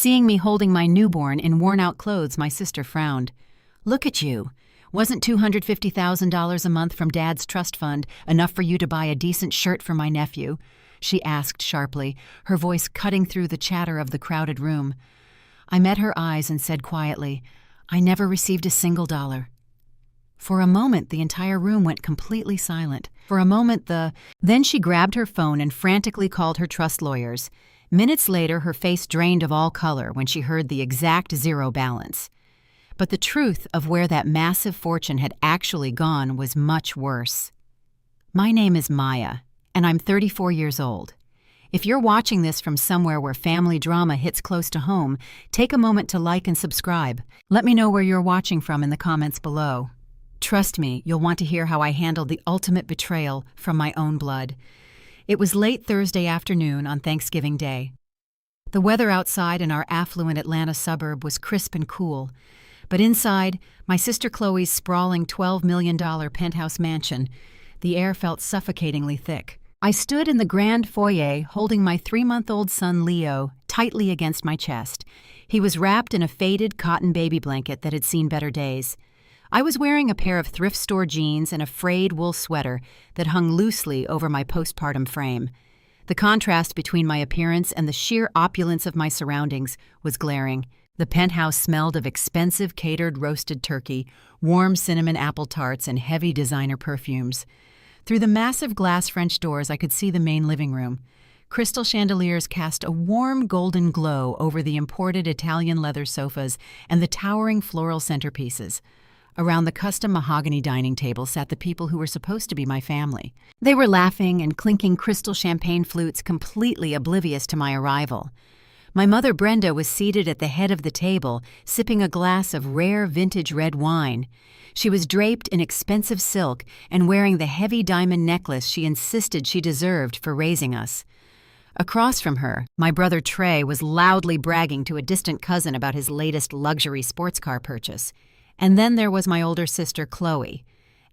Seeing me holding my newborn in worn-out clothes, my sister frowned. "Look at you. Wasn't $250,000 a month from Dad's trust fund enough for you to buy a decent shirt for my nephew?" she asked sharply, her voice cutting through the chatter of the crowded room. I met her eyes and said quietly, "I never received a single dollar." For a moment, the entire room went completely silent. Then she grabbed her phone and frantically called her trust lawyers. Minutes later, her face drained of all color when she heard the exact zero balance. But the truth of where that massive fortune had actually gone was much worse. My name is Maya, and I'm 34 years old. If you're watching this from somewhere where family drama hits close to home, take a moment to like and subscribe. Let me know where you're watching from in the comments below. Trust me, you'll want to hear how I handled the ultimate betrayal from my own blood. It was late Thursday afternoon on Thanksgiving Day. The weather outside in our affluent Atlanta suburb was crisp and cool, but inside, my sister Chloe's sprawling $12 million penthouse mansion, the air felt suffocatingly thick. I stood in the grand foyer holding my 3-month-old son Leo tightly against my chest. He was wrapped in a faded cotton baby blanket that had seen better days. I was wearing a pair of thrift store jeans and a frayed wool sweater that hung loosely over my postpartum frame. The contrast between my appearance and the sheer opulence of my surroundings was glaring. The penthouse smelled of expensive catered roasted turkey, warm cinnamon apple tarts, and heavy designer perfumes. Through the massive glass French doors, I could see the main living room. Crystal chandeliers cast a warm golden glow over the imported Italian leather sofas and the towering floral centerpieces. Around the custom mahogany dining table sat the people who were supposed to be my family. They were laughing and clinking crystal champagne flutes, completely oblivious to my arrival. My mother Brenda was seated at the head of the table, sipping a glass of rare vintage red wine. She was draped in expensive silk and wearing the heavy diamond necklace she insisted she deserved for raising us. Across from her, my brother Trey was loudly bragging to a distant cousin about his latest luxury sports car purchase. And then there was my older sister Chloe.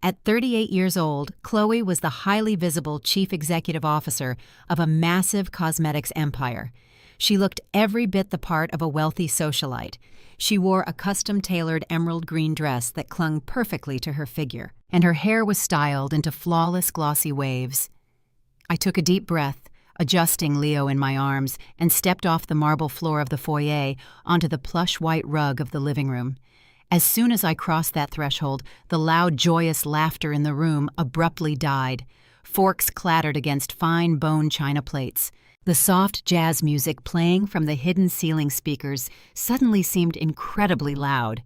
At 38 years old, Chloe was the highly visible chief executive officer of a massive cosmetics empire. She looked every bit the part of a wealthy socialite. She wore a custom-tailored emerald green dress that clung perfectly to her figure, and her hair was styled into flawless glossy waves. I took a deep breath, adjusting Leo in my arms, and stepped off the marble floor of the foyer onto the plush white rug of the living room. As soon as I crossed that threshold, the loud, joyous laughter in the room abruptly died. Forks clattered against fine bone china plates. The soft jazz music playing from the hidden ceiling speakers suddenly seemed incredibly loud.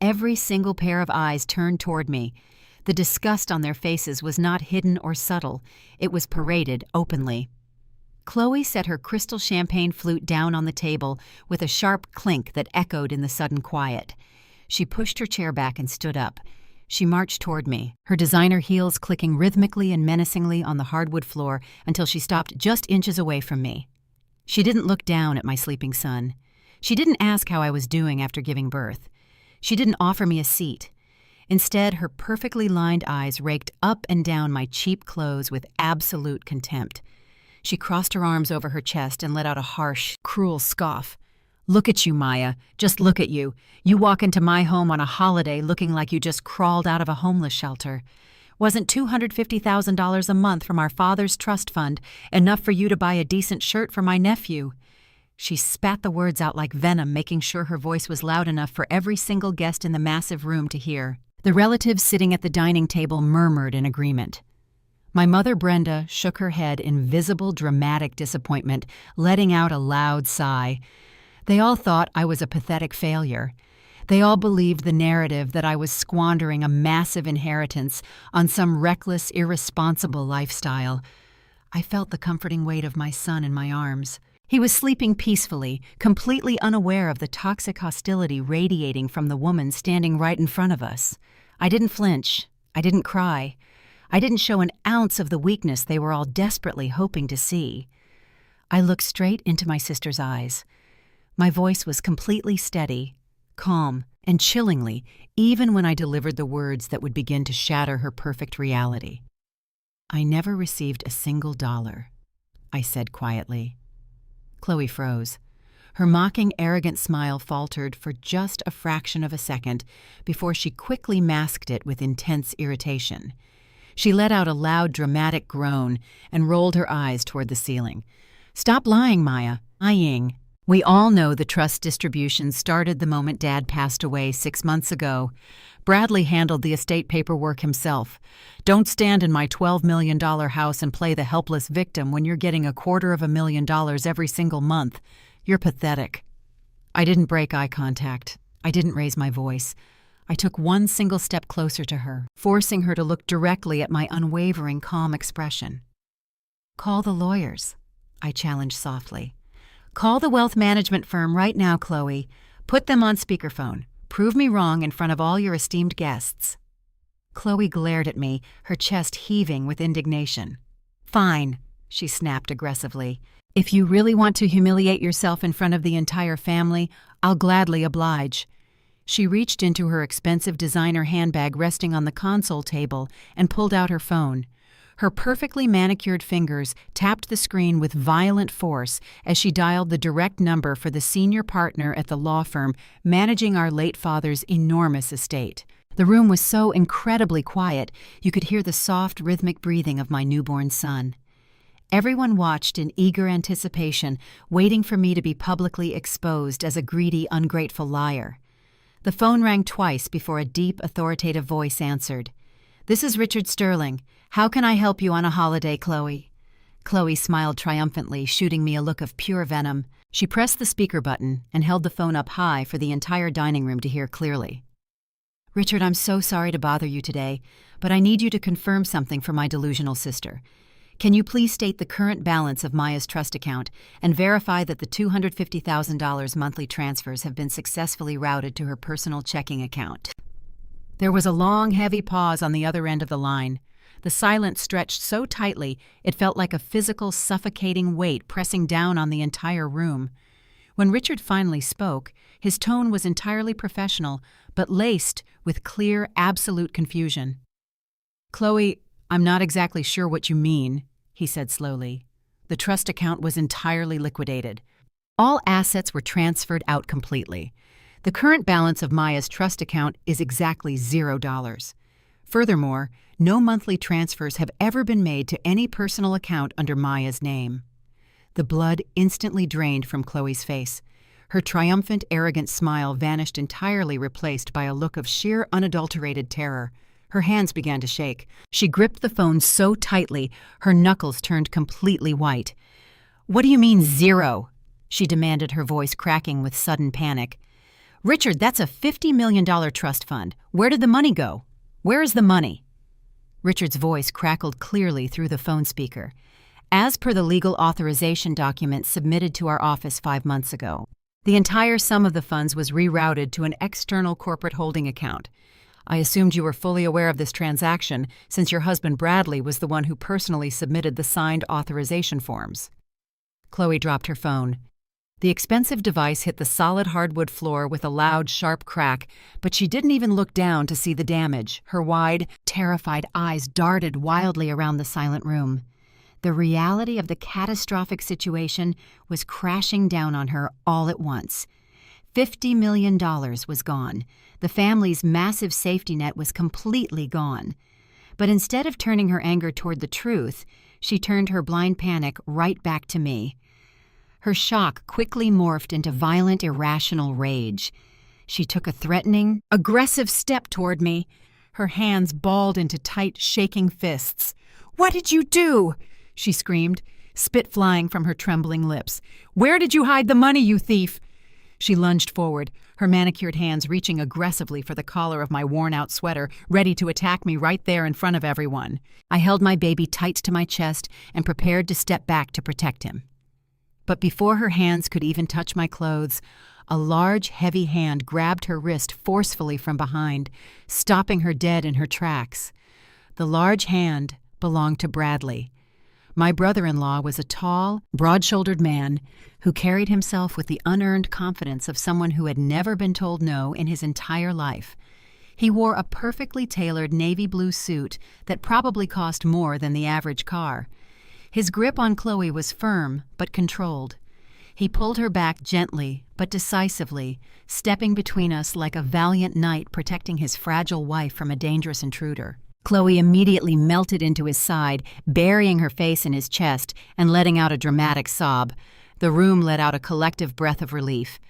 Every single pair of eyes turned toward me. The disgust on their faces was not hidden or subtle. It was paraded openly. Chloe set her crystal champagne flute down on the table with a sharp clink that echoed in the sudden quiet. She pushed her chair back and stood up. She marched toward me, her designer heels clicking rhythmically and menacingly on the hardwood floor until she stopped just inches away from me. She didn't look down at my sleeping son. She didn't ask how I was doing after giving birth. She didn't offer me a seat. Instead, her perfectly lined eyes raked up and down my cheap clothes with absolute contempt. She crossed her arms over her chest and let out a harsh, cruel scoff. "Look at you, Maya. Just look at you. You walk into my home on a holiday looking like you just crawled out of a homeless shelter. Wasn't $250,000 a month from our father's trust fund enough for you to buy a decent shirt for my nephew?" She spat the words out like venom, making sure her voice was loud enough for every single guest in the massive room to hear. The relatives sitting at the dining table murmured in agreement. My mother Brenda shook her head in visible dramatic disappointment, letting out a loud sigh. They all thought I was a pathetic failure. They all believed the narrative that I was squandering a massive inheritance on some reckless, irresponsible lifestyle. I felt the comforting weight of my son in my arms. He was sleeping peacefully, completely unaware of the toxic hostility radiating from the woman standing right in front of us. I didn't flinch. I didn't cry. I didn't show an ounce of the weakness they were all desperately hoping to see. I looked straight into my sister's eyes. My voice was completely steady, calm, and chillingly, even when I delivered the words that would begin to shatter her perfect reality. "I never received a single dollar," I said quietly. Chloe froze. Her mocking, arrogant smile faltered for just a fraction of a second before she quickly masked it with intense irritation. She let out a loud, dramatic groan and rolled her eyes toward the ceiling. "Stop lying, Maya." Lying. We all know the trust distribution started the moment Dad passed away 6 months ago. Bradley handled the estate paperwork himself. Don't stand in my $12 million house and play the helpless victim when you're getting $250,000 every single month. You're pathetic. I didn't break eye contact. I didn't raise my voice. I took one single step closer to her, forcing her to look directly at my unwavering, calm expression. "Call the lawyers," I challenged softly. "Call the wealth management firm right now, Chloe. Put them on speakerphone. Prove me wrong in front of all your esteemed guests." Chloe glared at me, her chest heaving with indignation. "Fine," she snapped aggressively. "If you really want to humiliate yourself in front of the entire family, I'll gladly oblige." She reached into her expensive designer handbag resting on the console table and pulled out her phone. Her perfectly manicured fingers tapped the screen with violent force as she dialed the direct number for the senior partner at the law firm managing our late father's enormous estate. The room was so incredibly quiet, you could hear the soft, rhythmic breathing of my newborn son. Everyone watched in eager anticipation, waiting for me to be publicly exposed as a greedy, ungrateful liar. The phone rang twice before a deep, authoritative voice answered. "This is Richard Sterling. How can I help you on a holiday, Chloe?" Chloe smiled triumphantly, shooting me a look of pure venom. She pressed the speaker button and held the phone up high for the entire dining room to hear clearly. "Richard, I'm so sorry to bother you today, but I need you to confirm something for my delusional sister. Can you please state the current balance of Maya's trust account and verify that the $250,000 monthly transfers have been successfully routed to her personal checking account?" There was a long, heavy pause on the other end of the line. The silence stretched so tightly it felt like a physical, suffocating weight pressing down on the entire room. When Richard finally spoke, his tone was entirely professional, but laced with clear, absolute confusion. "Chloe, I'm not exactly sure what you mean," he said slowly. "The trust account was entirely liquidated. All assets were transferred out completely. The current balance of Maya's trust account is exactly $0. Furthermore, no monthly transfers have ever been made to any personal account under Maya's name." The blood instantly drained from Chloe's face. Her triumphant, arrogant smile vanished entirely, replaced by a look of sheer, unadulterated terror. Her hands began to shake. She gripped the phone so tightly, her knuckles turned completely white. "What do you mean, zero?" she demanded, her voice cracking with sudden panic. "Richard, that's a $50 million trust fund. Where did the money go? Where is the money?" Richard's voice crackled clearly through the phone speaker. "As per the legal authorization document submitted to our office 5 months ago, the entire sum of the funds was rerouted to an external corporate holding account. I assumed you were fully aware of this transaction since your husband Bradley was the one who personally submitted the signed authorization forms." Chloe dropped her phone. The expensive device hit the solid hardwood floor with a loud, sharp crack, but she didn't even look down to see the damage. Her wide, terrified eyes darted wildly around the silent room. The reality of the catastrophic situation was crashing down on her all at once. $50 million was gone. The family's massive safety net was completely gone. But instead of turning her anger toward the truth, she turned her blind panic right back to me. Her shock quickly morphed into violent, irrational rage. She took a threatening, aggressive step toward me, her hands balled into tight, shaking fists. "What did you do?" she screamed, spit flying from her trembling lips. "Where did you hide the money, you thief?" She lunged forward, her manicured hands reaching aggressively for the collar of my worn-out sweater, ready to attack me right there in front of everyone. I held my baby tight to my chest and prepared to step back to protect him. But before her hands could even touch my clothes, a large, heavy hand grabbed her wrist forcefully from behind, stopping her dead in her tracks. The large hand belonged to Bradley. My brother-in-law was a tall, broad-shouldered man who carried himself with the unearned confidence of someone who had never been told no in his entire life. He wore a perfectly tailored navy blue suit that probably cost more than the average car. His grip on Chloe was firm but controlled. He pulled her back gently but decisively, stepping between us like a valiant knight protecting his fragile wife from a dangerous intruder. Chloe immediately melted into his side, burying her face in his chest and letting out a dramatic sob. The room let out a collective breath of relief.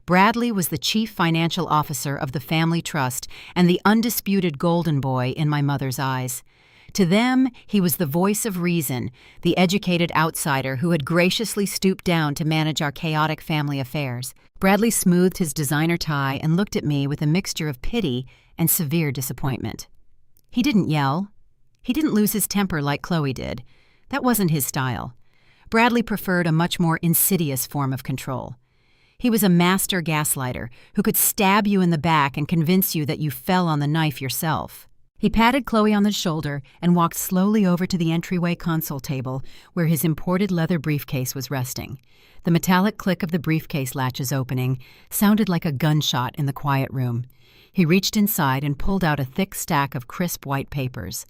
Bradley was the chief financial officer of the family trust and the undisputed golden boy in my mother's eyes. To them, he was the voice of reason, the educated outsider who had graciously stooped down to manage our chaotic family affairs. Bradley smoothed his designer tie and looked at me with a mixture of pity and severe disappointment. He didn't yell. He didn't lose his temper like Chloe did. That wasn't his style. Bradley preferred a much more insidious form of control. He was a master gaslighter who could stab you in the back and convince you that you fell on the knife yourself. He patted Chloe on the shoulder and walked slowly over to the entryway console table where his imported leather briefcase was resting. The metallic click of the briefcase latches opening sounded like a gunshot in the quiet room. He reached inside and pulled out a thick stack of crisp white papers.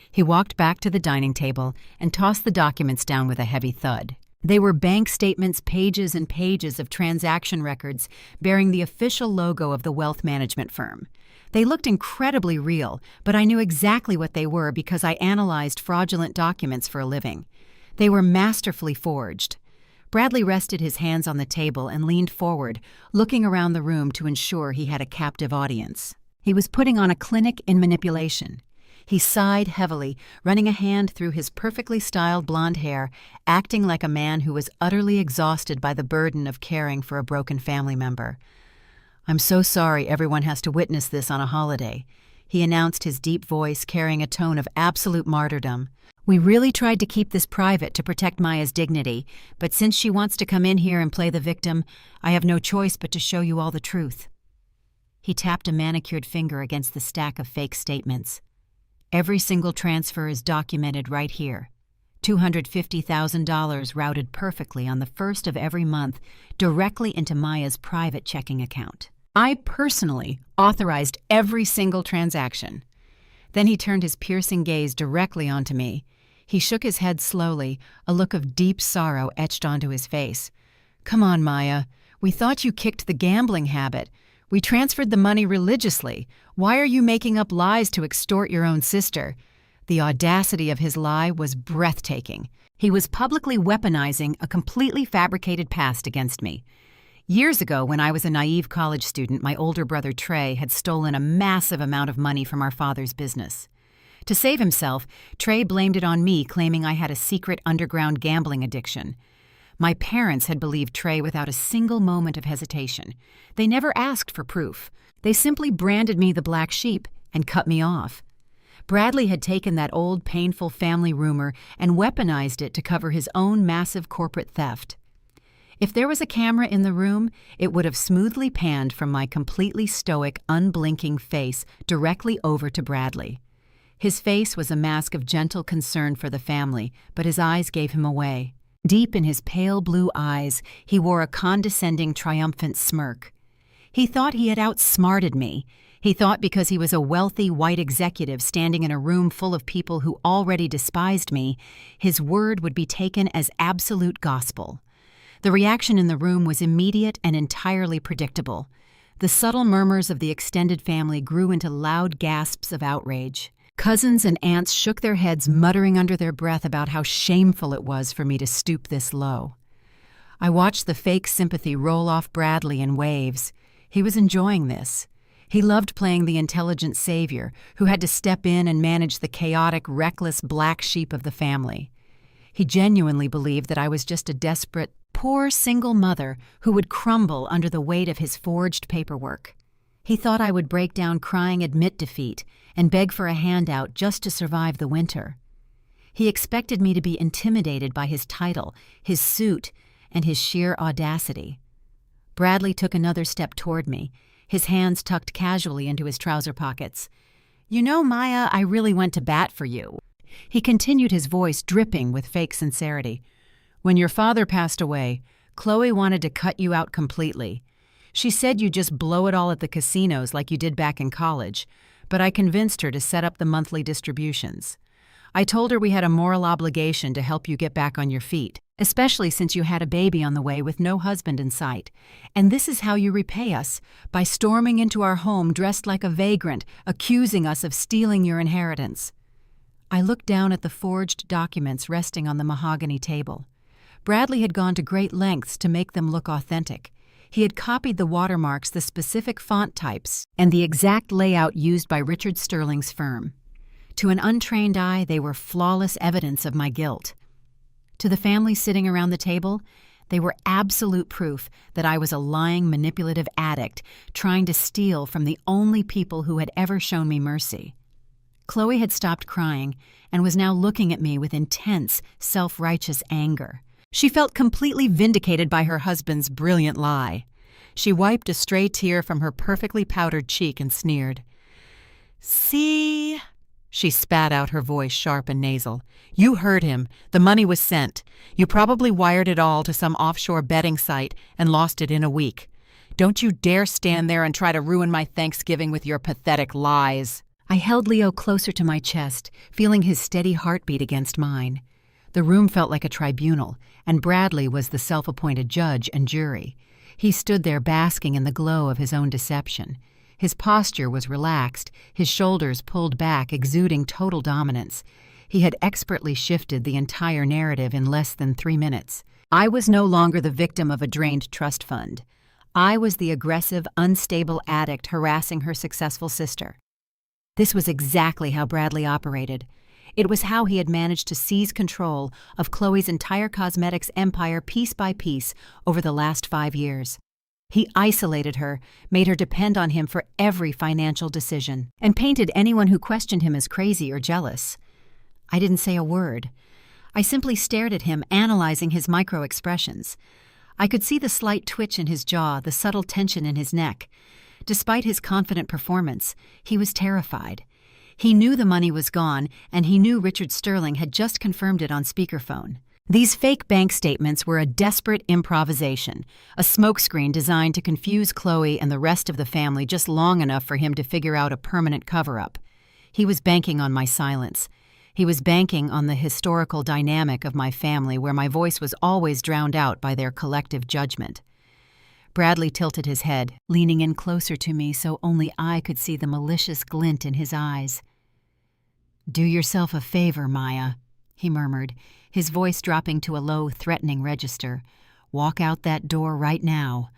He walked back to the dining table and tossed the documents down with a heavy thud. They were bank statements, pages and pages of transaction records bearing the official logo of the wealth management firm. They looked incredibly real, but I knew exactly what they were because I analyzed fraudulent documents for a living. They were masterfully forged. Bradley rested his hands on the table and leaned forward, looking around the room to ensure he had a captive audience. He was putting on a clinic in manipulation. He sighed heavily, running a hand through his perfectly styled blonde hair, acting like a man who was utterly exhausted by the burden of caring for a broken family member. "I'm so sorry everyone has to witness this on a holiday," he announced, his deep voice carrying a tone of absolute martyrdom. "We really tried to keep this private to protect Maya's dignity, but since she wants to come in here and play the victim, I have no choice but to show you all the truth." He tapped a manicured finger against the stack of fake statements. "Every single transfer is documented right here. $250,000 routed perfectly on the first of every month directly into Maya's private checking account. I personally authorized every single transaction." Then he turned his piercing gaze directly onto me. He shook his head slowly, a look of deep sorrow etched onto his face. "Come on, Maya. We thought you kicked the gambling habit. We transferred the money religiously. Why are you making up lies to extort your own sister?" The audacity of his lie was breathtaking. He was publicly weaponizing a completely fabricated past against me. Years ago, when I was a naive college student, my older brother Trey had stolen a massive amount of money from our father's business. To save himself, Trey blamed it on me, claiming I had a secret underground gambling addiction. My parents had believed Trey without a single moment of hesitation. They never asked for proof. They simply branded me the black sheep and cut me off. Bradley had taken that old, painful family rumor and weaponized it to cover his own massive corporate theft. If there was a camera in the room, it would have smoothly panned from my completely stoic, unblinking face directly over to Bradley. His face was a mask of gentle concern for the family, but his eyes gave him away. Deep in his pale blue eyes, he wore a condescending, triumphant smirk. He thought he had outsmarted me. He thought because he was a wealthy white executive standing in a room full of people who already despised me, his word would be taken as absolute gospel. The reaction in the room was immediate and entirely predictable. The subtle murmurs of the extended family grew into loud gasps of outrage. Cousins and aunts shook their heads, muttering under their breath about how shameful it was for me to stoop this low. I watched the fake sympathy roll off Bradley in waves. He was enjoying this. He loved playing the intelligent savior who had to step in and manage the chaotic, reckless black sheep of the family. He genuinely believed that I was just a desperate, poor single mother who would crumble under the weight of his forged paperwork. He thought I would break down crying, admit defeat, and beg for a handout just to survive the winter. He expected me to be intimidated by his title, his suit, and his sheer audacity. Bradley took another step toward me, his hands tucked casually into his trouser pockets. "You know, Maya, I really went to bat for you." He continued, his voice dripping with fake sincerity. "When your father passed away, Chloe wanted to cut you out completely. She said you'd just blow it all at the casinos like you did back in college, but I convinced her to set up the monthly distributions. I told her we had a moral obligation to help you get back on your feet. especially since you had a baby on the way with no husband in sight. And this is how you repay us, by storming into our home dressed like a vagrant, accusing us of stealing your inheritance." I looked down at the forged documents resting on the mahogany table. Bradley had gone to great lengths to make them look authentic. He had copied the watermarks, the specific font types, and the exact layout used by Richard Sterling's firm. To an untrained eye, they were flawless evidence of my guilt. To the family sitting around the table, they were absolute proof that I was a lying, manipulative addict trying to steal from the only people who had ever shown me mercy. Chloe had stopped crying and was now looking at me with intense, self-righteous anger. She felt completely vindicated by her husband's brilliant lie. She wiped a stray tear from her perfectly powdered cheek and sneered. "See?" She spat out, her voice sharp and nasal. "You heard him. The money was sent. You probably wired it all to some offshore betting site and lost it in a week. Don't you dare stand there and try to ruin my Thanksgiving with your pathetic lies." I held Leo closer to my chest, feeling his steady heartbeat against mine. The room felt like a tribunal, and Bradley was the self-appointed judge and jury. He stood there basking in the glow of his own deception. His posture was relaxed, his shoulders pulled back, exuding total dominance. He had expertly shifted the entire narrative in less than 3 minutes. I was no longer the victim of a drained trust fund. I was the aggressive, unstable addict harassing her successful sister. This was exactly how Bradley operated. It was how he had managed to seize control of Chloe's entire cosmetics empire piece by piece over the last 5 years. He isolated her, made her depend on him for every financial decision, and painted anyone who questioned him as crazy or jealous. I didn't say a word. I simply stared at him, analyzing his micro-expressions. I could see the slight twitch in his jaw, the subtle tension in his neck. Despite his confident performance, he was terrified. He knew the money was gone, and he knew Richard Sterling had just confirmed it on speakerphone. These fake bank statements were a desperate improvisation, a smokescreen designed to confuse Chloe and the rest of the family just long enough for him to figure out a permanent cover-up. He was banking on my silence. He was banking on the historical dynamic of my family, where my voice was always drowned out by their collective judgment. Bradley tilted his head, leaning in closer to me so only I could see the malicious glint in his eyes. "Do yourself a favor, Maya," he murmured, his voice dropping to a low, threatening register. "Walk out that door right now.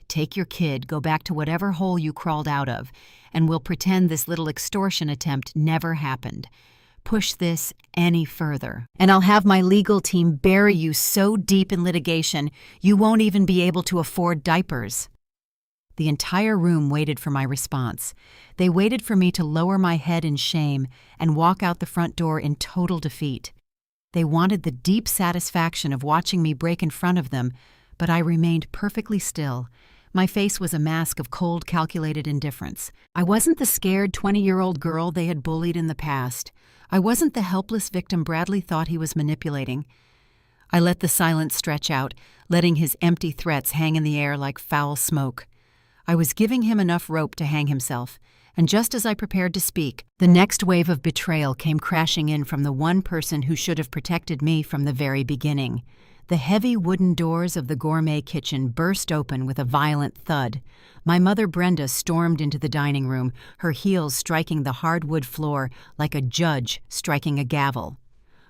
Take your kid, go back to whatever hole you crawled out of, and we'll pretend this little extortion attempt never happened. Push this any further, and I'll have my legal team bury you so deep in litigation you won't even be able to afford diapers." The entire room waited for my response. They waited for me to lower my head in shame and walk out the front door in total defeat. They wanted the deep satisfaction of watching me break in front of them, but I remained perfectly still. My face was a mask of cold, calculated indifference. I wasn't the scared 20-year-old girl they had bullied in the past. I wasn't the helpless victim Bradley thought he was manipulating. I let the silence stretch out, letting his empty threats hang in the air like foul smoke. I was giving him enough rope to hang himself, and just as I prepared to speak, the next wave of betrayal came crashing in from the one person who should have protected me from the very beginning. The heavy wooden doors of the gourmet kitchen burst open with a violent thud. My mother Brenda stormed into the dining room, her heels striking the hardwood floor like a judge striking a gavel.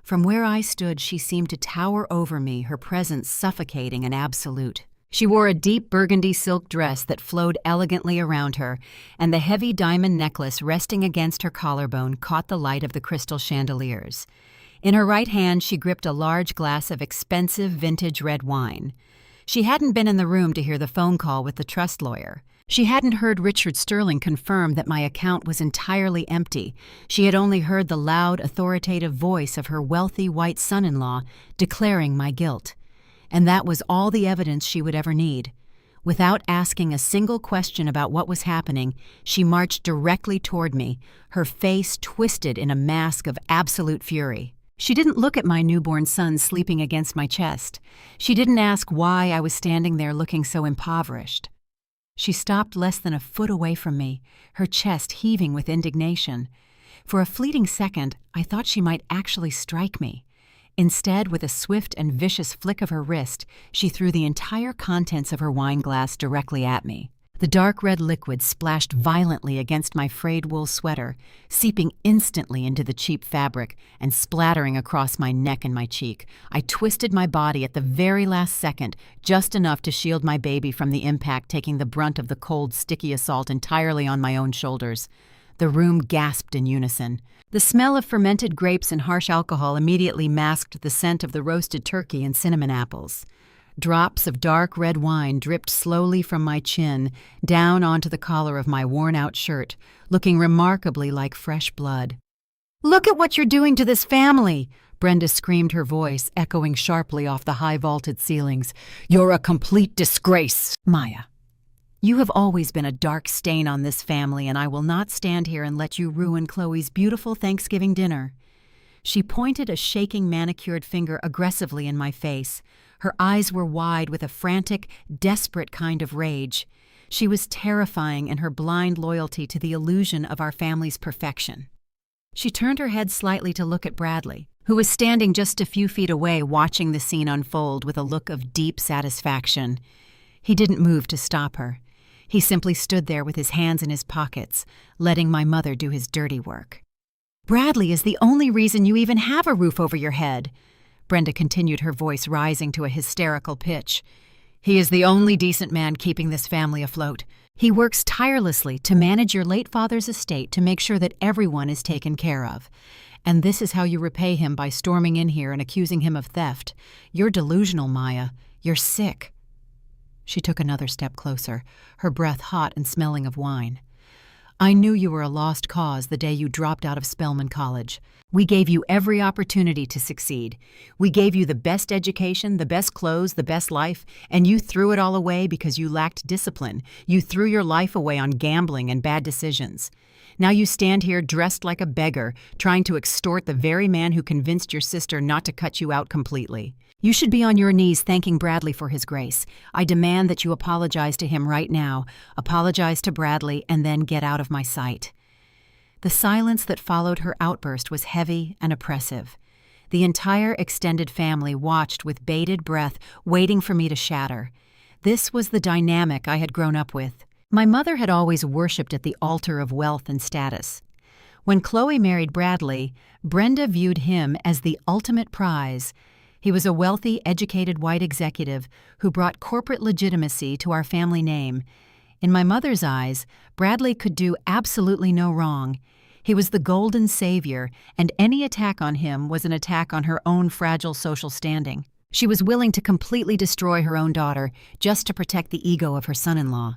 From where I stood, she seemed to tower over me, her presence suffocating and absolute. She wore a deep burgundy silk dress that flowed elegantly around her, and the heavy diamond necklace resting against her collarbone caught the light of the crystal chandeliers. In her right hand, she gripped a large glass of expensive vintage red wine. She hadn't been in the room to hear the phone call with the trust lawyer. She hadn't heard Richard Sterling confirm that my account was entirely empty. She had only heard the loud, authoritative voice of her wealthy white son-in-law declaring my guilt. And that was all the evidence she would ever need. Without asking a single question about what was happening, she marched directly toward me, her face twisted in a mask of absolute fury. She didn't look at my newborn son sleeping against my chest. She didn't ask why I was standing there looking so impoverished. She stopped less than a foot away from me, her chest heaving with indignation. For a fleeting second, I thought she might actually strike me. Instead, with a swift and vicious flick of her wrist, she threw the entire contents of her wine glass directly at me. The dark red liquid splashed violently against my frayed wool sweater, seeping instantly into the cheap fabric and splattering across my neck and my cheek. I twisted my body at the very last second, just enough to shield my baby from the impact, taking the brunt of the cold, sticky assault entirely on my own shoulders. The room gasped in unison. The smell of fermented grapes and harsh alcohol immediately masked the scent of the roasted turkey and cinnamon apples. Drops of dark red wine dripped slowly from my chin down onto the collar of my worn-out shirt, looking remarkably like fresh blood. "Look at what you're doing to this family!" Brenda screamed, her voice echoing sharply off the high-vaulted ceilings. "You're a complete disgrace, Maya. You have always been a dark stain on this family, and I will not stand here and let you ruin Chloe's beautiful Thanksgiving dinner." She pointed a shaking manicured finger aggressively in my face. Her eyes were wide with a frantic, desperate kind of rage. She was terrifying in her blind loyalty to the illusion of our family's perfection. She turned her head slightly to look at Bradley, who was standing just a few feet away watching the scene unfold with a look of deep satisfaction. He didn't move to stop her. He simply stood there with his hands in his pockets, letting my mother do his dirty work. "Bradley is the only reason you even have a roof over your head," Brenda continued, her voice rising to a hysterical pitch. "He is the only decent man keeping this family afloat. He works tirelessly to manage your late father's estate to make sure that everyone is taken care of. And this is how you repay him, by storming in here and accusing him of theft. You're delusional, Maya. You're sick." She took another step closer, her breath hot and smelling of wine. "I knew you were a lost cause the day you dropped out of Spelman College. We gave you every opportunity to succeed. We gave you the best education, the best clothes, the best life, and you threw it all away because you lacked discipline. You threw your life away on gambling and bad decisions. Now you stand here dressed like a beggar, trying to extort the very man who convinced your sister not to cut you out completely. You should be on your knees thanking Bradley for his grace. I demand that you apologize to him right now. Apologize to Bradley and then get out of my sight." The silence that followed her outburst was heavy and oppressive. The entire extended family watched with bated breath, waiting for me to shatter. This was the dynamic I had grown up with. My mother had always worshipped at the altar of wealth and status. When Chloe married Bradley, Brenda viewed him as the ultimate prize. He was a wealthy, educated white executive who brought corporate legitimacy to our family name. In my mother's eyes, Bradley could do absolutely no wrong. He was the golden savior, and any attack on him was an attack on her own fragile social standing. She was willing to completely destroy her own daughter just to protect the ego of her son-in-law.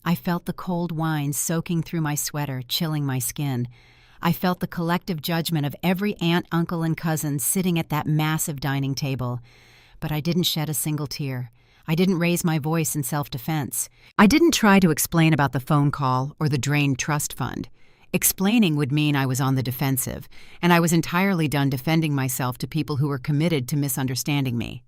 I felt the cold wine soaking through my sweater, chilling my skin. I felt the collective judgment of every aunt, uncle, and cousin sitting at that massive dining table. But I didn't shed a single tear. I didn't raise my voice in self-defense. I didn't try to explain about the phone call or the drained trust fund. Explaining would mean I was on the defensive, and I was entirely done defending myself to people who were committed to misunderstanding me.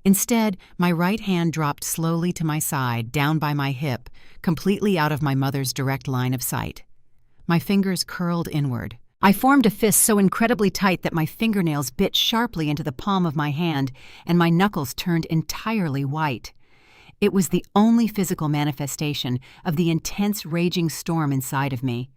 Instead, my right hand dropped slowly to my side, down by my hip, completely out of my mother's direct line of sight. My fingers curled inward. I formed a fist so incredibly tight that my fingernails bit sharply into the palm of my hand, and my knuckles turned entirely white. It was the only physical manifestation of the intense, raging storm inside of me.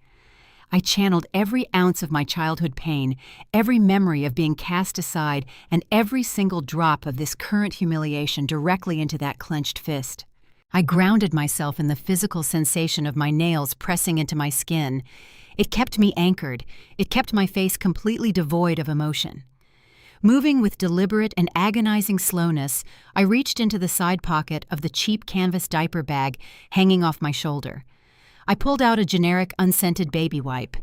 I channeled every ounce of my childhood pain, every memory of being cast aside, and every single drop of this current humiliation directly into that clenched fist. I grounded myself in the physical sensation of my nails pressing into my skin. It kept me anchored. It kept my face completely devoid of emotion. Moving with deliberate and agonizing slowness, I reached into the side pocket of the cheap canvas diaper bag hanging off my shoulder. I pulled out a generic, unscented baby wipe.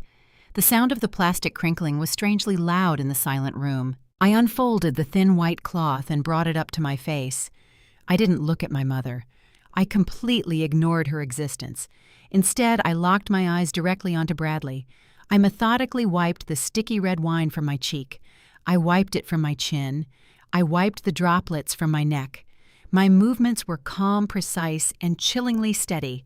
The sound of the plastic crinkling was strangely loud in the silent room. I unfolded the thin white cloth and brought it up to my face. I didn't look at my mother. I completely ignored her existence. Instead, I locked my eyes directly onto Bradley. I methodically wiped the sticky red wine from my cheek. I wiped it from my chin. I wiped the droplets from my neck. My movements were calm, precise, and chillingly steady.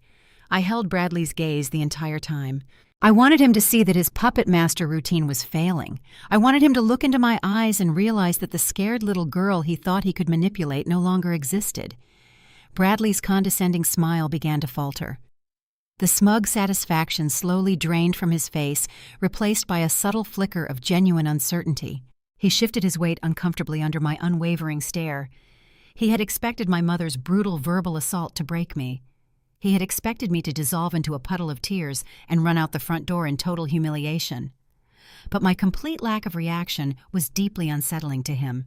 I held Bradley's gaze the entire time. I wanted him to see that his puppet master routine was failing. I wanted him to look into my eyes and realize that the scared little girl he thought he could manipulate no longer existed. Bradley's condescending smile began to falter. The smug satisfaction slowly drained from his face, replaced by a subtle flicker of genuine uncertainty. He shifted his weight uncomfortably under my unwavering stare. He had expected my mother's brutal verbal assault to break me. He had expected me to dissolve into a puddle of tears and run out the front door in total humiliation. But my complete lack of reaction was deeply unsettling to him.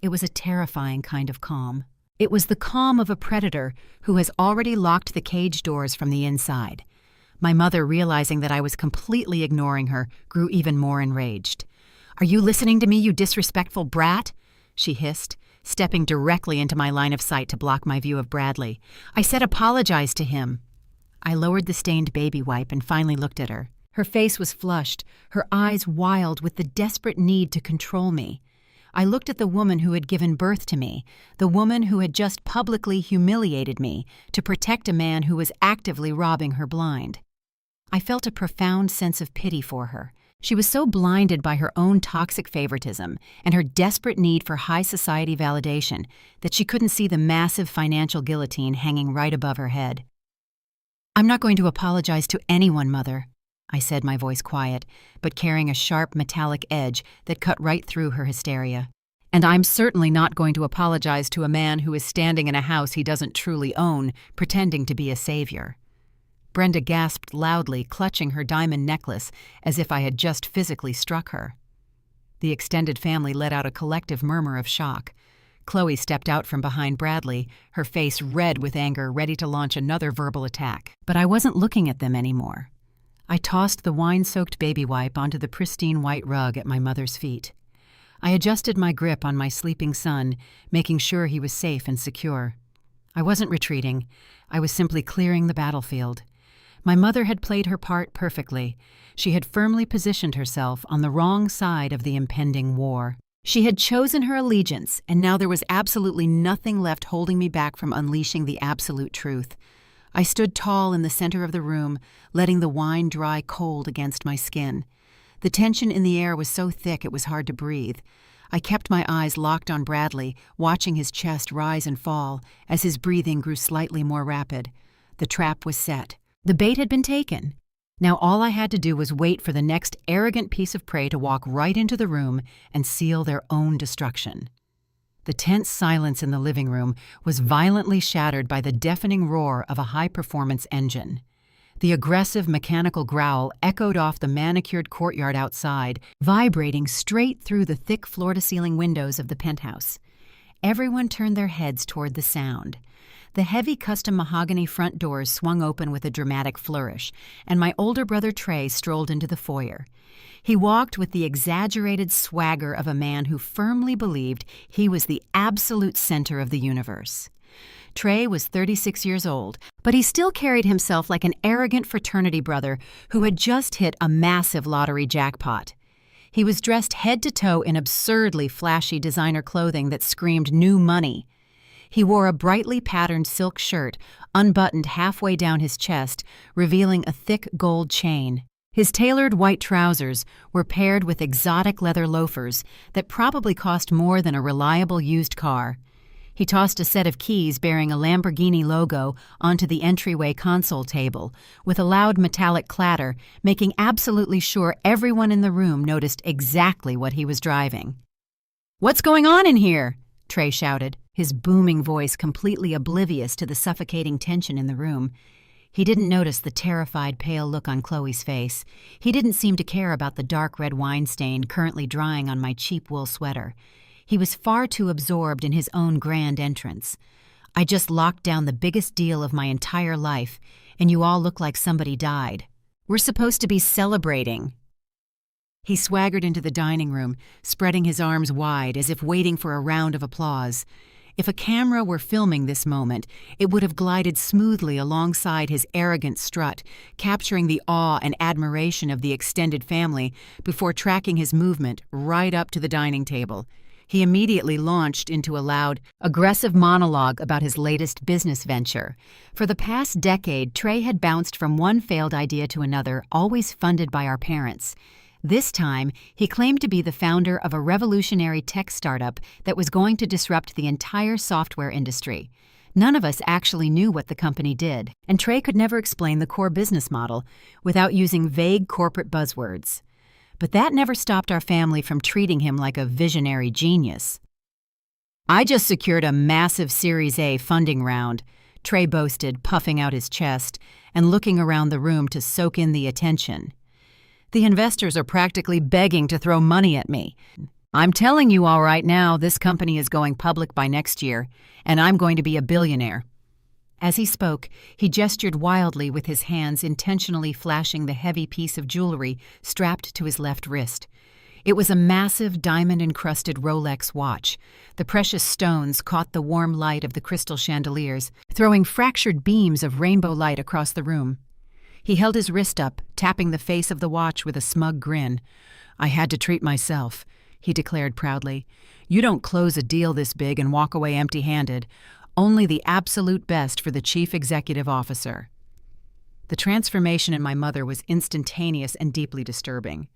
It was a terrifying kind of calm. It was the calm of a predator who has already locked the cage doors from the inside. My mother, realizing that I was completely ignoring her, grew even more enraged. "Are you listening to me, you disrespectful brat?" she hissed, stepping directly into my line of sight to block my view of Bradley. "I said apologize to him." I lowered the stained baby wipe and finally looked at her. Her face was flushed, her eyes wild with the desperate need to control me. I looked at the woman who had given birth to me, the woman who had just publicly humiliated me to protect a man who was actively robbing her blind. I felt a profound sense of pity for her. She was so blinded by her own toxic favoritism and her desperate need for high society validation that she couldn't see the massive financial guillotine hanging right above her head. "I'm not going to apologize to anyone, Mother," I said, my voice quiet, but carrying a sharp metallic edge that cut right through her hysteria. "And I'm certainly not going to apologize to a man who is standing in a house he doesn't truly own, pretending to be a savior." Brenda gasped loudly, clutching her diamond necklace as if I had just physically struck her. The extended family let out a collective murmur of shock. Chloe stepped out from behind Bradley, her face red with anger, ready to launch another verbal attack. But I wasn't looking at them anymore. I tossed the wine-soaked baby wipe onto the pristine white rug at my mother's feet. I adjusted my grip on my sleeping son, making sure he was safe and secure. I wasn't retreating. I was simply clearing the battlefield. My mother had played her part perfectly. She had firmly positioned herself on the wrong side of the impending war. She had chosen her allegiance, and now there was absolutely nothing left holding me back from unleashing the absolute truth. I stood tall in the center of the room, letting the wine dry cold against my skin. The tension in the air was so thick it was hard to breathe. I kept my eyes locked on Bradley, watching his chest rise and fall as his breathing grew slightly more rapid. The trap was set. The bait had been taken. Now all I had to do was wait for the next arrogant piece of prey to walk right into the room and seal their own destruction. The tense silence in the living room was violently shattered by the deafening roar of a high-performance engine. The aggressive mechanical growl echoed off the manicured courtyard outside, vibrating straight through the thick floor-to-ceiling windows of the penthouse. Everyone turned their heads toward the sound. The heavy custom mahogany front doors swung open with a dramatic flourish, and my older brother Trey strolled into the foyer. He walked with the exaggerated swagger of a man who firmly believed he was the absolute center of the universe. Trey was 36 years old, but he still carried himself like an arrogant fraternity brother who had just hit a massive lottery jackpot. He was dressed head to toe in absurdly flashy designer clothing that screamed new money. He wore a brightly patterned silk shirt, unbuttoned halfway down his chest, revealing a thick gold chain. His tailored white trousers were paired with exotic leather loafers that probably cost more than a reliable used car. He tossed a set of keys bearing a Lamborghini logo onto the entryway console table, with a loud metallic clatter, making absolutely sure everyone in the room noticed exactly what he was driving. "What's going on in here?" Trey shouted, his booming voice completely oblivious to the suffocating tension in the room. He didn't notice the terrified, pale look on Chloe's face. He didn't seem to care about the dark red wine stain currently drying on my cheap wool sweater. He was far too absorbed in his own grand entrance. "I just locked down the biggest deal of my entire life, and you all look like somebody died. We're supposed to be celebrating." He swaggered into the dining room, spreading his arms wide as if waiting for a round of applause. If a camera were filming this moment, it would have glided smoothly alongside his arrogant strut, capturing the awe and admiration of the extended family before tracking his movement right up to the dining table. He immediately launched into a loud, aggressive monologue about his latest business venture. For the past decade, Trey had bounced from one failed idea to another, always funded by our parents. This time, he claimed to be the founder of a revolutionary tech startup that was going to disrupt the entire software industry. None of us actually knew what the company did, and Trey could never explain the core business model without using vague corporate buzzwords. But that never stopped our family from treating him like a visionary genius. "I just secured a massive Series A funding round," Trey boasted, puffing out his chest and looking around the room to soak in the attention. "The investors are practically begging to throw money at me. I'm telling you all right now, this company is going public by next year, and I'm going to be a billionaire." As he spoke, he gestured wildly with his hands, intentionally flashing the heavy piece of jewelry strapped to his left wrist. It was a massive diamond-encrusted Rolex watch. The precious stones caught the warm light of the crystal chandeliers, throwing fractured beams of rainbow light across the room. He held his wrist up, tapping the face of the watch with a smug grin. "I had to treat myself," he declared proudly. "You don't close a deal this big and walk away empty-handed. Only the absolute best for the chief executive officer." The transformation in my mother was instantaneous and deeply disturbing.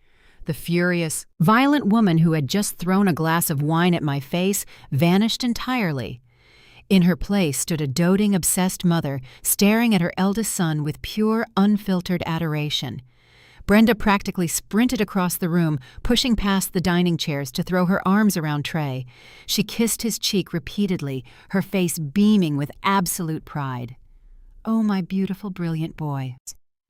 The furious, violent woman who had just thrown a glass of wine at my face vanished entirely. In her place stood a doting, obsessed mother, staring at her eldest son with pure, unfiltered adoration. Brenda practically sprinted across the room, pushing past the dining chairs to throw her arms around Trey. She kissed his cheek repeatedly, her face beaming with absolute pride. "Oh, my beautiful, brilliant boy."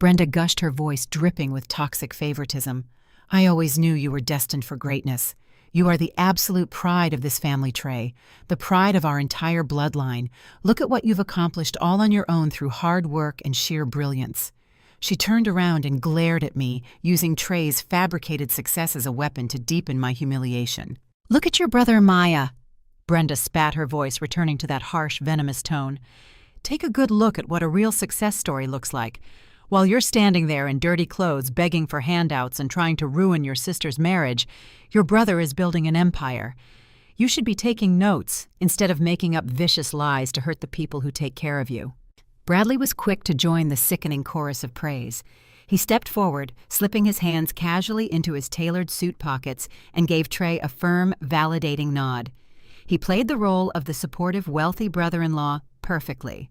Brenda gushed, her voice dripping with toxic favoritism. "I always knew you were destined for greatness. You are the absolute pride of this family, Trey, the pride of our entire bloodline. Look at what you've accomplished all on your own through hard work and sheer brilliance." She turned around and glared at me, using Trey's fabricated success as a weapon to deepen my humiliation. "Look at your brother Maya." Brenda spat, her voice returning to that harsh, venomous tone. "Take a good look at what a real success story looks like. While you're standing there in dirty clothes, begging for handouts and trying to ruin your sister's marriage, your brother is building an empire. You should be taking notes instead of making up vicious lies to hurt the people who take care of you." Bradley was quick to join the sickening chorus of praise. He stepped forward, slipping his hands casually into his tailored suit pockets, and gave Trey a firm, validating nod. He played the role of the supportive, wealthy brother-in-law perfectly.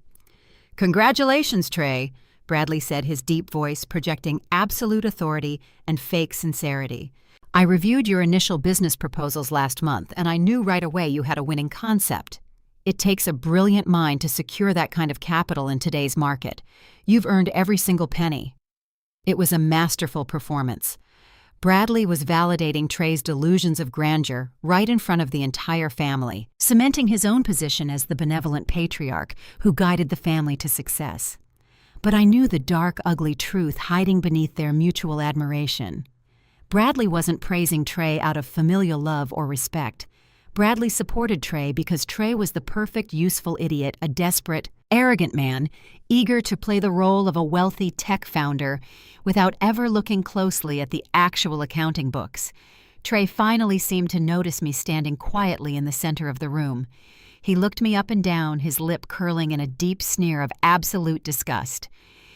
"Congratulations, Trey," Bradley said, his deep voice projecting absolute authority and fake sincerity. "I reviewed your initial business proposals last month, and I knew right away you had a winning concept. It takes a brilliant mind to secure that kind of capital in today's market. You've earned every single penny." It was a masterful performance. Bradley was validating Trey's delusions of grandeur right in front of the entire family, cementing his own position as the benevolent patriarch who guided the family to success. But I knew the dark, ugly truth hiding beneath their mutual admiration. Bradley wasn't praising Trey out of familial love or respect. Bradley supported Trey because Trey was the perfect, useful idiot, a desperate, arrogant man, eager to play the role of a wealthy tech founder without ever looking closely at the actual accounting books. Trey finally seemed to notice me standing quietly in the center of the room. He looked me up and down, his lip curling in a deep sneer of absolute disgust.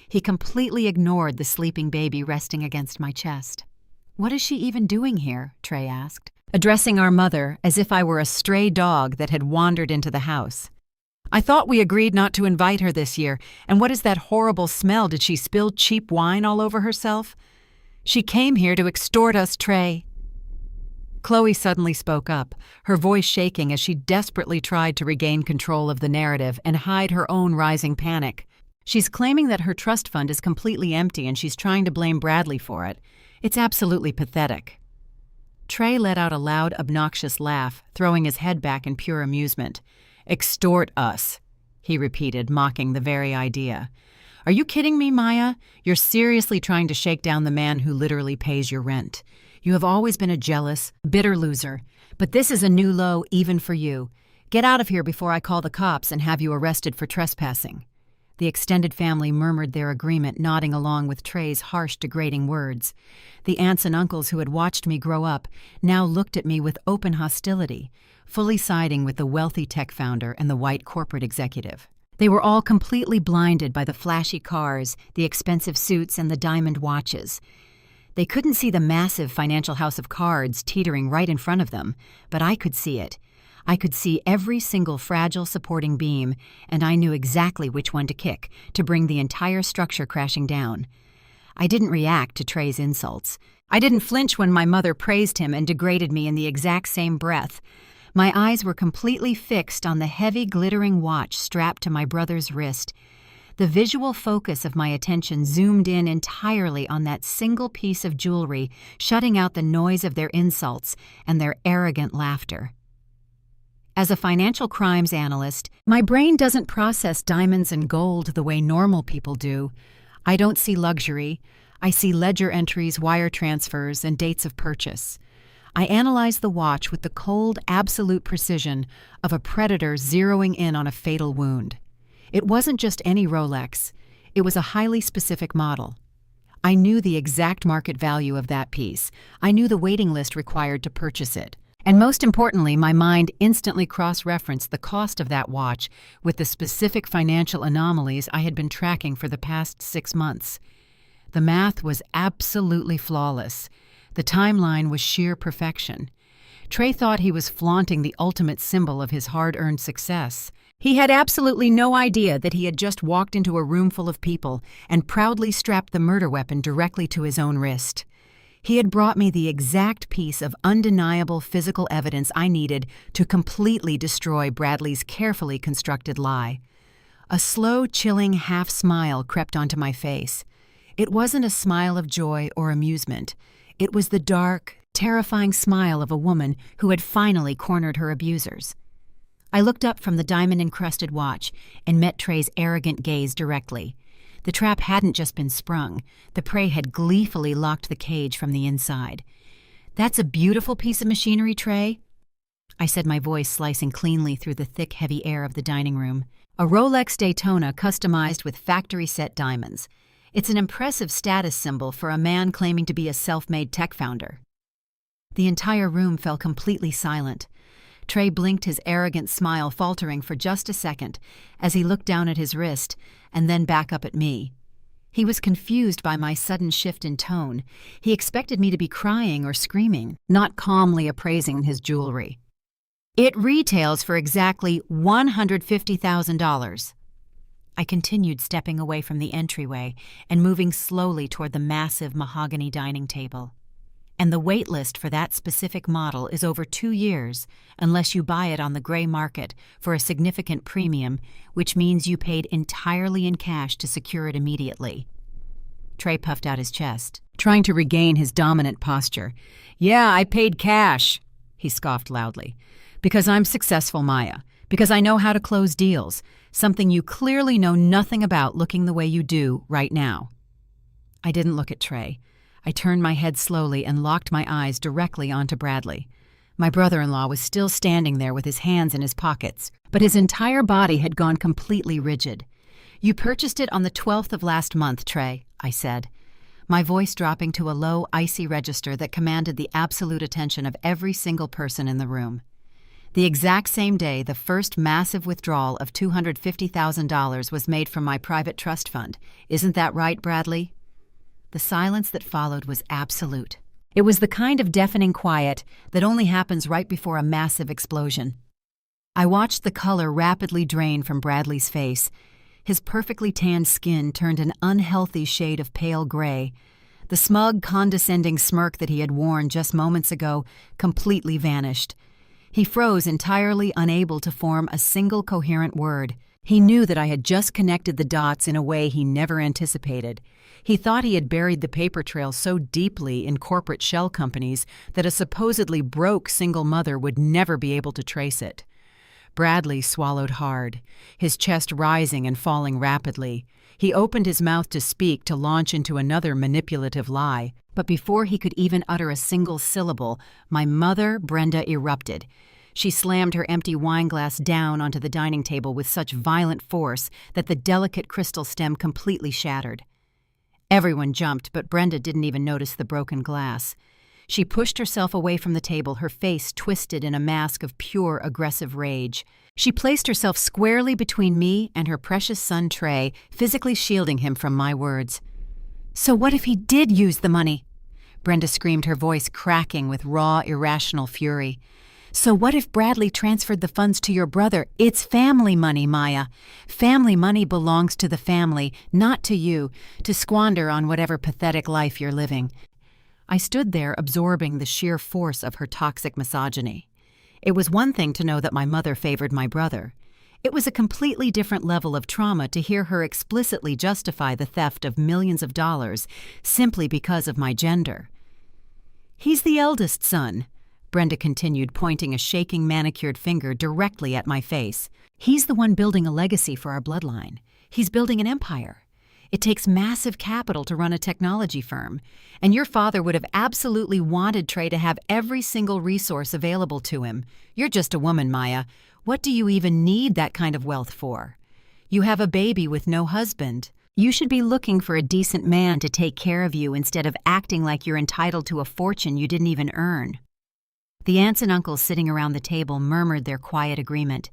He completely ignored the sleeping baby resting against my chest. "What is she even doing here?" Trey asked, addressing our mother as if I were a stray dog that had wandered into the house. "I thought we agreed not to invite her this year, and what is that horrible smell? Did she spill cheap wine all over herself? She came here to extort us, Trey." Chloe suddenly spoke up, her voice shaking as she desperately tried to regain control of the narrative and hide her own rising panic. "She's claiming that her trust fund is completely empty and she's trying to blame Bradley for it. It's absolutely pathetic." Trey let out a loud, obnoxious laugh, throwing his head back in pure amusement. "Extort us," he repeated, mocking the very idea. "Are you kidding me, Maya? You're seriously trying to shake down the man who literally pays your rent. You have always been a jealous, bitter loser, but this is a new low even for you. Get out of here before I call the cops and have you arrested for trespassing." The extended family murmured their agreement, nodding along with Trey's harsh, degrading words. The aunts and uncles who had watched me grow up now looked at me with open hostility, fully siding with the wealthy tech founder and the white corporate executive. They were all completely blinded by the flashy cars, the expensive suits, and the diamond watches. They couldn't see the massive financial house of cards teetering right in front of them, but I could see it. I could see every single fragile supporting beam, and I knew exactly which one to kick to bring the entire structure crashing down. I didn't react to Trey's insults. I didn't flinch when my mother praised him and degraded me in the exact same breath. My eyes were completely fixed on the heavy, glittering watch strapped to my brother's wrist. The visual focus of my attention zoomed in entirely on that single piece of jewelry, shutting out the noise of their insults and their arrogant laughter. As a financial crimes analyst, my brain doesn't process diamonds and gold the way normal people do. I don't see luxury. I see ledger entries, wire transfers, and dates of purchase. I analyze the watch with the cold, absolute precision of a predator zeroing in on a fatal wound. It wasn't just any Rolex. It was a highly specific model. I knew the exact market value of that piece. I knew the waiting list required to purchase it. And most importantly, my mind instantly cross-referenced the cost of that watch with the specific financial anomalies I had been tracking for the past 6 months. The math was absolutely flawless. The timeline was sheer perfection. Trey thought he was flaunting the ultimate symbol of his hard-earned success. He had absolutely no idea that he had just walked into a room full of people and proudly strapped the murder weapon directly to his own wrist. He had brought me the exact piece of undeniable physical evidence I needed to completely destroy Bradley's carefully constructed lie. A slow, chilling half-smile crept onto my face. It wasn't a smile of joy or amusement. It was the dark, terrifying smile of a woman who had finally cornered her abusers. I looked up from the diamond-encrusted watch and met Trey's arrogant gaze directly. The trap hadn't just been sprung. The prey had gleefully locked the cage from the inside. "That's a beautiful piece of machinery, Trey," I said, my voice slicing cleanly through the thick, heavy air of the dining room. "A Rolex Daytona customized with factory-set diamonds. It's an impressive status symbol for a man claiming to be a self-made tech founder." The entire room fell completely silent. Trey blinked, his arrogant smile faltering for just a second as he looked down at his wrist and then back up at me. He was confused by my sudden shift in tone. He expected me to be crying or screaming, not calmly appraising his jewelry. "It retails for exactly $150,000. I continued, stepping away from the entryway and moving slowly toward the massive mahogany dining table. "And the wait list for that specific model is over 2 years, unless you buy it on the gray market for a significant premium, which means you paid entirely in cash to secure it immediately." Trey puffed out his chest, trying to regain his dominant posture. "Yeah, I paid cash," he scoffed loudly. "Because I'm successful, Maya. Because I know how to close deals, something you clearly know nothing about looking the way you do right now." I didn't look at Trey. I turned my head slowly and locked my eyes directly onto Bradley. My brother-in-law was still standing there with his hands in his pockets, but his entire body had gone completely rigid. "You purchased it on the 12th of last month, Trey," I said, my voice dropping to a low, icy register that commanded the absolute attention of every single person in the room. "The exact same day the first massive withdrawal of $250,000 was made from my private trust fund. Isn't that right, Bradley?" The silence that followed was absolute. It was the kind of deafening quiet that only happens right before a massive explosion. I watched the color rapidly drain from Bradley's face. His perfectly tanned skin turned an unhealthy shade of pale gray. The smug, condescending smirk that he had worn just moments ago completely vanished. He froze, entirely unable to form a single coherent word. He knew that I had just connected the dots in a way he never anticipated. He thought he had buried the paper trail so deeply in corporate shell companies that a supposedly broke single mother would never be able to trace it. Bradley swallowed hard, his chest rising and falling rapidly. He opened his mouth to speak, to launch into another manipulative lie. But before he could even utter a single syllable, my mother, Brenda, erupted. She slammed her empty wine glass down onto the dining table with such violent force that the delicate crystal stem completely shattered. Everyone jumped, but Brenda didn't even notice the broken glass. She pushed herself away from the table, her face twisted in a mask of pure aggressive rage. She placed herself squarely between me and her precious son Trey, physically shielding him from my words. "So what if he did use the money?" Brenda screamed, her voice cracking with raw, irrational fury. "So what if Bradley transferred the funds to your brother? It's family money, Maya. Family money belongs to the family, not to you, to squander on whatever pathetic life you're living." I stood there absorbing the sheer force of her toxic misogyny. It was one thing to know that my mother favored my brother. It was a completely different level of trauma to hear her explicitly justify the theft of millions of dollars simply because of my gender. "He's the eldest son," Brenda continued, pointing a shaking manicured finger directly at my face. "He's the one building a legacy for our bloodline. He's building an empire. It takes massive capital to run a technology firm, and your father would have absolutely wanted Trey to have every single resource available to him. You're just a woman, Maya. What do you even need that kind of wealth for? You have a baby with no husband. You should be looking for a decent man to take care of you instead of acting like you're entitled to a fortune you didn't even earn." The aunts and uncles sitting around the table murmured their quiet agreement.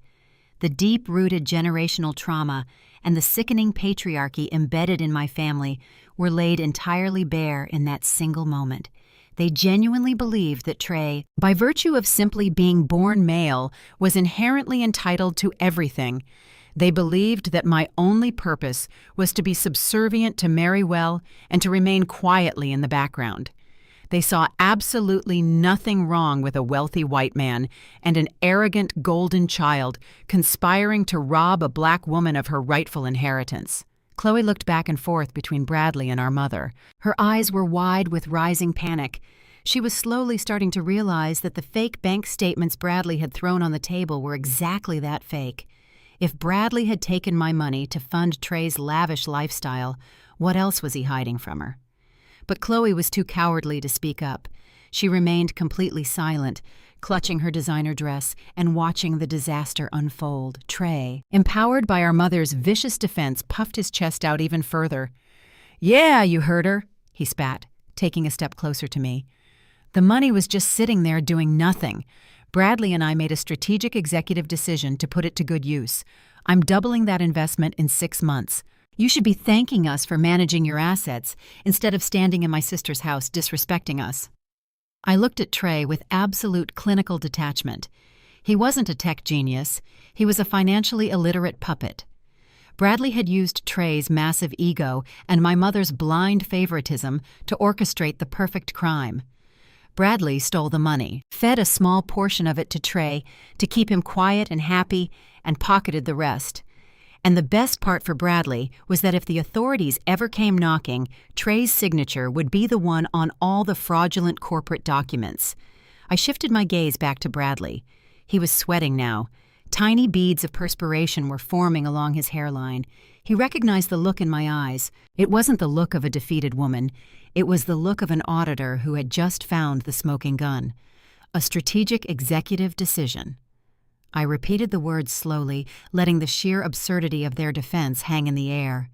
The deep-rooted generational trauma and the sickening patriarchy embedded in my family were laid entirely bare in that single moment. They genuinely believed that Trey, by virtue of simply being born male, was inherently entitled to everything. They believed that my only purpose was to be subservient to marry well and to remain quietly in the background. They saw absolutely nothing wrong with a wealthy white man and an arrogant golden child conspiring to rob a black woman of her rightful inheritance. Chloe looked back and forth between Bradley and our mother. Her eyes were wide with rising panic. She was slowly starting to realize that the fake bank statements Bradley had thrown on the table were exactly that, fake. If Bradley had taken my money to fund Trey's lavish lifestyle, what else was he hiding from her? But Chloe was too cowardly to speak up. She remained completely silent, clutching her designer dress and watching the disaster unfold. Trey, empowered by our mother's vicious defense, puffed his chest out even further. "Yeah, you heard her," he spat, taking a step closer to me. "The money was just sitting there doing nothing. Bradley and I made a strategic executive decision to put it to good use. I'm doubling that investment in 6 months. You should be thanking us for managing your assets instead of standing in my sister's house disrespecting us." I looked at Trey with absolute clinical detachment. He wasn't a tech genius. He was a financially illiterate puppet. Bradley had used Trey's massive ego and my mother's blind favoritism to orchestrate the perfect crime. Bradley stole the money, fed a small portion of it to Trey to keep him quiet and happy, and pocketed the rest. And the best part for Bradley was that if the authorities ever came knocking, Trey's signature would be the one on all the fraudulent corporate documents. I shifted my gaze back to Bradley. He was sweating now. Tiny beads of perspiration were forming along his hairline. He recognized the look in my eyes. It wasn't the look of a defeated woman. It was the look of an auditor who had just found the smoking gun. A strategic executive decision. I repeated the words slowly, letting the sheer absurdity of their defense hang in the air.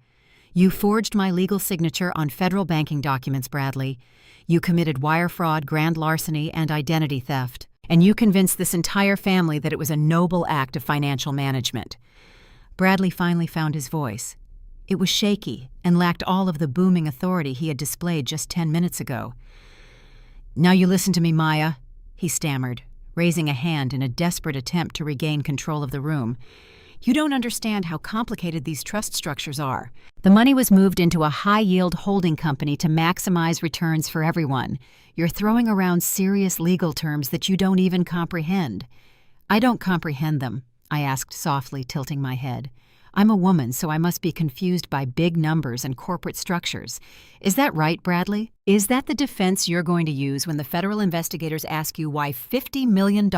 "You forged my legal signature on federal banking documents, Bradley. You committed wire fraud, grand larceny, and identity theft. And you convinced this entire family that it was a noble act of financial management." Bradley finally found his voice. It was shaky and lacked all of the booming authority he had displayed just 10 minutes ago. "Now you listen to me, Maya," he stammered, raising a hand in a desperate attempt to regain control of the room. "You don't understand how complicated these trust structures are. The money was moved into a high-yield holding company to maximize returns for everyone. You're throwing around serious legal terms that you don't even comprehend." "I don't comprehend them," I asked softly, tilting my head. "I'm a woman, so I must be confused by big numbers and corporate structures. Is that right, Bradley? Is that the defense you're going to use when the federal investigators ask you why $50 million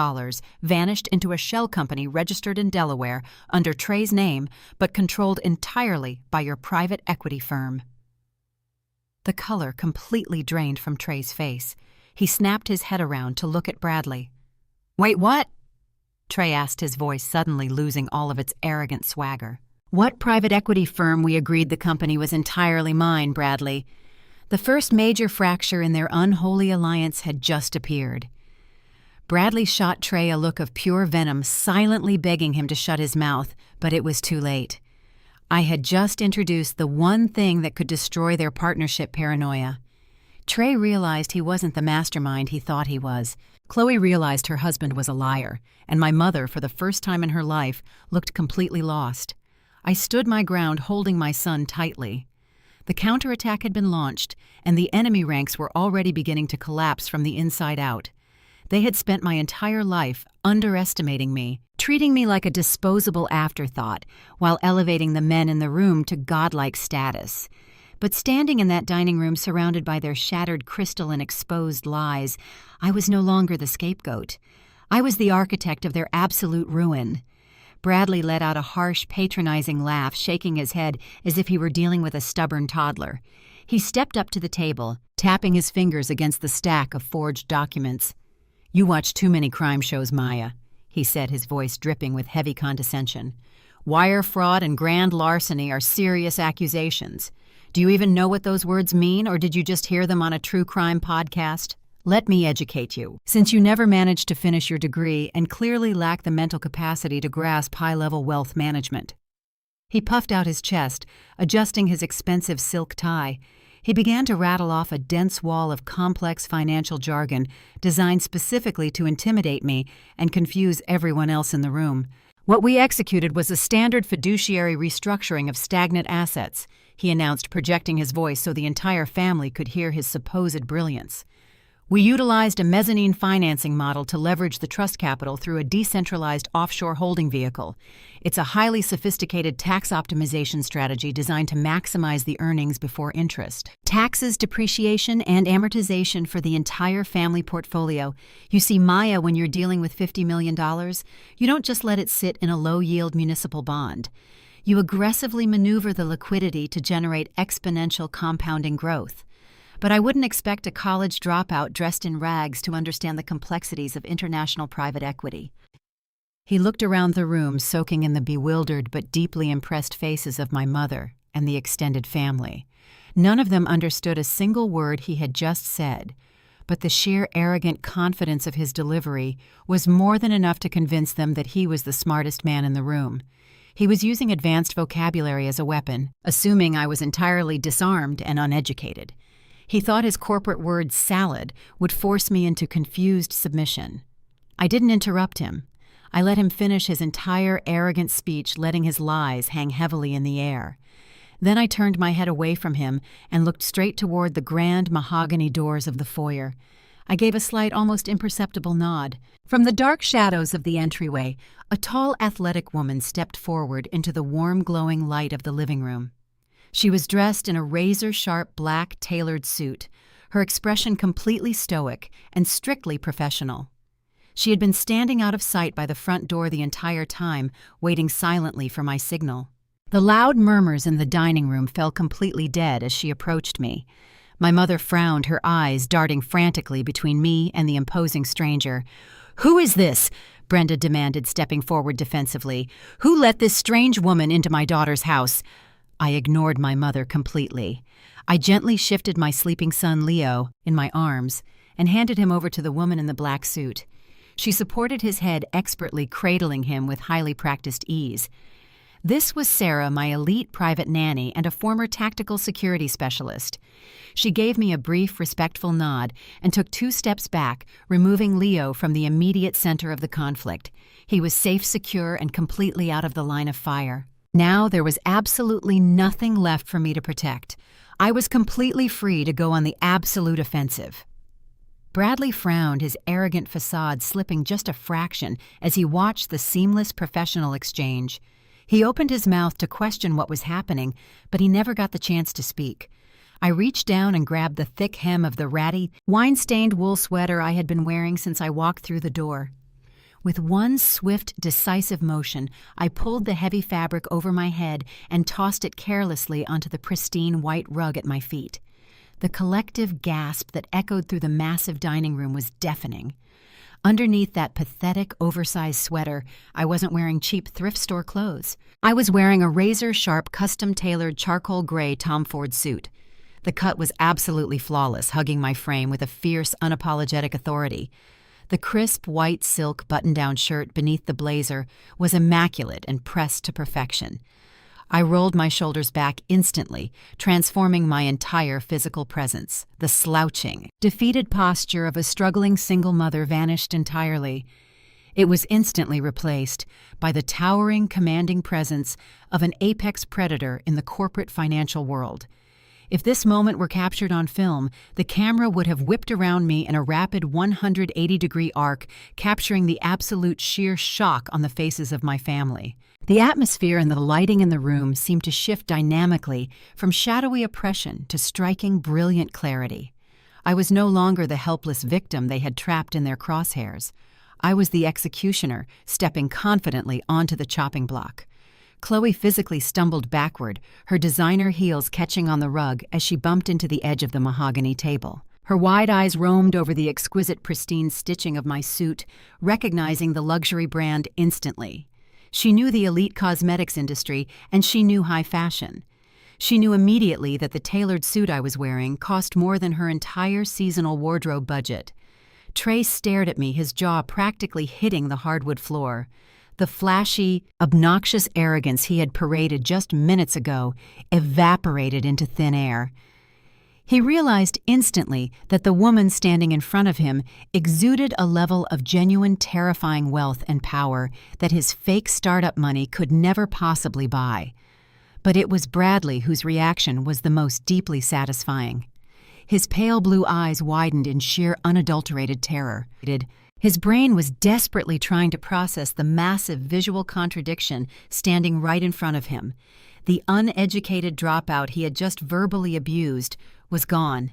vanished into a shell company registered in Delaware under Trey's name but controlled entirely by your private equity firm?" The color completely drained from Trey's face. He snapped his head around to look at Bradley. "Wait, what?" Trey asked, his voice suddenly losing all of its arrogant swagger. What private equity firm we agreed the company was entirely mine, Bradley. The first major fracture in their unholy alliance had just appeared. Bradley shot Trey a look of pure venom, silently begging him to shut his mouth, but it was too late. I had just introduced the one thing that could destroy their partnership paranoia. Trey realized he wasn't the mastermind he thought he was. Chloe realized her husband was a liar, and my mother, for the first time in her life, looked completely lost. I stood my ground, holding my son tightly. The counterattack had been launched, and the enemy ranks were already beginning to collapse from the inside out. They had spent my entire life underestimating me, treating me like a disposable afterthought, while elevating the men in the room to godlike status. But standing in that dining room surrounded by their shattered crystal and exposed lies, I was no longer the scapegoat. I was the architect of their absolute ruin. Bradley let out a harsh, patronizing laugh, shaking his head as if he were dealing with a stubborn toddler. He stepped up to the table, tapping his fingers against the stack of forged documents. "You watch too many crime shows, Maya," he said, his voice dripping with heavy condescension. "Wire fraud and grand larceny are serious accusations. Do you even know what those words mean, or did you just hear them on a true crime podcast? Let me educate you, since you never managed to finish your degree and clearly lack the mental capacity to grasp high-level wealth management." He puffed out his chest, adjusting his expensive silk tie. He began to rattle off a dense wall of complex financial jargon designed specifically to intimidate me and confuse everyone else in the room. "What we executed was a standard fiduciary restructuring of stagnant assets," he announced, projecting his voice so the entire family could hear his supposed brilliance. "We utilized a mezzanine financing model to leverage the trust capital through a decentralized offshore holding vehicle. It's a highly sophisticated tax optimization strategy designed to maximize the earnings before interest, taxes, depreciation, and amortization for the entire family portfolio. You see, Maya, when you're dealing with $50 million, you don't just let it sit in a low-yield municipal bond. You aggressively maneuver the liquidity to generate exponential compounding growth. But I wouldn't expect a college dropout dressed in rags to understand the complexities of international private equity." He looked around the room, soaking in the bewildered but deeply impressed faces of my mother and the extended family. None of them understood a single word he had just said, but the sheer arrogant confidence of his delivery was more than enough to convince them that he was the smartest man in the room. He was using advanced vocabulary as a weapon, assuming I was entirely disarmed and uneducated. He thought his corporate word salad would force me into confused submission. I didn't interrupt him. I let him finish his entire arrogant speech, letting his lies hang heavily in the air. Then I turned my head away from him and looked straight toward the grand mahogany doors of the foyer. I gave a slight, almost imperceptible nod. From the dark shadows of the entryway, a tall, athletic woman stepped forward into the warm, glowing light of the living room. She was dressed in a razor-sharp black tailored suit, her expression completely stoic and strictly professional. She had been standing out of sight by the front door the entire time, waiting silently for my signal. The loud murmurs in the dining room fell completely dead as she approached me. My mother frowned, her eyes darting frantically between me and the imposing stranger. "Who is this?" Brenda demanded, stepping forward defensively. "Who let this strange woman into my daughter's house?" I ignored my mother completely. I gently shifted my sleeping son Leo in my arms and handed him over to the woman in the black suit. She supported his head, expertly cradling him with highly practiced ease. This was Sarah, my elite private nanny and a former tactical security specialist. She gave me a brief, respectful nod and took 2 steps back, removing Leo from the immediate center of the conflict. He was safe, secure, and completely out of the line of fire. Now there was absolutely nothing left for me to protect. I was completely free to go on the absolute offensive. Bradley frowned, his arrogant facade slipping just a fraction as he watched the seamless professional exchange. He opened his mouth to question what was happening, but he never got the chance to speak. I reached down and grabbed the thick hem of the ratty, wine-stained wool sweater I had been wearing since I walked through the door. With one swift, decisive motion, I pulled the heavy fabric over my head and tossed it carelessly onto the pristine white rug at my feet. The collective gasp that echoed through the massive dining room was deafening. Underneath that pathetic, oversized sweater, I wasn't wearing cheap thrift store clothes. I was wearing a razor-sharp, custom-tailored charcoal gray Tom Ford suit. The cut was absolutely flawless, hugging my frame with a fierce, unapologetic authority. The crisp, white silk button-down shirt beneath the blazer was immaculate and pressed to perfection. I rolled my shoulders back instantly, transforming my entire physical presence. The slouching, defeated posture of a struggling single mother vanished entirely. It was instantly replaced by the towering, commanding presence of an apex predator in the corporate financial world. If this moment were captured on film, the camera would have whipped around me in a rapid 180-degree arc, capturing the absolute sheer shock on the faces of my family. The atmosphere and the lighting in the room seemed to shift dynamically from shadowy oppression to striking, brilliant clarity. I was no longer the helpless victim they had trapped in their crosshairs. I was the executioner, stepping confidently onto the chopping block. Chloe physically stumbled backward, her designer heels catching on the rug as she bumped into the edge of the mahogany table. Her wide eyes roamed over the exquisite, pristine stitching of my suit, recognizing the luxury brand instantly. She knew the elite cosmetics industry, and she knew high fashion. She knew immediately that the tailored suit I was wearing cost more than her entire seasonal wardrobe budget. Trey stared at me, his jaw practically hitting the hardwood floor. The flashy, obnoxious arrogance he had paraded just minutes ago evaporated into thin air. He realized instantly that the woman standing in front of him exuded a level of genuine, terrifying wealth and power that his fake startup money could never possibly buy. But it was Bradley whose reaction was the most deeply satisfying. His pale blue eyes widened in sheer, unadulterated terror. His brain was desperately trying to process the massive visual contradiction standing right in front of him. The uneducated dropout he had just verbally abused was gone.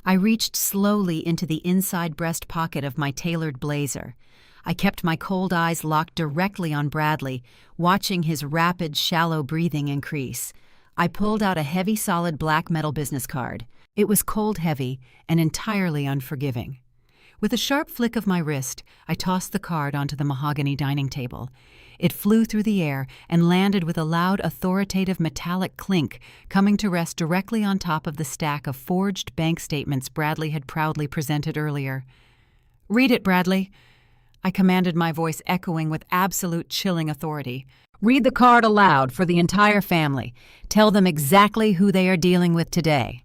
I reached slowly into the inside breast pocket of my tailored blazer. I kept my cold eyes locked directly on Bradley, watching his rapid, shallow breathing increase. I pulled out a heavy, solid black metal business card. It was cold heavy and entirely unforgiving. With a sharp flick of my wrist, I tossed the card onto the mahogany dining table. It flew through the air and landed with a loud, authoritative metallic clink, coming to rest directly on top of the stack of forged bank statements Bradley had proudly presented earlier. "Read it, Bradley," I commanded, my voice echoing with absolute chilling authority. "Read the card aloud for the entire family. Tell them exactly who they are dealing with today."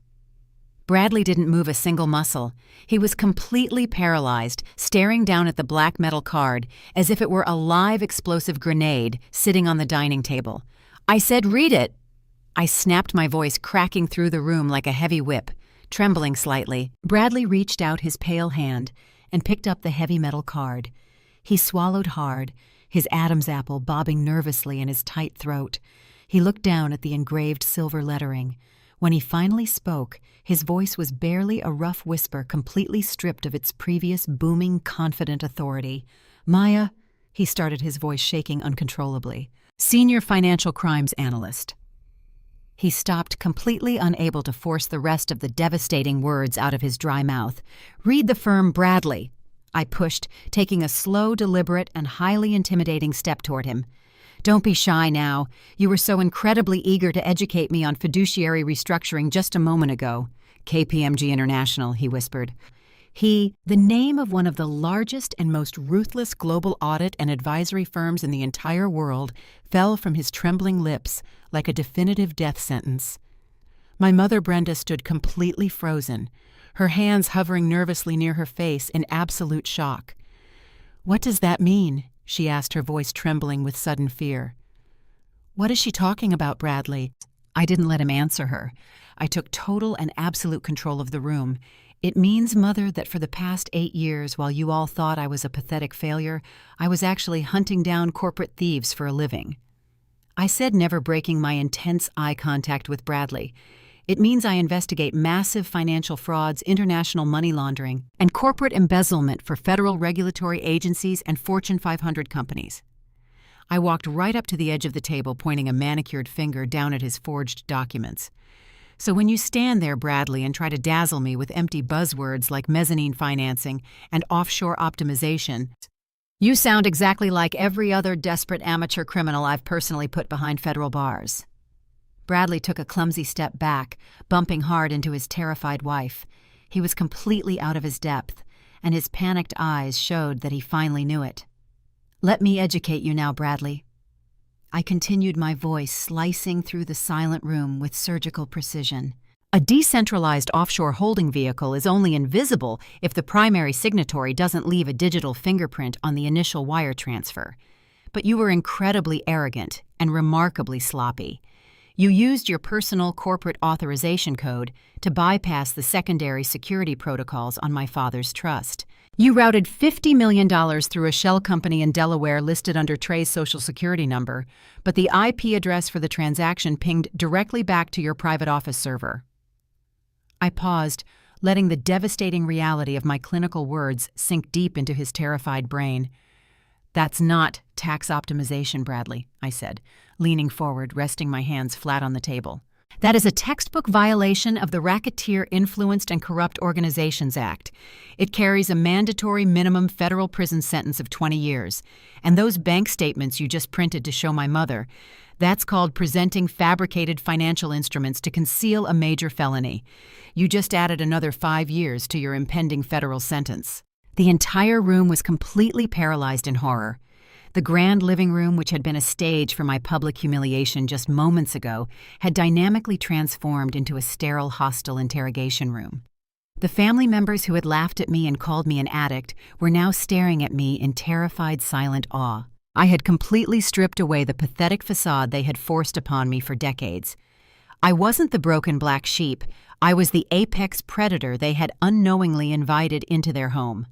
Bradley didn't move a single muscle. He was completely paralyzed, staring down at the black metal card as if it were a live explosive grenade sitting on the dining table. "I said read it!" I snapped, my voice cracking through the room like a heavy whip. Trembling slightly, Bradley reached out his pale hand and picked up the heavy metal card. He swallowed hard, his Adam's apple bobbing nervously in his tight throat. He looked down at the engraved silver lettering. When he finally spoke, his voice was barely a rough whisper, completely stripped of its previous booming, confident authority. "Maya," he started, his voice shaking uncontrollably, "Senior Financial Crimes Analyst." He stopped, completely unable to force the rest of the devastating words out of his dry mouth. "Read the firm, Bradley," I pushed, taking a slow, deliberate, and highly intimidating step toward him. "Don't be shy now. You were so incredibly eager to educate me on fiduciary restructuring just a moment ago." "KPMG International," he whispered. The name of one of the largest and most ruthless global audit and advisory firms in the entire world, fell from his trembling lips like a definitive death sentence. My mother Brenda stood completely frozen, her hands hovering nervously near her face in absolute shock. "What does that mean?" she asked, her voice trembling with sudden fear. "What is she talking about, Bradley?" I didn't let him answer her. I took total and absolute control of the room. "It means, Mother, that for the past 8 years, while you all thought I was a pathetic failure, I was actually hunting down corporate thieves for a living," I said, never breaking my intense eye contact with Bradley. "It means I investigate massive financial frauds, international money laundering, and corporate embezzlement for federal regulatory agencies and Fortune 500 companies." I walked right up to the edge of the table, pointing a manicured finger down at his forged documents. So when you stand there, Bradley, and try to dazzle me with empty buzzwords like mezzanine financing and offshore optimization, you sound exactly like every other desperate amateur criminal I've personally put behind federal bars. Bradley took a clumsy step back, bumping hard into his terrified wife. He was completely out of his depth, and his panicked eyes showed that he finally knew it. "Let me educate you now, Bradley." I continued, my voice slicing through the silent room with surgical precision. A decentralized offshore holding vehicle is only invisible if the primary signatory doesn't leave a digital fingerprint on the initial wire transfer. But you were incredibly arrogant and remarkably sloppy. You used your personal corporate authorization code to bypass the secondary security protocols on my father's trust. You routed $50 million through a shell company in Delaware listed under Trey's social security number, but the IP address for the transaction pinged directly back to your private office server. I paused, letting the devastating reality of my clinical words sink deep into his terrified brain. "That's not tax optimization, Bradley," I said, leaning forward, resting my hands flat on the table. "That is a textbook violation of the Racketeer Influenced and Corrupt Organizations Act. It carries a mandatory minimum federal prison sentence of 20 years. And those bank statements you just printed to show my mother, that's called presenting fabricated financial instruments to conceal a major felony. You just added another 5 years to your impending federal sentence." The entire room was completely paralyzed in horror. The grand living room, which had been a stage for my public humiliation just moments ago, had dynamically transformed into a sterile, hostile interrogation room. The family members who had laughed at me and called me an addict were now staring at me in terrified, silent awe. I had completely stripped away the pathetic facade they had forced upon me for decades. I wasn't the broken black sheep. I was the apex predator they had unknowingly invited into their home.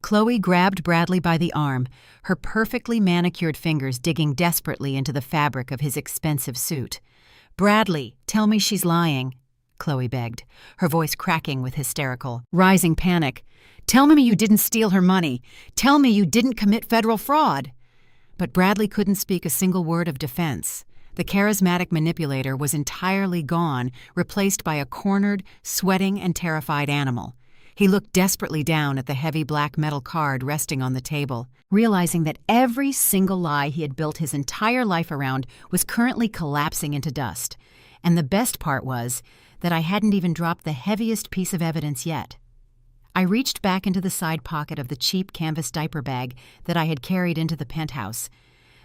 Chloe grabbed Bradley by the arm, her perfectly manicured fingers digging desperately into the fabric of his expensive suit. "Bradley, tell me she's lying," Chloe begged, her voice cracking with hysterical, rising panic. "Tell me you didn't steal her money. Tell me you didn't commit federal fraud." But Bradley couldn't speak a single word of defense. The charismatic manipulator was entirely gone, replaced by a cornered, sweating, and terrified animal. He looked desperately down at the heavy black metal card resting on the table, realizing that every single lie he had built his entire life around was currently collapsing into dust. And the best part was that I hadn't even dropped the heaviest piece of evidence yet. I reached back into the side pocket of the cheap canvas diaper bag that I had carried into the penthouse.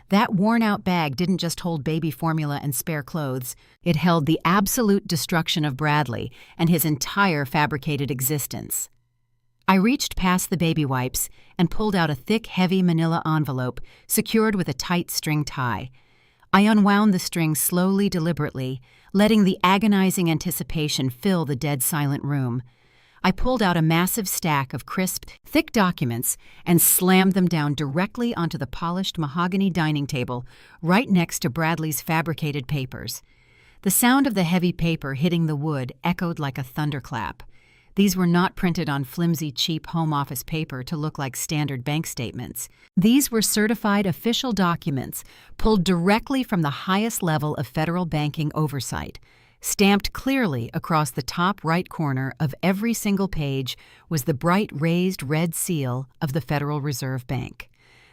That worn-out bag didn't just hold baby formula and spare clothes. It held the absolute destruction of Bradley and his entire fabricated existence. I reached past the baby wipes and pulled out a thick, heavy manila envelope secured with a tight string tie. I unwound the string slowly, deliberately, letting the agonizing anticipation fill the dead silent room. I pulled out a massive stack of crisp, thick documents and slammed them down directly onto the polished mahogany dining table right next to Bradley's fabricated papers. The sound of the heavy paper hitting the wood echoed like a thunderclap. These were not printed on flimsy, cheap home office paper to look like standard bank statements. These were certified official documents pulled directly from the highest level of federal banking oversight. Stamped clearly across the top right corner of every single page was the bright raised red seal of the Federal Reserve Bank.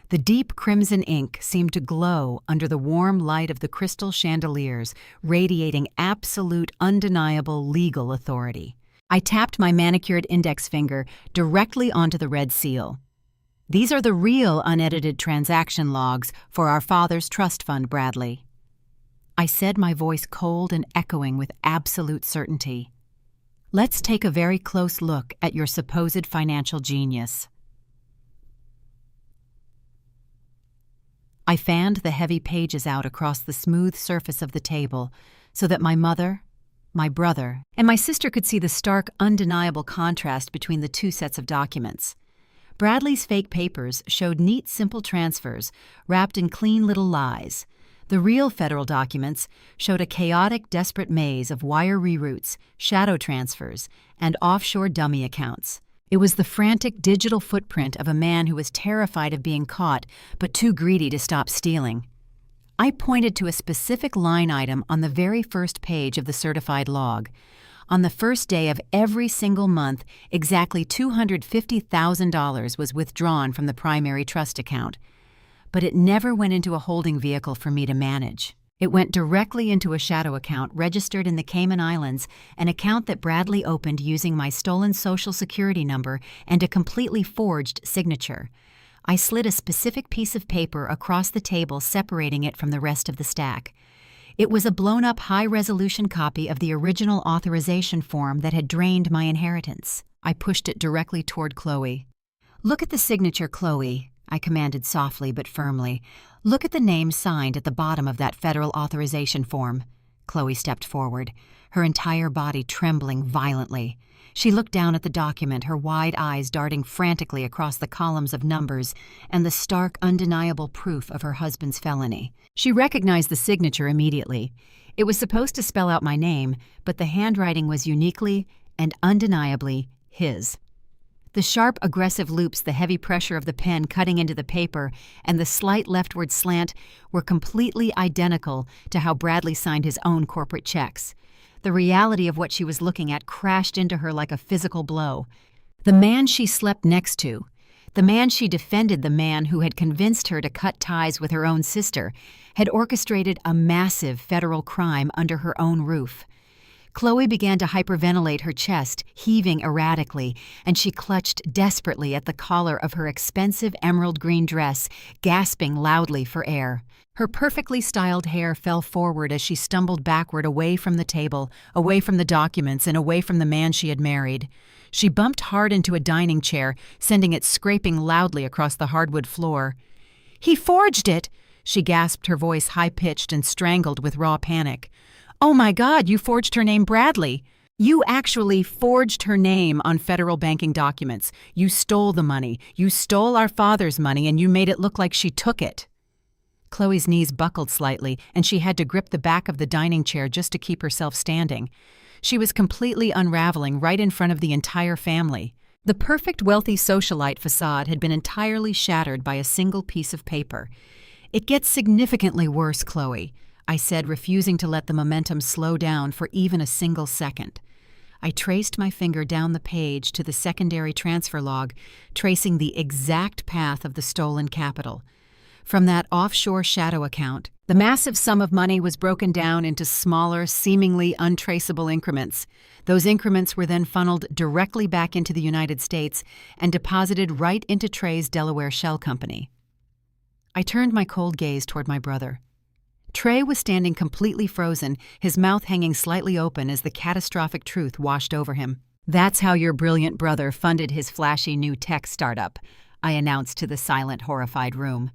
The deep crimson ink seemed to glow under the warm light of the crystal chandeliers, radiating absolute, undeniable legal authority. I tapped my manicured index finger directly onto the red seal. "These are the real unedited transaction logs for our father's trust fund, Bradley," I said, my voice cold and echoing with absolute certainty. "Let's take a very close look at your supposed financial genius." I fanned the heavy pages out across the smooth surface of the table so that my mother, my brother, and my sister could see the stark, undeniable contrast between the two sets of documents. Bradley's fake papers showed neat, simple transfers wrapped in clean little lies. The real federal documents showed a chaotic, desperate maze of wire reroutes, shadow transfers, and offshore dummy accounts. It was the frantic digital footprint of a man who was terrified of being caught but too greedy to stop stealing. I pointed to a specific line item on the very first page of the certified log. On the first day of every single month, exactly $250,000 was withdrawn from the primary trust account. But it never went into a holding vehicle for me to manage. It went directly into a shadow account registered in the Cayman Islands, an account that Bradley opened using my stolen Social Security number and a completely forged signature. I slid a specific piece of paper across the table, separating it from the rest of the stack. It was a blown-up high-resolution copy of the original authorization form that had drained my inheritance. I pushed it directly toward Chloe. "Look at the signature, Chloe," I commanded softly but firmly. "Look at the name signed at the bottom of that federal authorization form." Chloe stepped forward, her entire body trembling violently. She looked down at the document, her wide eyes darting frantically across the columns of numbers and the stark, undeniable proof of her husband's felony. She recognized the signature immediately. It was supposed to spell out my name, but the handwriting was uniquely and undeniably his. The sharp, aggressive loops, the heavy pressure of the pen cutting into the paper, and the slight leftward slant were completely identical to how Bradley signed his own corporate checks. The reality of what she was looking at crashed into her like a physical blow. The man she slept next to, the man she defended, the man who had convinced her to cut ties with her own sister, had orchestrated a massive federal crime under her own roof. Chloe began to hyperventilate, her chest heaving erratically, and she clutched desperately at the collar of her expensive emerald green dress, gasping loudly for air. Her perfectly styled hair fell forward as she stumbled backward, away from the table, away from the documents, and away from the man she had married. She bumped hard into a dining chair, sending it scraping loudly across the hardwood floor. "He forged it!" she gasped, her voice high-pitched and strangled with raw panic. "Oh my God, you forged her name, Bradley! You actually forged her name on federal banking documents. You stole the money. You stole our father's money, and you made it look like she took it." Chloe's knees buckled slightly, and she had to grip the back of the dining chair just to keep herself standing. She was completely unraveling right in front of the entire family. The perfect wealthy socialite facade had been entirely shattered by a single piece of paper. "It gets significantly worse, Chloe," I said, refusing to let the momentum slow down for even a single second. I traced my finger down the page to the secondary transfer log, tracing the exact path of the stolen capital. From that offshore shadow account, the massive sum of money was broken down into smaller, seemingly untraceable increments. Those increments were then funneled directly back into the United States and deposited right into Trey's Delaware shell company. I turned my cold gaze toward my brother. Trey was standing completely frozen, his mouth hanging slightly open as the catastrophic truth washed over him. "That's how your brilliant brother funded his flashy new tech startup," I announced to the silent, horrified room.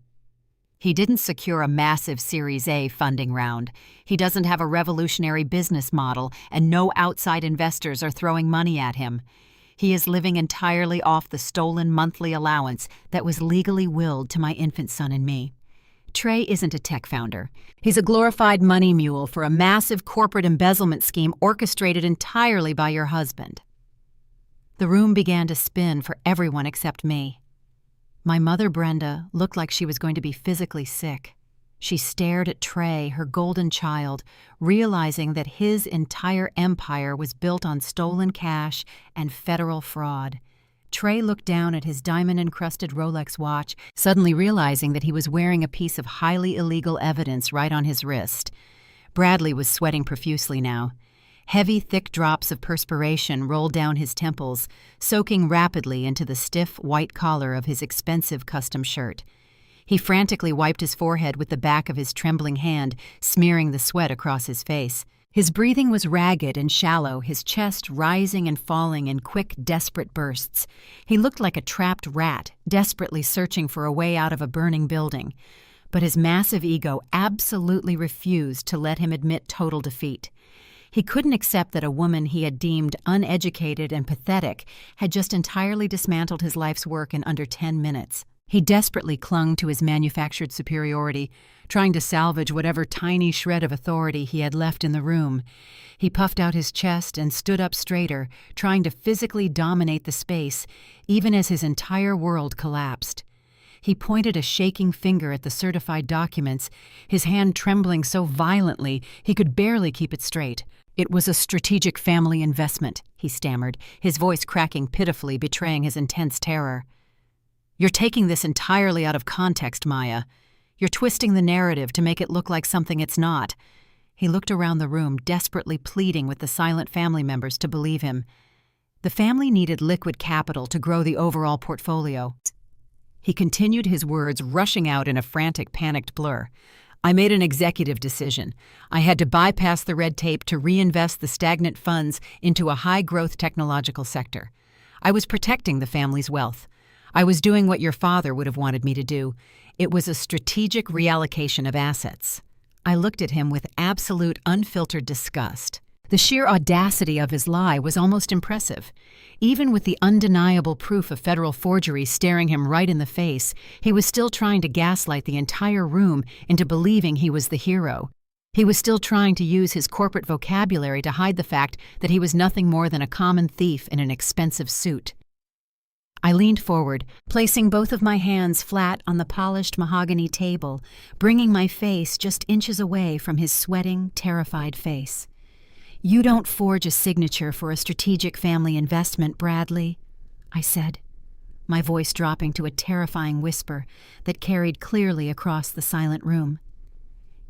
"He didn't secure a massive Series A funding round. He doesn't have a revolutionary business model, and no outside investors are throwing money at him. He is living entirely off the stolen monthly allowance that was legally willed to my infant son and me. Trey isn't a tech founder. He's a glorified money mule for a massive corporate embezzlement scheme orchestrated entirely by your husband." The room began to spin for everyone except me. My mother, Brenda, looked like she was going to be physically sick. She stared at Trey, her golden child, realizing that his entire empire was built on stolen cash and federal fraud. Trey looked down at his diamond-encrusted Rolex watch, suddenly realizing that he was wearing a piece of highly illegal evidence right on his wrist. Bradley was sweating profusely now. Heavy, thick drops of perspiration rolled down his temples, soaking rapidly into the stiff, white collar of his expensive custom shirt. He frantically wiped his forehead with the back of his trembling hand, smearing the sweat across his face. His breathing was ragged and shallow, his chest rising and falling in quick, desperate bursts. He looked like a trapped rat, desperately searching for a way out of a burning building. But his massive ego absolutely refused to let him admit total defeat. He couldn't accept that a woman he had deemed uneducated and pathetic had just entirely dismantled his life's work in under 10 minutes. He desperately clung to his manufactured superiority, trying to salvage whatever tiny shred of authority he had left in the room. He puffed out his chest and stood up straighter, trying to physically dominate the space, even as his entire world collapsed. He pointed a shaking finger at the certified documents, his hand trembling so violently he could barely keep it straight. "It was a strategic family investment," he stammered, his voice cracking pitifully, betraying his intense terror. "You're taking this entirely out of context, Maya. You're twisting the narrative to make it look like something it's not." He looked around the room, desperately pleading with the silent family members to believe him. The family needed liquid capital to grow the overall portfolio. He continued, his words rushing out in a frantic, panicked blur. "I made an executive decision. I had to bypass the red tape to reinvest the stagnant funds into a high-growth technological sector. I was protecting the family's wealth. I was doing what your father would have wanted me to do. It was a strategic reallocation of assets." I looked at him with absolute, unfiltered disgust. The sheer audacity of his lie was almost impressive. Even with the undeniable proof of federal forgery staring him right in the face, he was still trying to gaslight the entire room into believing he was the hero. He was still trying to use his corporate vocabulary to hide the fact that he was nothing more than a common thief in an expensive suit. I leaned forward, placing both of my hands flat on the polished mahogany table, bringing my face just inches away from his sweating, terrified face. "You don't forge a signature for a strategic family investment, Bradley," I said, my voice dropping to a terrifying whisper that carried clearly across the silent room.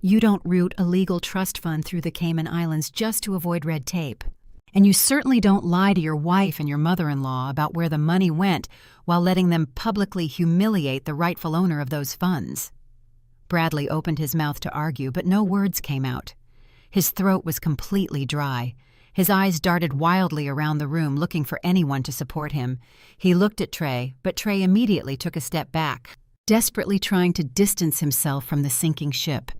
"You don't root a legal trust fund through the Cayman Islands just to avoid red tape. And you certainly don't lie to your wife and your mother-in-law about where the money went while letting them publicly humiliate the rightful owner of those funds." Bradley opened his mouth to argue, but no words came out. His throat was completely dry. His eyes darted wildly around the room, looking for anyone to support him. He looked at Trey, but Trey immediately took a step back, desperately trying to distance himself from the sinking ship.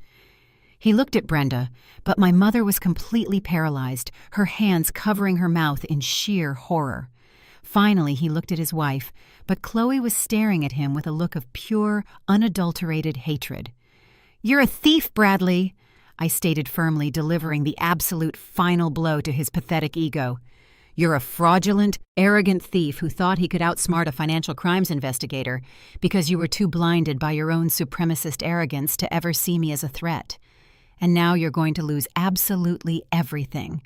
He looked at Brenda, but my mother was completely paralyzed, her hands covering her mouth in sheer horror. Finally, he looked at his wife, but Chloe was staring at him with a look of pure, unadulterated hatred. "You're a thief, Bradley," I stated firmly, delivering the absolute final blow to his pathetic ego. "You're a fraudulent, arrogant thief who thought he could outsmart a financial crimes investigator because you were too blinded by your own supremacist arrogance to ever see me as a threat. And now you're going to lose absolutely everything."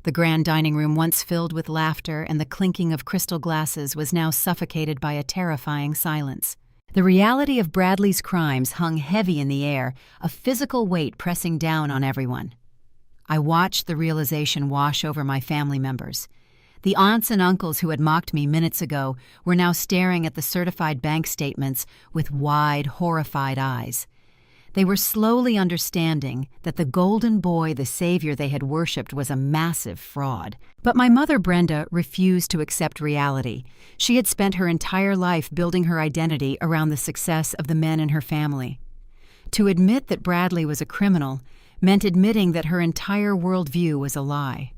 The grand dining room, once filled with laughter and the clinking of crystal glasses, was now suffocated by a terrifying silence. The reality of Bradley's crimes hung heavy in the air, a physical weight pressing down on everyone. I watched the realization wash over my family members. The aunts and uncles who had mocked me minutes ago were now staring at the certified bank statements with wide, horrified eyes. They were slowly understanding that the golden boy, the savior they had worshipped, was a massive fraud. But my mother, Brenda, refused to accept reality. She had spent her entire life building her identity around the success of the men in her family. To admit that Bradley was a criminal meant admitting that her entire worldview was a lie.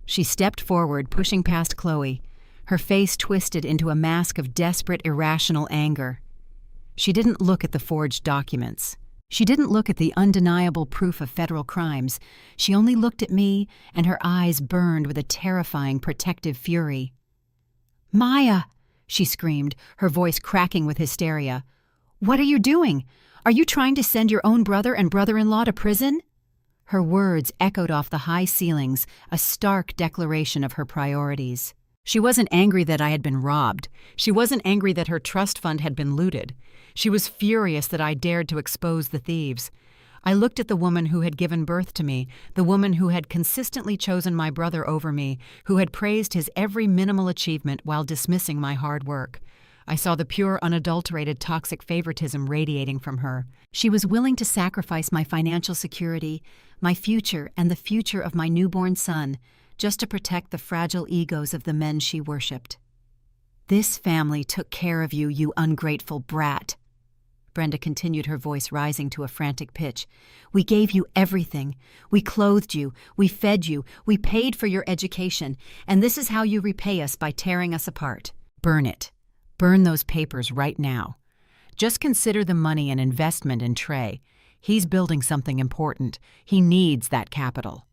She stepped forward, pushing past Chloe, her face twisted into a mask of desperate, irrational anger. She didn't look at the forged documents. She didn't look at the undeniable proof of federal crimes. She only looked at me, and her eyes burned with a terrifying, protective fury. "Maya!" she screamed, her voice cracking with hysteria. "What are you doing? Are you trying to send your own brother and brother-in-law to prison?" Her words echoed off the high ceilings, a stark declaration of her priorities. She wasn't angry that I had been robbed. She wasn't angry that her trust fund had been looted. She was furious that I dared to expose the thieves. I looked at the woman who had given birth to me, the woman who had consistently chosen my brother over me, who had praised his every minimal achievement while dismissing my hard work. I saw the pure, unadulterated toxic favoritism radiating from her. She was willing to sacrifice my financial security, my future, and the future of my newborn son, just to protect the fragile egos of the men she worshipped. "This family took care of you, you ungrateful brat," Brenda continued, her voice rising to a frantic pitch. "We gave you everything. We clothed you. We fed you. We paid for your education. And this is how you repay us, by tearing us apart. Burn it. Burn those papers right now. Just consider the money an investment in Trey. He's building something important. He needs that capital."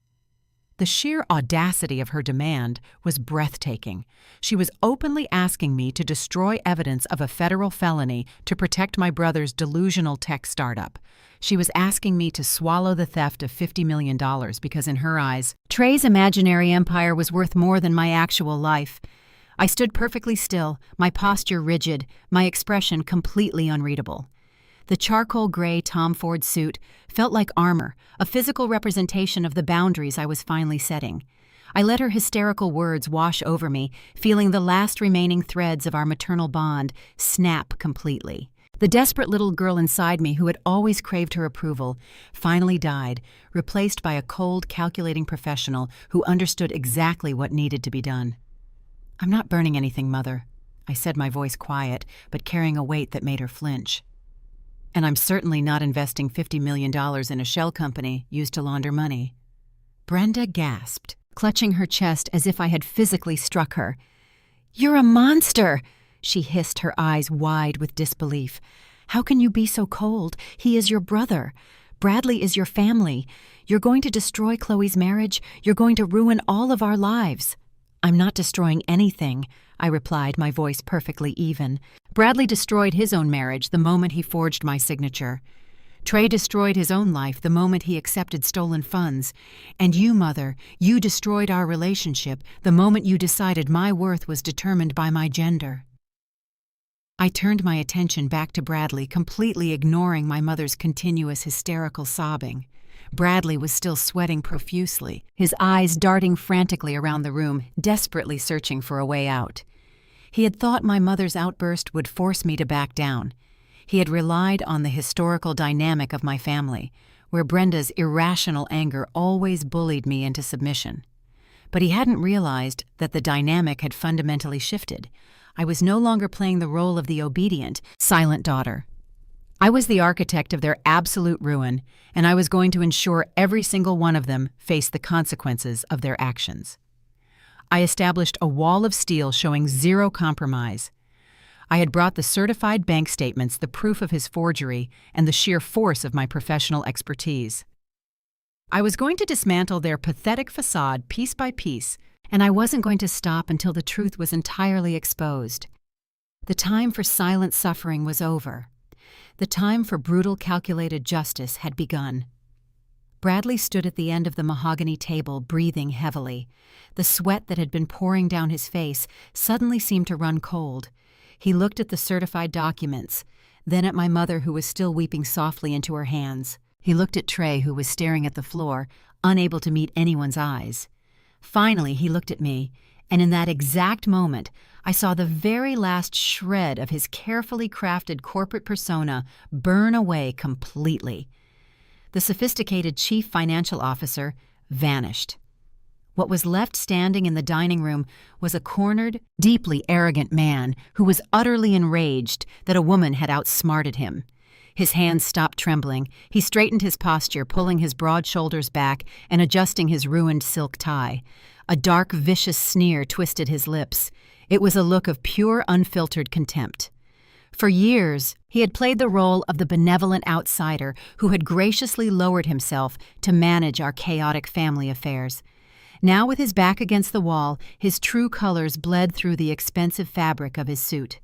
The sheer audacity of her demand was breathtaking. She was openly asking me to destroy evidence of a federal felony to protect my brother's delusional tech startup. She was asking me to swallow the theft of $50 million because in her eyes, Trey's imaginary empire was worth more than my actual life. I stood perfectly still, my posture rigid, my expression completely unreadable. The charcoal gray Tom Ford suit felt like armor, a physical representation of the boundaries I was finally setting. I let her hysterical words wash over me, feeling the last remaining threads of our maternal bond snap completely. The desperate little girl inside me who had always craved her approval finally died, replaced by a cold, calculating professional who understood exactly what needed to be done. "I'm not burning anything, Mother," I said, my voice quiet, but carrying a weight that made her flinch. "And I'm certainly not investing $50 million in a shell company used to launder money." Brenda gasped, clutching her chest as if I had physically struck her. "You're a monster!" she hissed, her eyes wide with disbelief. "How can you be so cold? He is your brother. Bradley is your family. You're going to destroy Chloe's marriage. You're going to ruin all of our lives." "I'm not destroying anything," I replied, my voice perfectly even. "Bradley destroyed his own marriage the moment he forged my signature. Trey destroyed his own life the moment he accepted stolen funds. And you, Mother, you destroyed our relationship the moment you decided my worth was determined by my gender." I turned my attention back to Bradley, completely ignoring my mother's continuous hysterical sobbing. Bradley was still sweating profusely, his eyes darting frantically around the room, desperately searching for a way out. He had thought my mother's outburst would force me to back down. He had relied on the historical dynamic of my family, where Brenda's irrational anger always bullied me into submission. But he hadn't realized that the dynamic had fundamentally shifted. I was no longer playing the role of the obedient, silent daughter. I was the architect of their absolute ruin, and I was going to ensure every single one of them faced the consequences of their actions. I established a wall of steel showing zero compromise. I had brought the certified bank statements, the proof of his forgery, and the sheer force of my professional expertise. I was going to dismantle their pathetic facade piece by piece, and I wasn't going to stop until the truth was entirely exposed. The time for silent suffering was over. The time for brutal, calculated justice had begun. Bradley stood at the end of the mahogany table, breathing heavily. The sweat that had been pouring down his face suddenly seemed to run cold. He looked at the certified documents, then at my mother, who was still weeping softly into her hands. He looked at Trey, who was staring at the floor, unable to meet anyone's eyes. Finally, he looked at me, and in that exact moment, I saw the very last shred of his carefully crafted corporate persona burn away completely. The sophisticated chief financial officer vanished. What was left standing in the dining room was a cornered, deeply arrogant man who was utterly enraged that a woman had outsmarted him. His hands stopped trembling. He straightened his posture, pulling his broad shoulders back and adjusting his ruined silk tie. A dark, vicious sneer twisted his lips. It was a look of pure, unfiltered contempt. For years, he had played the role of the benevolent outsider who had graciously lowered himself to manage our chaotic family affairs. Now, with his back against the wall, his true colors bled through the expensive fabric of his suit.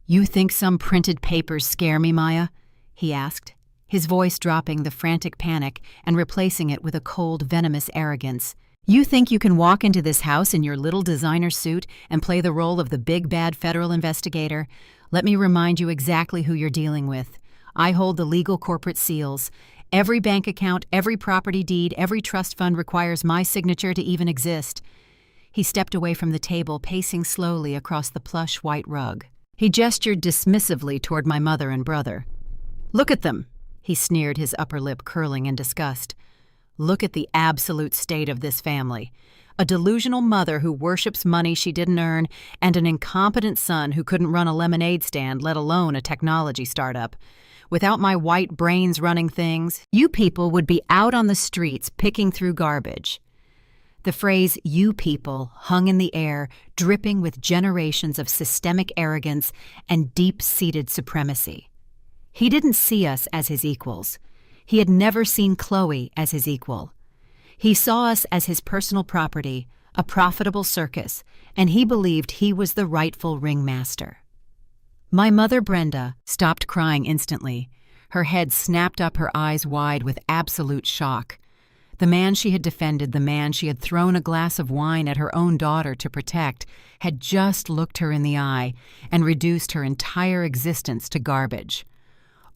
"You think some printed papers scare me, Maya?" he asked, his voice dropping the frantic panic and replacing it with a cold, venomous arrogance. "You think you can walk into this house in your little designer suit and play the role of the big bad federal investigator? Let me remind you exactly who you're dealing with. I hold the legal corporate seals. Every bank account, every property deed, every trust fund requires my signature to even exist." He stepped away from the table, pacing slowly across the plush white rug. He gestured dismissively toward my mother and brother. "Look at them," he sneered, his upper lip curling in disgust. "Look at the absolute state of this family. A delusional mother who worships money she didn't earn, and an incompetent son who couldn't run a lemonade stand, let alone a technology startup. Without my white brains running things, you people would be out on the streets picking through garbage." The phrase "you people" hung in the air, dripping with generations of systemic arrogance and deep-seated supremacy. He didn't see us as his equals. He had never seen Chloe as his equal. He saw us as his personal property, a profitable circus, and he believed he was the rightful ringmaster. My mother, Brenda, stopped crying instantly. Her head snapped up, her eyes wide with absolute shock. The man she had defended, the man she had thrown a glass of wine at her own daughter to protect, had just looked her in the eye and reduced her entire existence to garbage.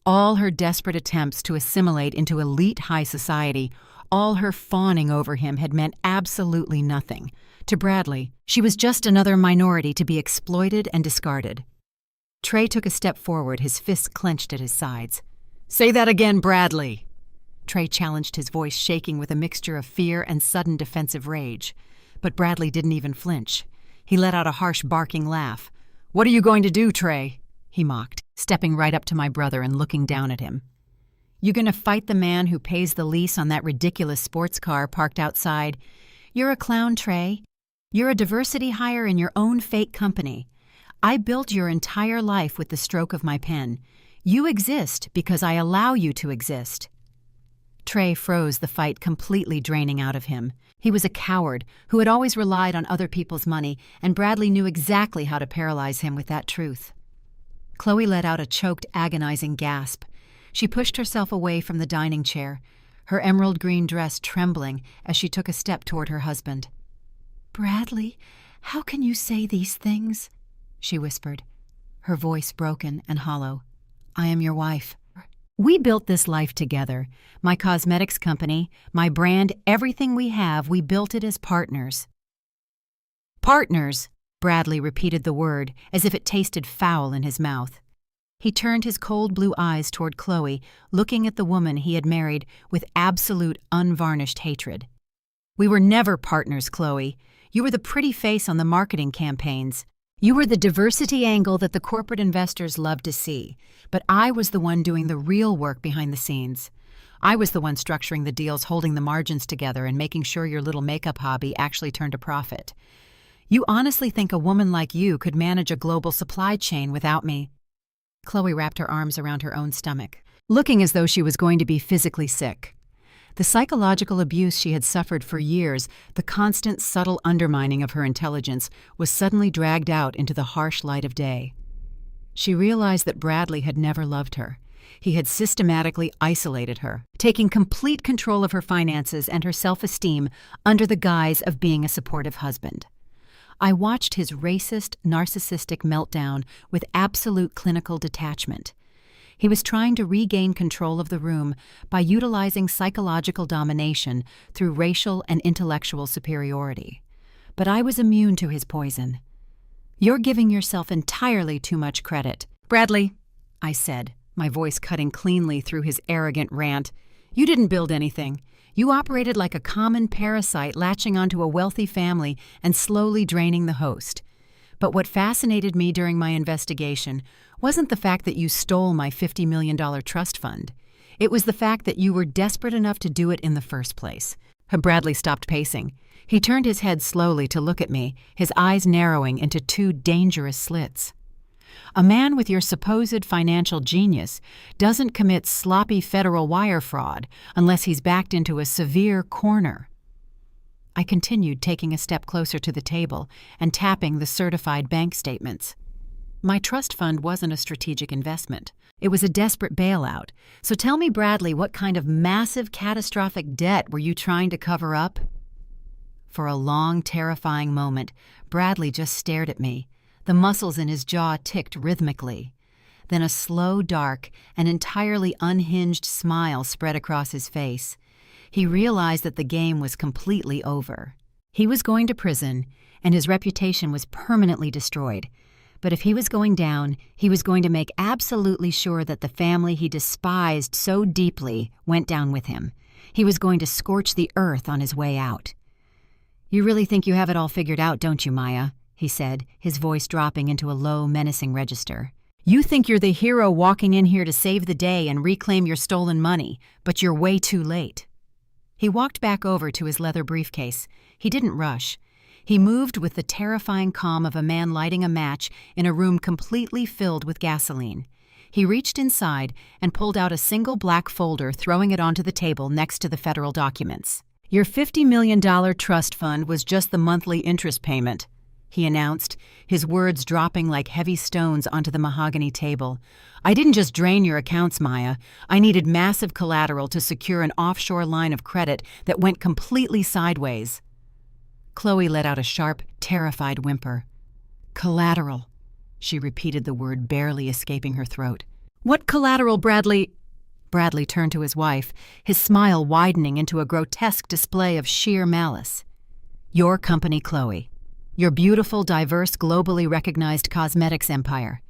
All her desperate attempts to assimilate into elite high society, all her fawning over him had meant absolutely nothing. To Bradley, she was just another minority to be exploited and discarded. Trey took a step forward, his fists clenched at his sides. "Say that again, Bradley!" Trey challenged, his voice shaking with a mixture of fear and sudden defensive rage. But Bradley didn't even flinch. He let out a harsh, barking laugh. "What are you going to do, Trey?" he mocked, stepping right up to my brother and looking down at him. "You gonna fight the man who pays the lease on that ridiculous sports car parked outside? You're a clown, Trey. You're a diversity hire in your own fake company. I built your entire life with the stroke of my pen. You exist because I allow you to exist." Trey froze, the fight completely draining out of him. He was a coward who had always relied on other people's money, and Bradley knew exactly how to paralyze him with that truth. Chloe let out a choked, agonizing gasp. She pushed herself away from the dining chair, her emerald green dress trembling as she took a step toward her husband. "Bradley, how can you say these things?" she whispered, her voice broken and hollow. "I am your wife. We built this life together. My cosmetics company, my brand, everything we have, we built it as partners." "Partners," Bradley repeated the word as if it tasted foul in his mouth. He turned his cold blue eyes toward Chloe, looking at the woman he had married with absolute, unvarnished hatred. "We were never partners, Chloe. You were the pretty face on the marketing campaigns. You were the diversity angle that the corporate investors loved to see, but I was the one doing the real work behind the scenes. I was the one structuring the deals, holding the margins together, and making sure your little makeup hobby actually turned a profit. You honestly think a woman like you could manage a global supply chain without me?" Chloe wrapped her arms around her own stomach, looking as though she was going to be physically sick. The psychological abuse she had suffered for years, the constant subtle undermining of her intelligence, was suddenly dragged out into the harsh light of day. She realized that Bradley had never loved her. He had systematically isolated her, taking complete control of her finances and her self-esteem under the guise of being a supportive husband. I watched his racist, narcissistic meltdown with absolute clinical detachment. He was trying to regain control of the room by utilizing psychological domination through racial and intellectual superiority. But I was immune to his poison. "You're giving yourself entirely too much credit." "Bradley," I said, my voice cutting cleanly through his arrogant rant, "you didn't build anything. You operated like a common parasite latching onto a wealthy family and slowly draining the host. But what fascinated me during my investigation wasn't the fact that you stole my $50 million trust fund. It was the fact that you were desperate enough to do it in the first place." Bradley stopped pacing. He turned his head slowly to look at me, his eyes narrowing into two dangerous slits. "A man with your supposed financial genius doesn't commit sloppy federal wire fraud unless he's backed into a severe corner." I continued, taking a step closer to the table and tapping the certified bank statements. "My trust fund wasn't a strategic investment. It was a desperate bailout. So tell me, Bradley, what kind of massive, catastrophic debt were you trying to cover up?" For a long, terrifying moment, Bradley just stared at me. The muscles in his jaw ticked rhythmically. Then a slow, dark, and entirely unhinged smile spread across his face. He realized that the game was completely over. He was going to prison, and his reputation was permanently destroyed. But if he was going down, he was going to make absolutely sure that the family he despised so deeply went down with him. He was going to scorch the earth on his way out. "You really think you have it all figured out, don't you, Maya?" he said, his voice dropping into a low, menacing register. "You think you're the hero walking in here to save the day and reclaim your stolen money, but you're way too late." He walked back over to his leather briefcase. He didn't rush. He moved with the terrifying calm of a man lighting a match in a room completely filled with gasoline. He reached inside and pulled out a single black folder, throwing it onto the table next to the federal documents. Your $50 million trust fund was just the monthly interest payment, he announced, his words dropping like heavy stones onto the mahogany table. I didn't just drain your accounts, Maya. I needed massive collateral to secure an offshore line of credit that went completely sideways. Chloe let out a sharp, terrified whimper. Collateral. She repeated the word, barely escaping her throat. What collateral, Bradley? Bradley turned to his wife, his smile widening into a grotesque display of sheer malice. Your company, Chloe. Your beautiful, diverse, globally recognized cosmetics empire.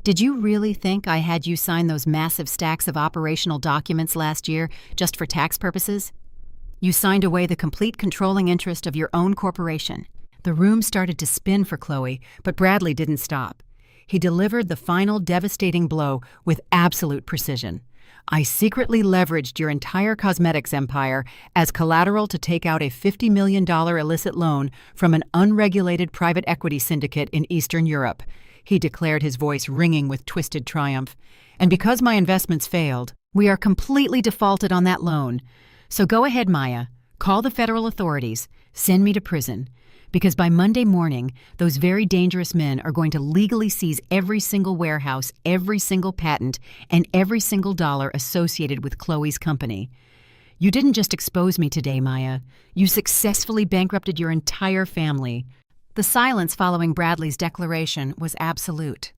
Did you really think I had you sign those massive stacks of operational documents last year just for tax purposes? You signed away the complete controlling interest of your own corporation. The room started to spin for Chloe, but Bradley didn't stop. He delivered the final devastating blow with absolute precision. I secretly leveraged your entire cosmetics empire as collateral to take out a $50 million illicit loan from an unregulated private equity syndicate in Eastern Europe, he declared, his voice ringing with twisted triumph. And because my investments failed, we are completely defaulted on that loan. So go ahead, Maya. Call the federal authorities. Send me to prison. Because by Monday morning, those very dangerous men are going to legally seize every single warehouse, every single patent, and every single dollar associated with Chloe's company. You didn't just expose me today, Maya. You successfully bankrupted your entire family. The silence following Bradley's declaration was absolute.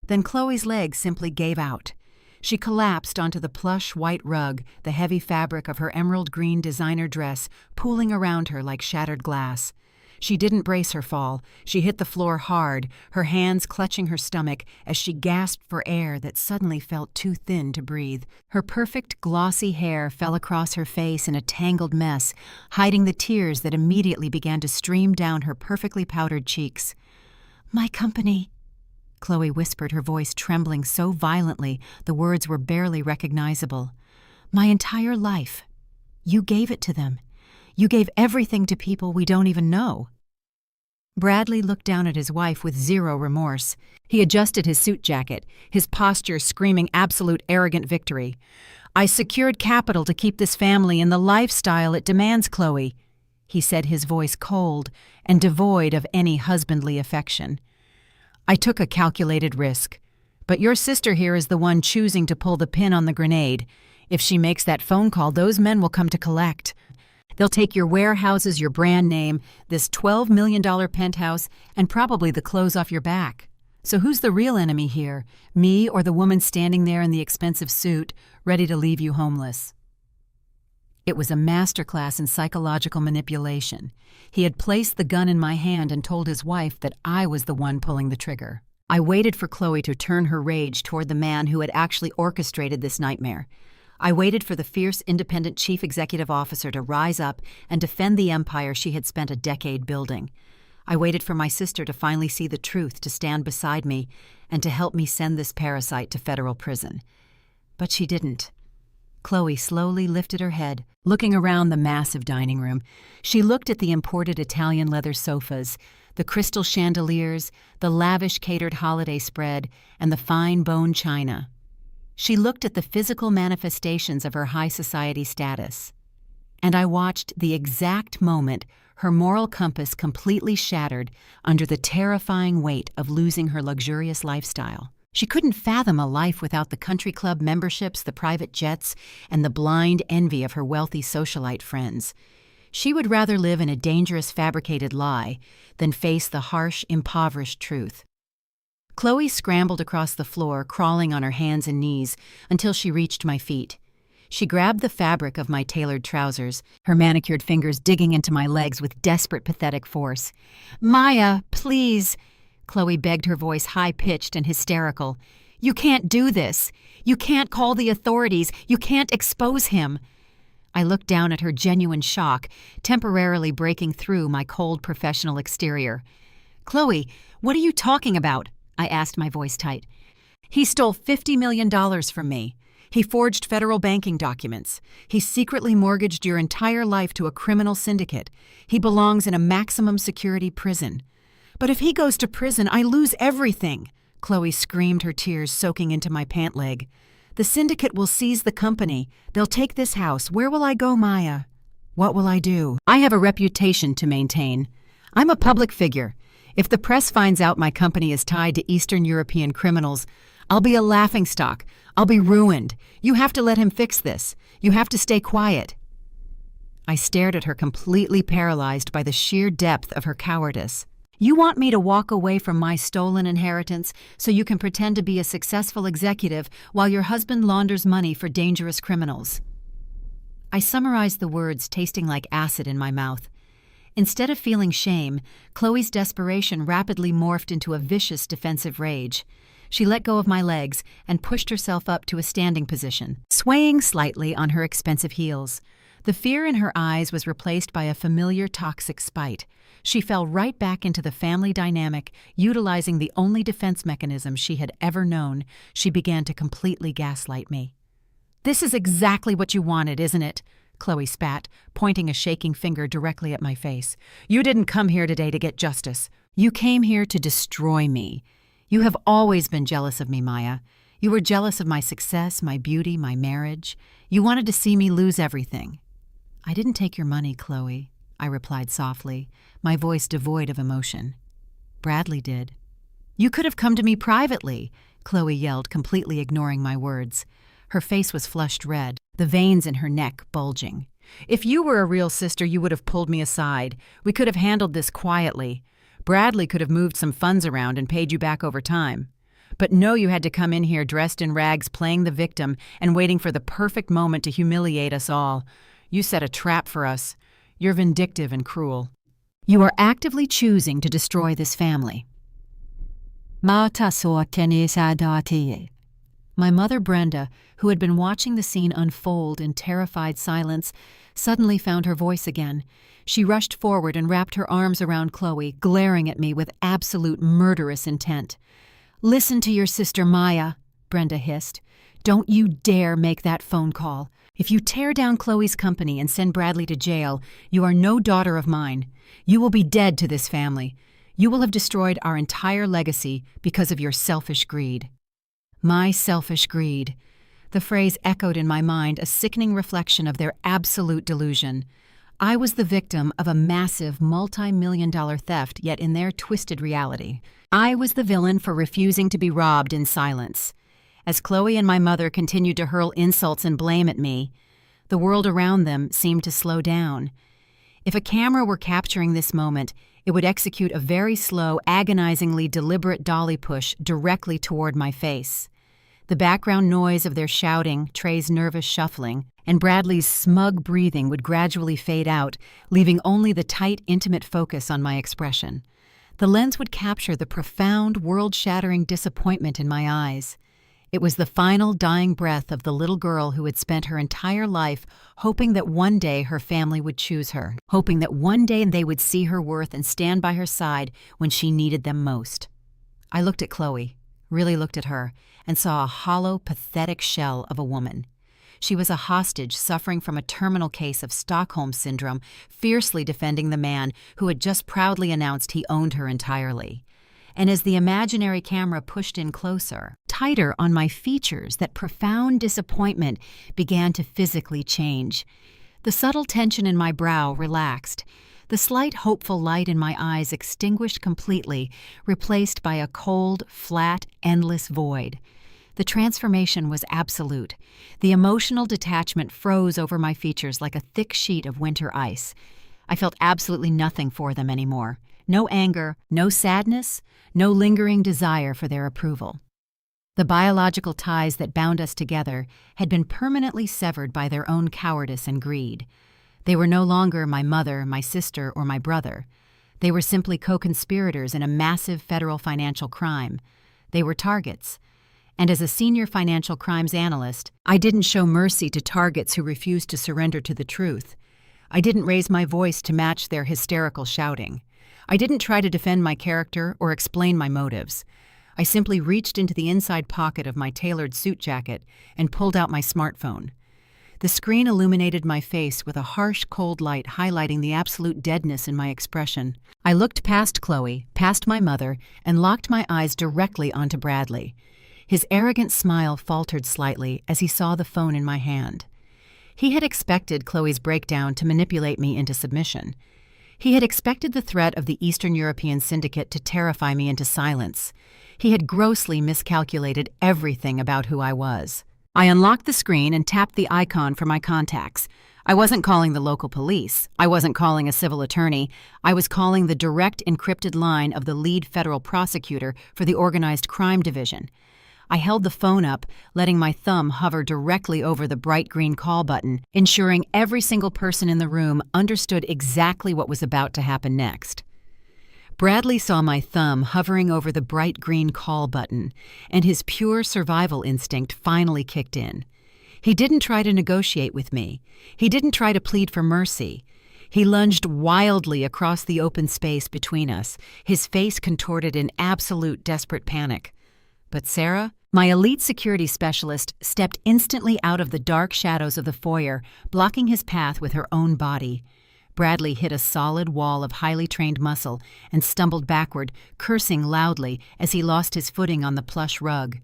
Then Chloe's legs simply gave out. She collapsed onto the plush white rug, the heavy fabric of her emerald green designer dress pooling around her like shattered glass. She didn't brace her fall. She hit the floor hard, her hands clutching her stomach as she gasped for air that suddenly felt too thin to breathe. Her perfect, glossy hair fell across her face in a tangled mess, hiding the tears that immediately began to stream down her perfectly powdered cheeks. "My company," Chloe whispered, her voice trembling so violently the words were barely recognizable. "My entire life. You gave it to them. You gave everything to people we don't even know." Bradley looked down at his wife with zero remorse. He adjusted his suit jacket, his posture screaming absolute arrogant victory. "I secured capital to keep this family in the lifestyle it demands, Chloe," he said, his voice cold and devoid of any husbandly affection. "I took a calculated risk. But your sister here is the one choosing to pull the pin on the grenade. If she makes that phone call, those men will come to collect. They'll take your warehouses, your brand name, this $12 million penthouse, and probably the clothes off your back. So who's the real enemy here, me or the woman standing there in the expensive suit, ready to leave you homeless?" It was a masterclass in psychological manipulation. He had placed the gun in my hand and told his wife that I was the one pulling the trigger. I waited for Chloe to turn her rage toward the man who had actually orchestrated this nightmare. I waited for the fierce, independent chief executive officer to rise up and defend the empire she had spent a decade building. I waited for my sister to finally see the truth, to stand beside me, and to help me send this parasite to federal prison. But she didn't. Chloe slowly lifted her head, looking around the massive dining room. She looked at the imported Italian leather sofas, the crystal chandeliers, the lavish catered holiday spread, and the fine bone china. She looked at the physical manifestations of her high society status. And I watched the exact moment her moral compass completely shattered under the terrifying weight of losing her luxurious lifestyle. She couldn't fathom a life without the country club memberships, the private jets, and the blind envy of her wealthy socialite friends. She would rather live in a dangerous fabricated lie than face the harsh, impoverished truth. Chloe scrambled across the floor, crawling on her hands and knees, until she reached my feet. She grabbed the fabric of my tailored trousers, her manicured fingers digging into my legs with desperate, pathetic force. "Maya, please," Chloe begged, her voice high-pitched and hysterical. "You can't do this. You can't call the authorities. You can't expose him." I looked down at her, genuine shock, temporarily breaking through my cold professional exterior. "Chloe, what are you talking about?" I asked, my voice tight. "He stole $50 million from me. He forged federal banking documents. He secretly mortgaged your entire life to a criminal syndicate. He belongs in a maximum security prison. But if he goes to prison, I lose everything," Chloe screamed, her tears soaking into my pant leg. "The syndicate will seize the company. They'll take this house. Where will I go, Maya?" What will I do? I have a reputation to maintain. I'm a public figure. If the press finds out my company is tied to Eastern European criminals, I'll be a laughingstock. I'll be ruined. You have to let him fix this. You have to stay quiet. I stared at her, completely paralyzed by the sheer depth of her cowardice. You want me to walk away from my stolen inheritance so you can pretend to be a successful executive while your husband launders money for dangerous criminals. I summarized the words, tasting like acid in my mouth. Instead of feeling shame, Chloe's desperation rapidly morphed into a vicious defensive rage. She let go of my legs and pushed herself up to a standing position, swaying slightly on her expensive heels. The fear in her eyes was replaced by a familiar toxic spite. She fell right back into the family dynamic, utilizing the only defense mechanism she had ever known. She began to completely gaslight me. "This is exactly what you wanted, isn't it?" Chloe spat, pointing a shaking finger directly at my face. "You didn't come here today to get justice. You came here to destroy me. You have always been jealous of me, Maya. You were jealous of my success, my beauty, my marriage. You wanted to see me lose everything." "I didn't take your money, Chloe," I replied softly, my voice devoid of emotion. "Bradley did." "You could have come to me privately," Chloe yelled, completely ignoring my words. Her face was flushed red, the veins in her neck bulging. "If you were a real sister, you would have pulled me aside. We could have handled this quietly. Bradley could have moved some funds around and paid you back over time. But no, you had to come in here dressed in rags, playing the victim, and waiting for the perfect moment to humiliate us all. You set a trap for us. You're vindictive and cruel. You are actively choosing to destroy this family." My mother, Brenda, who had been watching the scene unfold in terrified silence, suddenly found her voice again. She rushed forward and wrapped her arms around Chloe, glaring at me with absolute murderous intent. "Listen to your sister, Maya," Brenda hissed. "Don't you dare make that phone call. If you tear down Chloe's company and send Bradley to jail, you are no daughter of mine. You will be dead to this family. You will have destroyed our entire legacy because of your selfish greed." My selfish greed. The phrase echoed in my mind, a sickening reflection of their absolute delusion. I was the victim of a massive multi-million-dollar theft, yet in their twisted reality, I was the villain for refusing to be robbed in silence. As Chloe and my mother continued to hurl insults and blame at me, the world around them seemed to slow down. If a camera were capturing this moment, it would execute a very slow, agonizingly deliberate dolly push directly toward my face. The background noise of their shouting, Trey's nervous shuffling, and Bradley's smug breathing would gradually fade out, leaving only the tight, intimate focus on my expression. The lens would capture the profound, world-shattering disappointment in my eyes. It was the final dying breath of the little girl who had spent her entire life hoping that one day her family would choose her, hoping that one day they would see her worth and stand by her side when she needed them most. I looked at Chloe, really looked at her, and saw a hollow, pathetic shell of a woman. She was a hostage suffering from a terminal case of Stockholm Syndrome, fiercely defending the man who had just proudly announced he owned her entirely. And as the imaginary camera pushed in closer, tighter on my features, that profound disappointment began to physically change. The subtle tension in my brow relaxed. The slight hopeful light in my eyes extinguished completely, replaced by a cold, flat, endless void. The transformation was absolute. The emotional detachment froze over my features like a thick sheet of winter ice. I felt absolutely nothing for them anymore. No anger, no sadness, no lingering desire for their approval. The biological ties that bound us together had been permanently severed by their own cowardice and greed. They were no longer my mother, my sister, or my brother. They were simply co-conspirators in a massive federal financial crime. They were targets. And as a senior financial crimes analyst, I didn't show mercy to targets who refused to surrender to the truth. I didn't raise my voice to match their hysterical shouting. I didn't try to defend my character or explain my motives. I simply reached into the inside pocket of my tailored suit jacket and pulled out my smartphone. The screen illuminated my face with a harsh, cold light highlighting the absolute deadness in my expression. I looked past Chloe, past my mother, and locked my eyes directly onto Bradley. His arrogant smile faltered slightly as he saw the phone in my hand. He had expected Chloe's breakdown to manipulate me into submission. He had expected the threat of the Eastern European syndicate to terrify me into silence. He had grossly miscalculated everything about who I was. I unlocked the screen and tapped the icon for my contacts. I wasn't calling the local police. I wasn't calling a civil attorney. I was calling the direct encrypted line of the lead federal prosecutor for the Organized Crime Division. I held the phone up, letting my thumb hover directly over the bright green call button, ensuring every single person in the room understood exactly what was about to happen next. Bradley saw my thumb hovering over the bright green call button, and his pure survival instinct finally kicked in. He didn't try to negotiate with me. He didn't try to plead for mercy. He lunged wildly across the open space between us, his face contorted in absolute desperate panic. But Sarah, my elite security specialist, stepped instantly out of the dark shadows of the foyer, blocking his path with her own body. Bradley hit a solid wall of highly trained muscle and stumbled backward, cursing loudly as he lost his footing on the plush rug.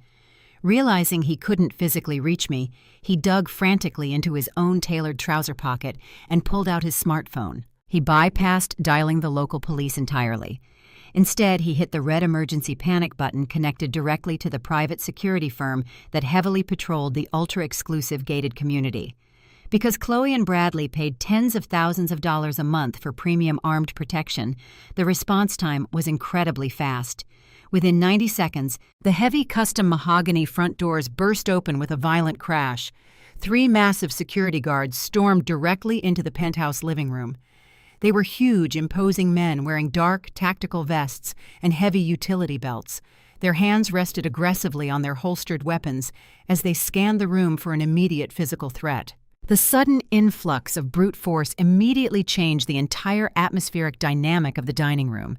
Realizing he couldn't physically reach me, he dug frantically into his own tailored trouser pocket and pulled out his smartphone. He bypassed dialing the local police entirely. Instead, he hit the red emergency panic button connected directly to the private security firm that heavily patrolled the ultra-exclusive gated community. Because Chloe and Bradley paid tens of thousands of dollars a month for premium armed protection, the response time was incredibly fast. Within 90 seconds, the heavy custom mahogany front doors burst open with a violent crash. 3 massive security guards stormed directly into the penthouse living room. They were huge, imposing men wearing dark, tactical vests and heavy utility belts. Their hands rested aggressively on their holstered weapons as they scanned the room for an immediate physical threat. The sudden influx of brute force immediately changed the entire atmospheric dynamic of the dining room.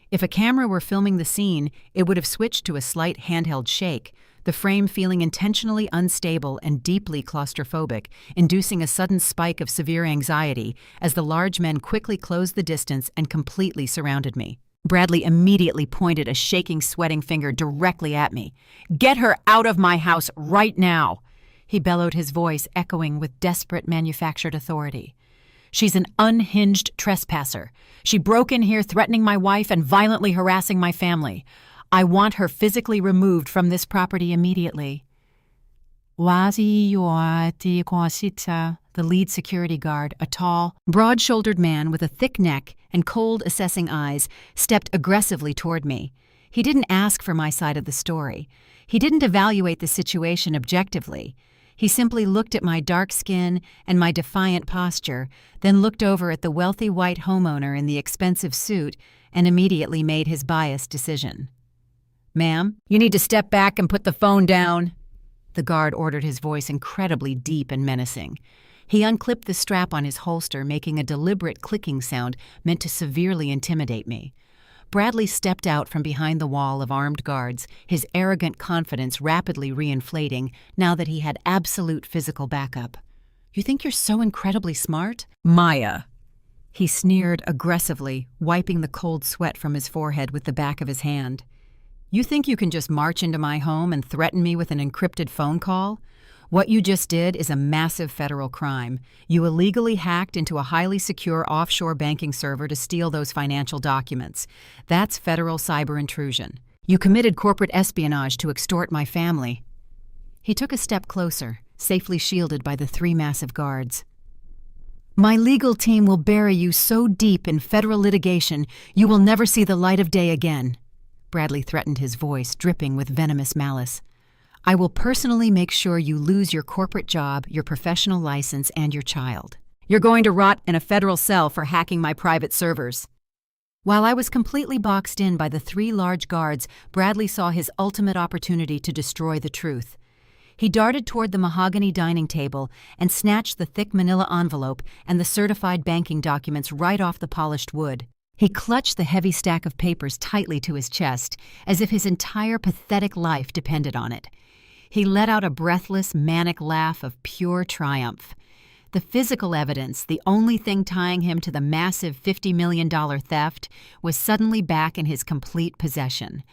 If a camera were filming the scene, it would have switched to a slight handheld shake, the frame feeling intentionally unstable and deeply claustrophobic, inducing a sudden spike of severe anxiety as the large men quickly closed the distance and completely surrounded me. Bradley immediately pointed a shaking, sweating finger directly at me. "Get her out of my house right now!" He bellowed, his voice echoing with desperate manufactured authority. "She's an unhinged trespasser. She broke in here threatening my wife and violently harassing my family. I want her physically removed from this property immediately." The lead security guard, a tall, broad-shouldered man with a thick neck and cold, assessing eyes, stepped aggressively toward me. He didn't ask for my side of the story. He didn't evaluate the situation objectively. He simply looked at my dark skin and my defiant posture, then looked over at the wealthy white homeowner in the expensive suit and immediately made his biased decision. "Ma'am, you need to step back and put the phone down," the guard ordered, his voice incredibly deep and menacing. He unclipped the strap on his holster, making a deliberate clicking sound meant to severely intimidate me. Bradley stepped out from behind the wall of armed guards, his arrogant confidence rapidly reinflating now that he had absolute physical backup. "You think you're so incredibly smart? Maya!" He sneered aggressively, wiping the cold sweat from his forehead with the back of his hand. "You think you can just march into my home and threaten me with an encrypted phone call? What you just did is a massive federal crime. You illegally hacked into a highly secure offshore banking server to steal those financial documents. That's federal cyber intrusion. You committed corporate espionage to extort my family." He took a step closer, safely shielded by the 3 massive guards. "My legal team will bury you so deep in federal litigation you will never see the light of day again," Bradley threatened, his voice dripping with venomous malice. "I will personally make sure you lose your corporate job, your professional license, and your child. You're going to rot in a federal cell for hacking my private servers." While I was completely boxed in by the 3 large guards, Bradley saw his ultimate opportunity to destroy the truth. He darted toward the mahogany dining table and snatched the thick manila envelope and the certified banking documents right off the polished wood. He clutched the heavy stack of papers tightly to his chest, as if his entire pathetic life depended on it. He let out a breathless, manic laugh of pure triumph. The physical evidence, the only thing tying him to the massive $50 million theft, was suddenly back in his complete possession.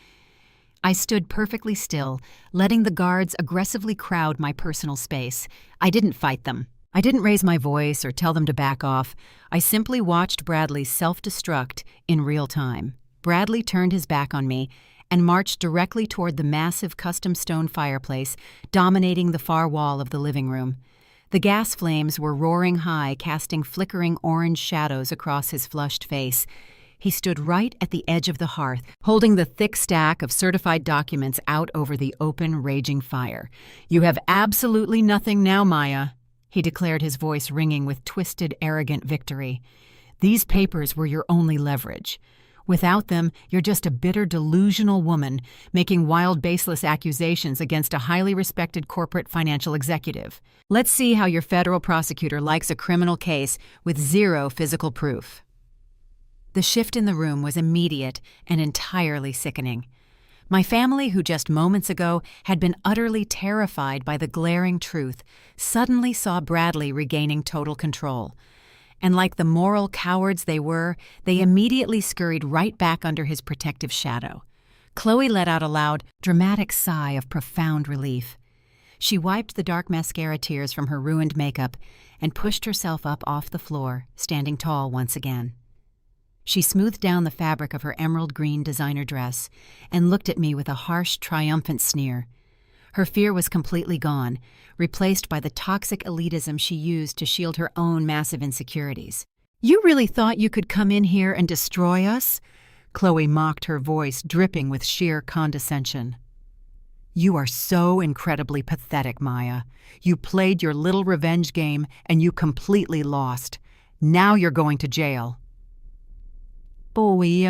I stood perfectly still, letting the guards aggressively crowd my personal space. I didn't fight them. I didn't raise my voice or tell them to back off. I simply watched Bradley self-destruct in real time. Bradley turned his back on me and marched directly toward the massive custom stone fireplace dominating the far wall of the living room. The gas flames were roaring high, casting flickering orange shadows across his flushed face. He stood right at the edge of the hearth, holding the thick stack of certified documents out over the open, raging fire. "You have absolutely nothing now, Maya," he declared, his voice ringing with twisted, arrogant victory. "These papers were your only leverage. Without them, you're just a bitter, delusional woman making wild, baseless accusations against a highly respected corporate financial executive. Let's see how your federal prosecutor likes a criminal case with zero physical proof." The shift in the room was immediate and entirely sickening. My family, who just moments ago had been utterly terrified by the glaring truth, suddenly saw Bradley regaining total control. And like the moral cowards they were, they immediately scurried right back under his protective shadow. Chloe let out a loud, dramatic sigh of profound relief. She wiped the dark mascara tears from her ruined makeup and pushed herself up off the floor, standing tall once again. She smoothed down the fabric of her emerald green designer dress and looked at me with a harsh, triumphant sneer. Her fear was completely gone, replaced by the toxic elitism she used to shield her own massive insecurities. "You really thought you could come in here and destroy us?" Chloe mocked, her voice dripping with sheer condescension. "You are so incredibly pathetic, Maya. You played your little revenge game and you completely lost. Now you're going to jail." "Boy,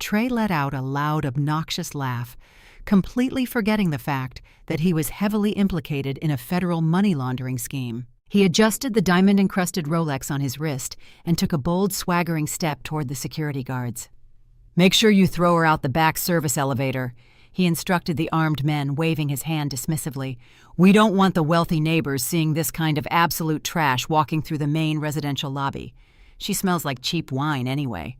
Trey let out a loud, obnoxious laugh, completely forgetting the fact that he was heavily implicated in a federal money laundering scheme. He adjusted the diamond-encrusted Rolex on his wrist and took a bold, swaggering step toward the security guards. "Make sure you throw her out the back service elevator," he instructed the armed men, waving his hand dismissively. "We don't want the wealthy neighbors seeing this kind of absolute trash walking through the main residential lobby. She smells like cheap wine anyway."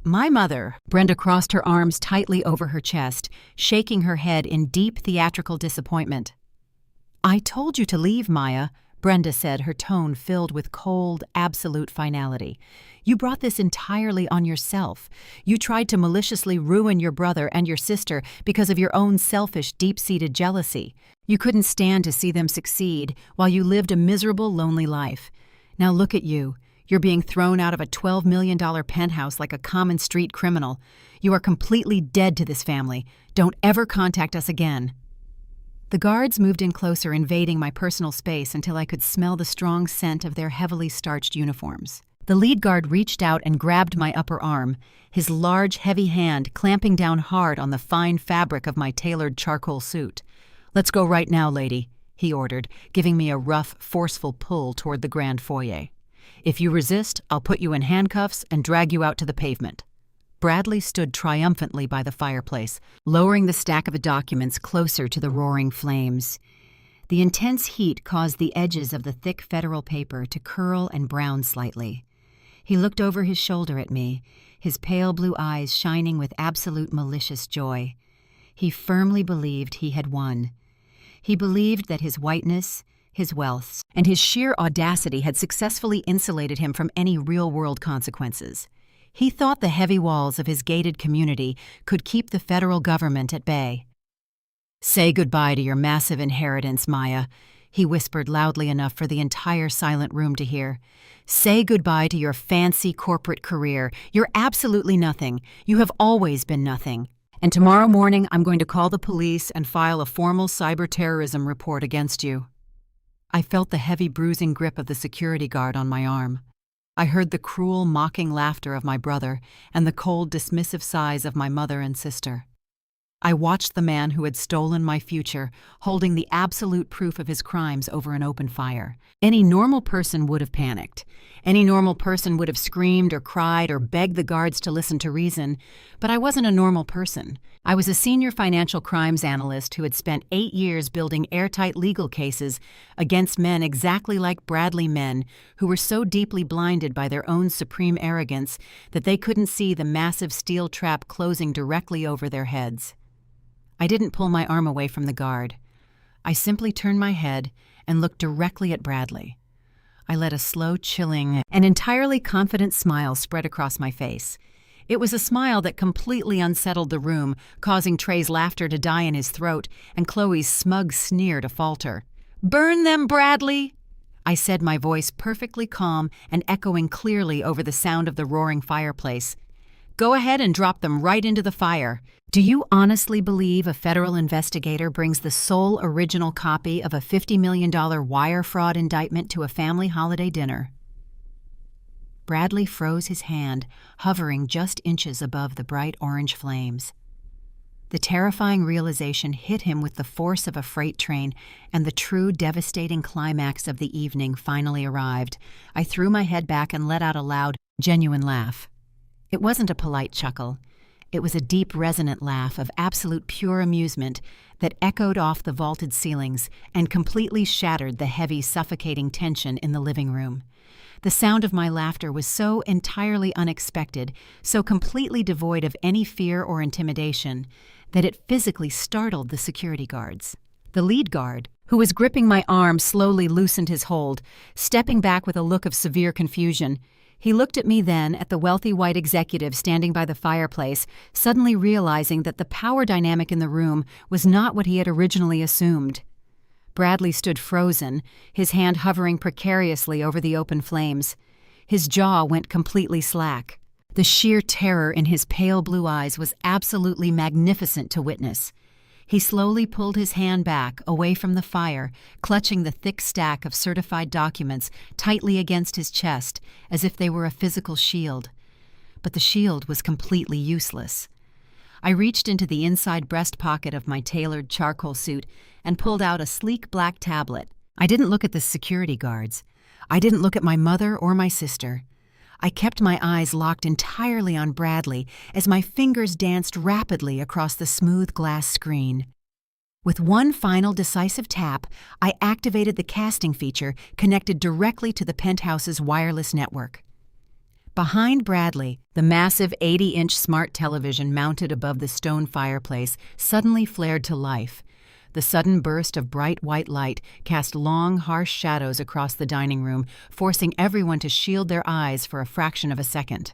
My mother, Brenda crossed her arms tightly over her chest, shaking her head in deep theatrical disappointment. "I told you to leave, Maya," Brenda said, her tone filled with cold, absolute finality. "You brought this entirely on yourself. You tried to maliciously ruin your brother and your sister because of your own selfish, deep-seated jealousy. You couldn't stand to see them succeed while you lived a miserable, lonely life. Now look at you. You're being thrown out of a $12 million penthouse like a common street criminal. You are completely dead to this family. Don't ever contact us again." The guards moved in closer, invading my personal space until I could smell the strong scent of their heavily starched uniforms. The lead guard reached out and grabbed my upper arm, his large, heavy hand clamping down hard on the fine fabric of my tailored charcoal suit. "Let's go right now, lady," he ordered, giving me a rough, forceful pull toward the grand foyer. "If you resist, I'll put you in handcuffs and drag you out to the pavement." Bradley stood triumphantly by the fireplace, lowering the stack of documents closer to the roaring flames. The intense heat caused the edges of the thick federal paper to curl and brown slightly. He looked over his shoulder at me, his pale blue eyes shining with absolute malicious joy. He firmly believed he had won. He believed that his whiteness, his wealth, and his sheer audacity had successfully insulated him from any real-world consequences. He thought the heavy walls of his gated community could keep the federal government at bay. "Say goodbye to your massive inheritance, Maya," he whispered loudly enough for the entire silent room to hear. "Say goodbye to your fancy corporate career. You're absolutely nothing. You have always been nothing. And tomorrow morning I'm going to call the police and file a formal cyber-terrorism report against you." I felt the heavy bruising grip of the security guard on my arm. I heard the cruel, mocking laughter of my brother and the cold, dismissive sighs of my mother and sister. I watched the man who had stolen my future, holding the absolute proof of his crimes over an open fire. Any normal person would have panicked. Any normal person would have screamed or cried or begged the guards to listen to reason, but I wasn't a normal person. I was a senior financial crimes analyst who had spent 8 years building airtight legal cases against men exactly like Bradley men who were so deeply blinded by their own supreme arrogance that they couldn't see the massive steel trap closing directly over their heads. I didn't pull my arm away from the guard. I simply turned my head and looked directly at Bradley. I let a slow, chilling, and entirely confident smile spread across my face. It was a smile that completely unsettled the room, causing Trey's laughter to die in his throat and Chloe's smug sneer to falter. "Burn them, Bradley!" I said, my voice perfectly calm and echoing clearly over the sound of the roaring fireplace. "Go ahead and drop them right into the fire. Do you honestly believe a federal investigator brings the sole original copy of a $50 million wire fraud indictment to a family holiday dinner?" Bradley froze his hand, hovering just inches above the bright orange flames. The terrifying realization hit him with the force of a freight train, and the true devastating climax of the evening finally arrived. I threw my head back and let out a loud, genuine laugh. It wasn't a polite chuckle. It was a deep, resonant laugh of absolute pure amusement that echoed off the vaulted ceilings and completely shattered the heavy, suffocating tension in the living room. The sound of my laughter was so entirely unexpected, so completely devoid of any fear or intimidation, that it physically startled the security guards. The lead guard, who was gripping my arm, slowly loosened his hold, stepping back with a look of severe confusion. He looked at me then, at the wealthy white executive standing by the fireplace, suddenly realizing that the power dynamic in the room was not what he had originally assumed. Bradley stood frozen, his hand hovering precariously over the open flames. His jaw went completely slack. The sheer terror in his pale blue eyes was absolutely magnificent to witness. He slowly pulled his hand back, away from the fire, clutching the thick stack of certified documents tightly against his chest, as if they were a physical shield. But the shield was completely useless. I reached into the inside breast pocket of my tailored charcoal suit and pulled out a sleek black tablet. I didn't look at the security guards. I didn't look at my mother or my sister. I kept my eyes locked entirely on Bradley as my fingers danced rapidly across the smooth glass screen. With one final decisive tap, I activated the casting feature connected directly to the penthouse's wireless network. Behind Bradley, the massive 80-inch smart television mounted above the stone fireplace suddenly flared to life. The sudden burst of bright white light cast long, harsh shadows across the dining room, forcing everyone to shield their eyes for a fraction of a second.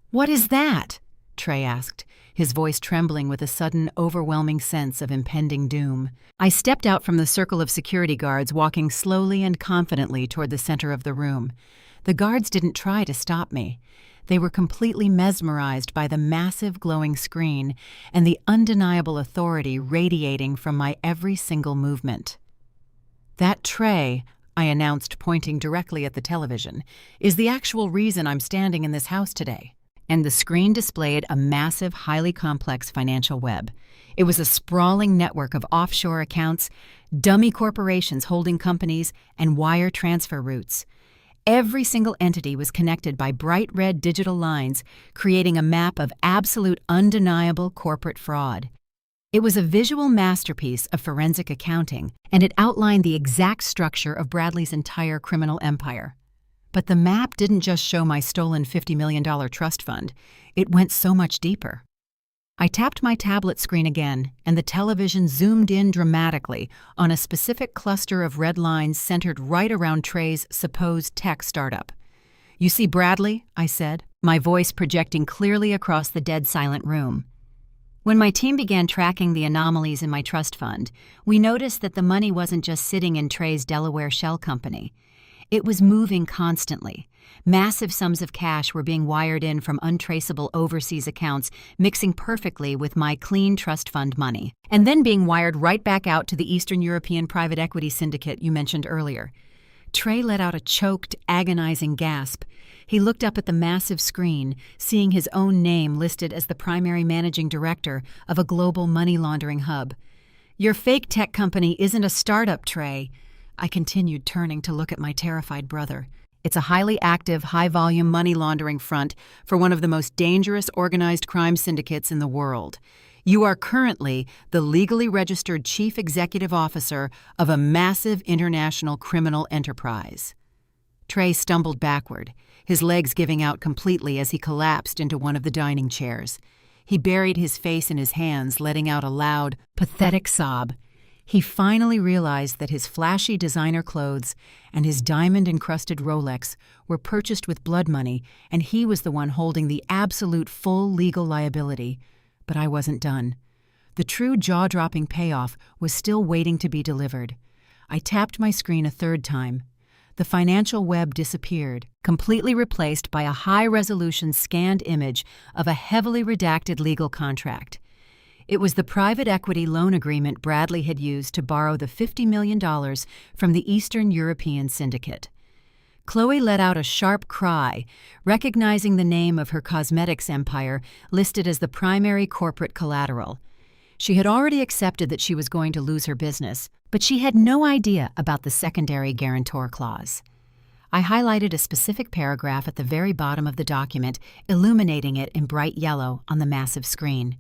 "What is that?" Trey asked, his voice trembling with a sudden, overwhelming sense of impending doom. I stepped out from the circle of security guards, walking slowly and confidently toward the center of the room. The guards didn't try to stop me. They were completely mesmerized by the massive glowing screen and the undeniable authority radiating from my every single movement. "That tray," I announced, pointing directly at the television, "is the actual reason I'm standing in this house today." And the screen displayed a massive, highly complex financial web. It was a sprawling network of offshore accounts, dummy corporations holding companies, and wire transfer routes. Every single entity was connected by bright red digital lines, creating a map of absolute, undeniable corporate fraud. It was a visual masterpiece of forensic accounting, and it outlined the exact structure of Bradley's entire criminal empire. But the map didn't just show my stolen $50 million trust fund. It went so much deeper. I tapped my tablet screen again, and the television zoomed in dramatically on a specific cluster of red lines centered right around Trey's supposed tech startup. "You see Bradley?" I said, my voice projecting clearly across the dead silent room. When my team began tracking the anomalies in my trust fund, we noticed that the money wasn't just sitting in Trey's Delaware shell company. It was moving constantly. Massive sums of cash were being wired in from untraceable overseas accounts, mixing perfectly with my clean trust fund money, and then being wired right back out to the Eastern European private equity syndicate you mentioned earlier. Trey let out a choked, agonizing gasp. He looked up at the massive screen, seeing his own name listed as the primary managing director of a global money laundering hub. "Your fake tech company isn't a startup, Trey," I continued, turning to look at my terrified brother. "It's a highly active, high-volume money laundering front for one of the most dangerous organized crime syndicates in the world. You are currently the legally registered chief executive officer of a massive international criminal enterprise." Trey stumbled backward, his legs giving out completely as he collapsed into one of the dining chairs. He buried his face in his hands, letting out a loud, pathetic sob. He finally realized that his flashy designer clothes and his diamond-encrusted Rolex were purchased with blood money, and he was the one holding the absolute full legal liability. But I wasn't done. The true jaw-dropping payoff was still waiting to be delivered. I tapped my screen a third time. The financial web disappeared, completely replaced by a high-resolution scanned image of a heavily redacted legal contract. It was the private equity loan agreement Bradley had used to borrow the $50 million from the Eastern European syndicate. Chloe let out a sharp cry, recognizing the name of her cosmetics empire listed as the primary corporate collateral. She had already accepted that she was going to lose her business, but she had no idea about the secondary guarantor clause. I highlighted a specific paragraph at the very bottom of the document, illuminating it in bright yellow on the massive screen.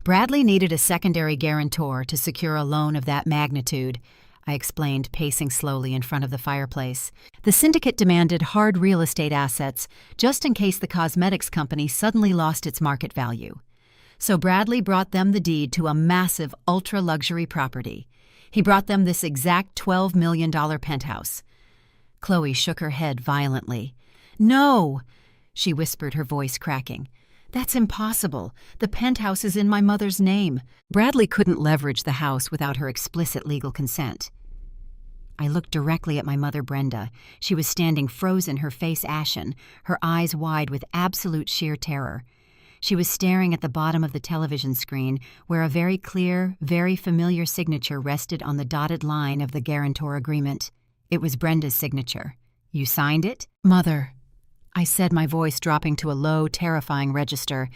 Bradley needed a secondary guarantor to secure a loan of that magnitude, I explained, pacing slowly in front of the fireplace. The syndicate demanded hard real estate assets, just in case the cosmetics company suddenly lost its market value. So Bradley brought them the deed to a massive, ultra-luxury property. He brought them this exact $12 million penthouse. Chloe shook her head violently. "No!" she whispered, her voice cracking. "That's impossible. The penthouse is in my mother's name. Bradley couldn't leverage the house without her explicit legal consent." I looked directly at my mother, Brenda. She was standing frozen, her face ashen, her eyes wide with absolute sheer terror. She was staring at the bottom of the television screen, where a very clear, very familiar signature rested on the dotted line of the guarantor agreement. It was Brenda's signature. "You signed it?" "Mother," I said, my voice dropping to a low, terrifying register.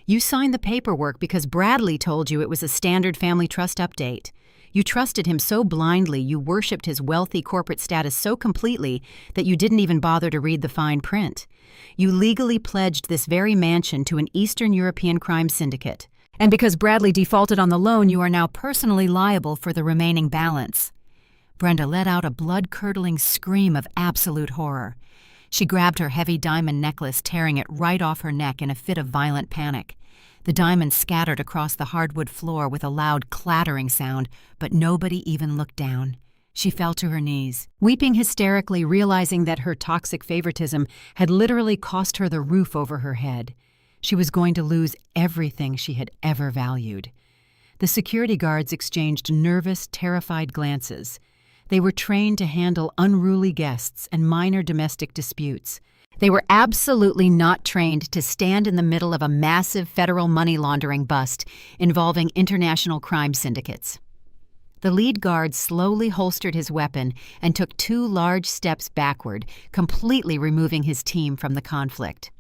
"You signed the paperwork because Bradley told you it was a standard family trust update. You trusted him so blindly, you worshipped his wealthy corporate status so completely that you didn't even bother to read the fine print. You legally pledged this very mansion to an Eastern European crime syndicate. And because Bradley defaulted on the loan, you are now personally liable for the remaining balance." Brenda let out a blood-curdling scream of absolute horror. She grabbed her heavy diamond necklace, tearing it right off her neck in a fit of violent panic. The diamonds scattered across the hardwood floor with a loud clattering sound, but nobody even looked down. She fell to her knees, weeping hysterically, realizing that her toxic favoritism had literally cost her the roof over her head. She was going to lose everything she had ever valued. The security guards exchanged nervous, terrified glances. They were trained to handle unruly guests and minor domestic disputes. They were absolutely not trained to stand in the middle of a massive federal money laundering bust involving international crime syndicates. The lead guard slowly holstered his weapon and took 2 large steps backward, completely removing his team from the conflict.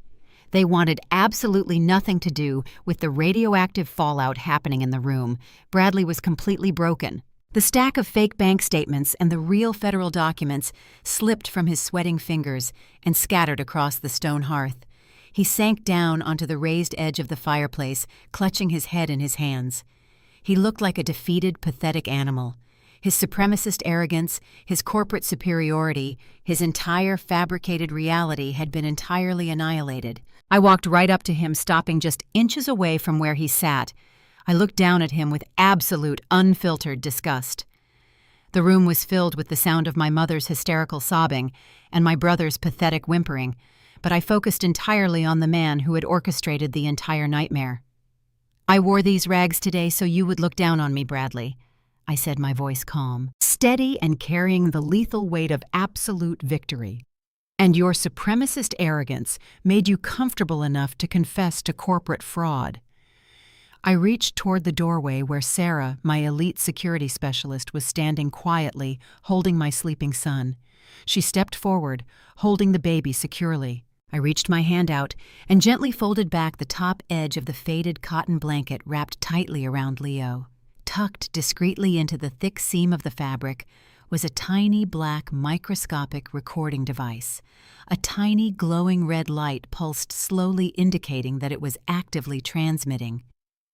They wanted absolutely nothing to do with the radioactive fallout happening in the room. Bradley was completely broken. The stack of fake bank statements and the real federal documents slipped from his sweating fingers and scattered across the stone hearth. He sank down onto the raised edge of the fireplace, clutching his head in his hands. He looked like a defeated, pathetic animal. His supremacist arrogance, his corporate superiority, his entire fabricated reality had been entirely annihilated. I walked right up to him, stopping just inches away from where he sat. I looked down at him with absolute, unfiltered disgust. The room was filled with the sound of my mother's hysterical sobbing and my brother's pathetic whimpering, but I focused entirely on the man who had orchestrated the entire nightmare. "I wore these rags today so you would look down on me, Bradley," I said, my voice calm, steady and carrying the lethal weight of absolute victory. "And your supremacist arrogance made you comfortable enough to confess to corporate fraud." I reached toward the doorway where Sarah, my elite security specialist, was standing quietly, holding my sleeping son. She stepped forward, holding the baby securely. I reached my hand out and gently folded back the top edge of the faded cotton blanket wrapped tightly around Leo. Tucked discreetly into the thick seam of the fabric was a tiny black microscopic recording device. A tiny glowing red light pulsed slowly, indicating that it was actively transmitting.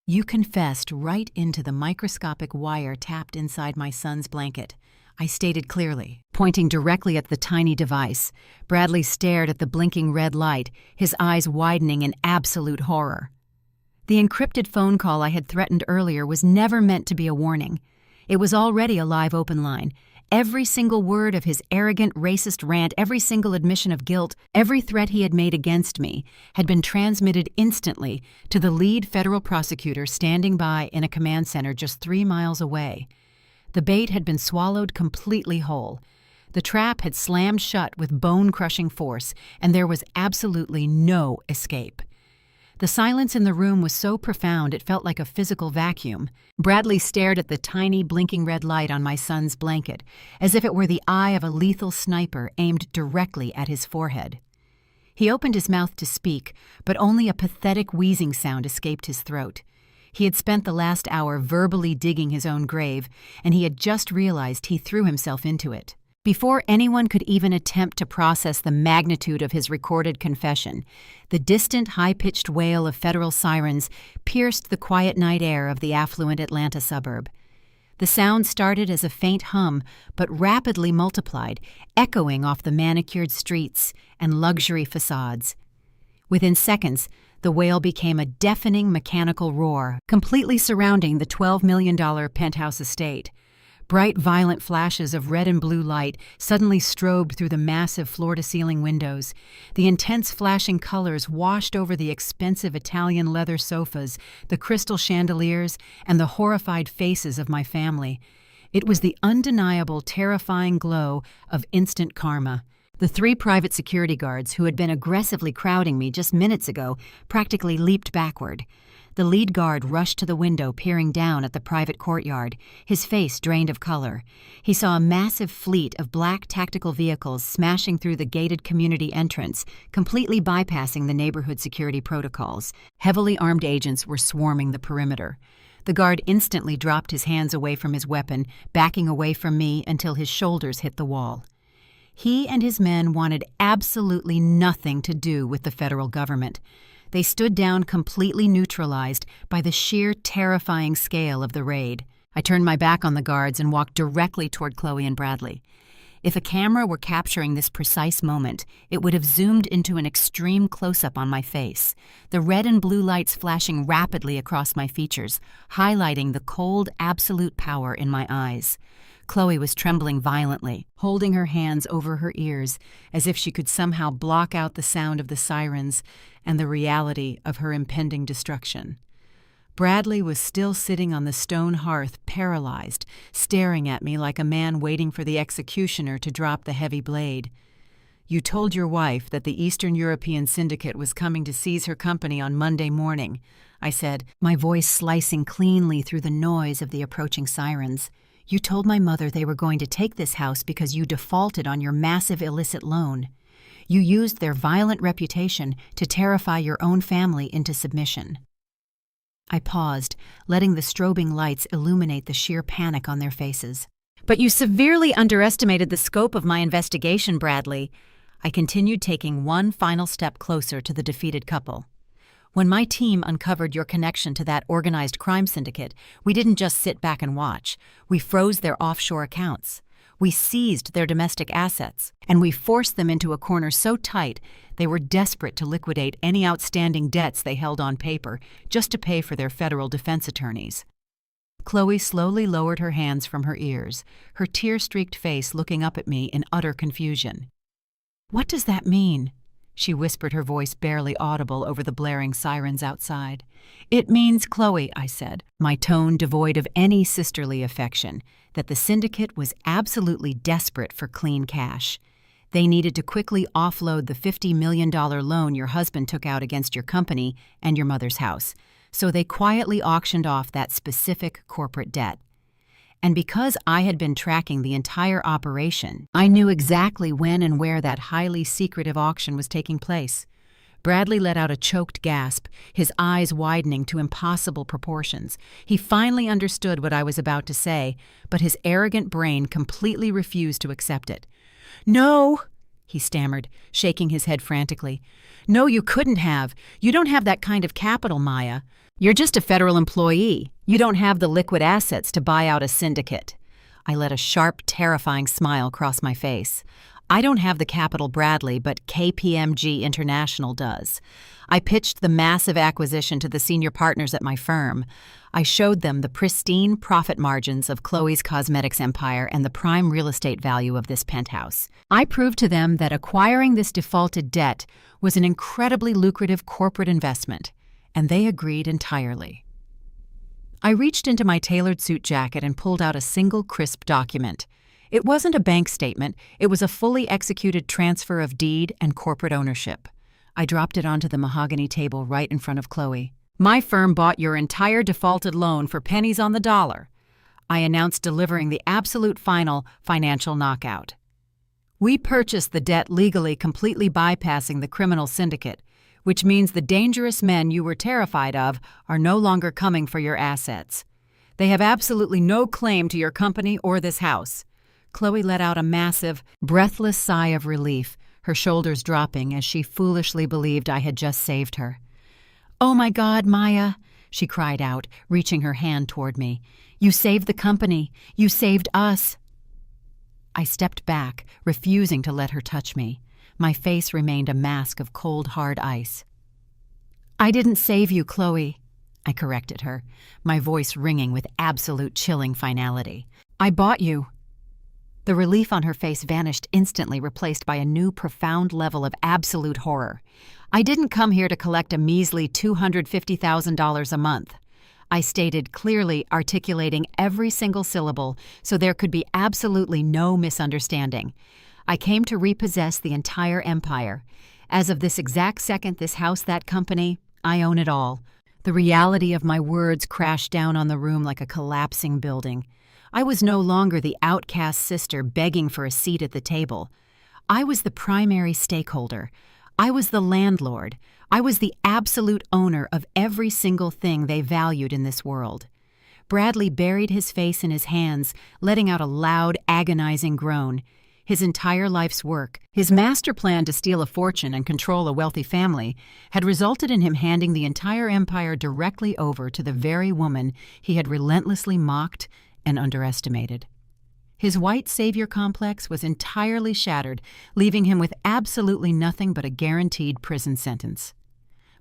"You confessed right into the microscopic wire tapped inside my son's blanket," I stated clearly, pointing directly at the tiny device. Bradley stared at the blinking red light, his eyes widening in absolute horror. The encrypted phone call I had threatened earlier was never meant to be a warning. It was already a live open line. Every single word of his arrogant, racist rant, every single admission of guilt, every threat he had made against me had been transmitted instantly to the lead federal prosecutor standing by in a command center just 3 miles away. The bait had been swallowed completely whole. The trap had slammed shut with bone-crushing force, and there was absolutely no escape. The silence in the room was so profound it felt like a physical vacuum. Bradley stared at the tiny, blinking red light on my son's blanket, as if it were the eye of a lethal sniper aimed directly at his forehead. He opened his mouth to speak, but only a pathetic wheezing sound escaped his throat. He had spent the last hour verbally digging his own grave, and he had just realized he threw himself into it. Before anyone could even attempt to process the magnitude of his recorded confession, the distant, high-pitched wail of federal sirens pierced the quiet night air of the affluent Atlanta suburb. The sound started as a faint hum, but rapidly multiplied, echoing off the manicured streets and luxury facades. Within seconds, the wail became a deafening mechanical roar, completely surrounding the $12 million penthouse estate. Bright, violent flashes of red and blue light suddenly strobed through the massive floor-to-ceiling windows. The intense flashing colors washed over the expensive Italian leather sofas, the crystal chandeliers, and the horrified faces of my family. It was the undeniable, terrifying glow of instant karma. The 3 private security guards who had been aggressively crowding me just minutes ago practically leaped backward. The lead guard rushed to the window, peering down at the private courtyard, his face drained of color. He saw a massive fleet of black tactical vehicles smashing through the gated community entrance, completely bypassing the neighborhood security protocols. Heavily armed agents were swarming the perimeter. The guard instantly dropped his hands away from his weapon, backing away from me until his shoulders hit the wall. He and his men wanted absolutely nothing to do with the federal government. They stood down completely neutralized by the sheer terrifying scale of the raid. I turned my back on the guards and walked directly toward Chloe and Bradley. If a camera were capturing this precise moment, it would have zoomed into an extreme close-up on my face, the red and blue lights flashing rapidly across my features, highlighting the cold, absolute power in my eyes. Chloe was trembling violently, holding her hands over her ears as if she could somehow block out the sound of the sirens and the reality of her impending destruction. Bradley was still sitting on the stone hearth, paralyzed, staring at me like a man waiting for the executioner to drop the heavy blade. "You told your wife that the Eastern European Syndicate was coming to seize her company on Monday morning," I said, my voice slicing cleanly through the noise of the approaching sirens. "You told my mother they were going to take this house because you defaulted on your massive illicit loan. You used their violent reputation to terrify your own family into submission." I paused, letting the strobing lights illuminate the sheer panic on their faces. "But you severely underestimated the scope of my investigation, Bradley." I continued, taking one final step closer to the defeated couple. "When my team uncovered your connection to that organized crime syndicate, we didn't just sit back and watch. We froze their offshore accounts. We seized their domestic assets, and we forced them into a corner so tight they were desperate to liquidate any outstanding debts they held on paper just to pay for their federal defense attorneys." Chloe slowly lowered her hands from her ears, her tear-streaked face looking up at me in utter confusion. "What does that mean?" she whispered, her voice barely audible over the blaring sirens outside. "It means, Chloe," I said, my tone devoid of any sisterly affection, that the syndicate was absolutely desperate for clean cash. They needed to quickly offload the $50 million loan your husband took out against your company and your mother's house, so they quietly auctioned off that specific corporate debt. And because I had been tracking the entire operation, I knew exactly when and where that highly secretive auction was taking place. Bradley let out a choked gasp, his eyes widening to impossible proportions. He finally understood what I was about to say, but his arrogant brain completely refused to accept it. "No," he stammered, shaking his head frantically. "No, you couldn't have. You don't have that kind of capital, Maya. You're just a federal employee. You don't have the liquid assets to buy out a syndicate." I let a sharp, terrifying smile cross my face. I don't have the capital Bradley, but KPMG International does. I pitched the massive acquisition to the senior partners at my firm. I showed them the pristine profit margins of Chloe's cosmetics empire and the prime real estate value of this penthouse. I proved to them that acquiring this defaulted debt was an incredibly lucrative corporate investment, and they agreed entirely. I reached into my tailored suit jacket and pulled out a single crisp document. It wasn't a bank statement, it was a fully executed transfer of deed and corporate ownership. I dropped it onto the mahogany table right in front of Chloe. My firm bought your entire defaulted loan for pennies on the dollar. I announced, delivering the absolute final financial knockout. We purchased the debt legally, completely bypassing the criminal syndicate, which means the dangerous men you were terrified of are no longer coming for your assets. They have absolutely no claim to your company or this house. Chloe let out a massive, breathless sigh of relief, her shoulders dropping as she foolishly believed I had just saved her. "Oh my God, Maya," she cried out, reaching her hand toward me. "You saved the company. You saved us." I stepped back, refusing to let her touch me. My face remained a mask of cold, hard ice. "I didn't save you, Chloe," I corrected her, my voice ringing with absolute chilling finality. "I bought you." The relief on her face vanished instantly, replaced by a new profound level of absolute horror. "I didn't come here to collect a measly $250,000 a month." I stated clearly, articulating every single syllable so there could be absolutely no misunderstanding. I came to repossess the entire empire. As of this exact second, this house, that company, I own it all. The reality of my words crashed down on the room like a collapsing building. I was no longer the outcast sister begging for a seat at the table. I was the primary stakeholder. I was the landlord. I was the absolute owner of every single thing they valued in this world. Bradley buried his face in his hands, letting out a loud, agonizing groan. His entire life's work, his master plan to steal a fortune and control a wealthy family, had resulted in him handing the entire empire directly over to the very woman he had relentlessly mocked and underestimated. His white savior complex was entirely shattered, leaving him with absolutely nothing but a guaranteed prison sentence.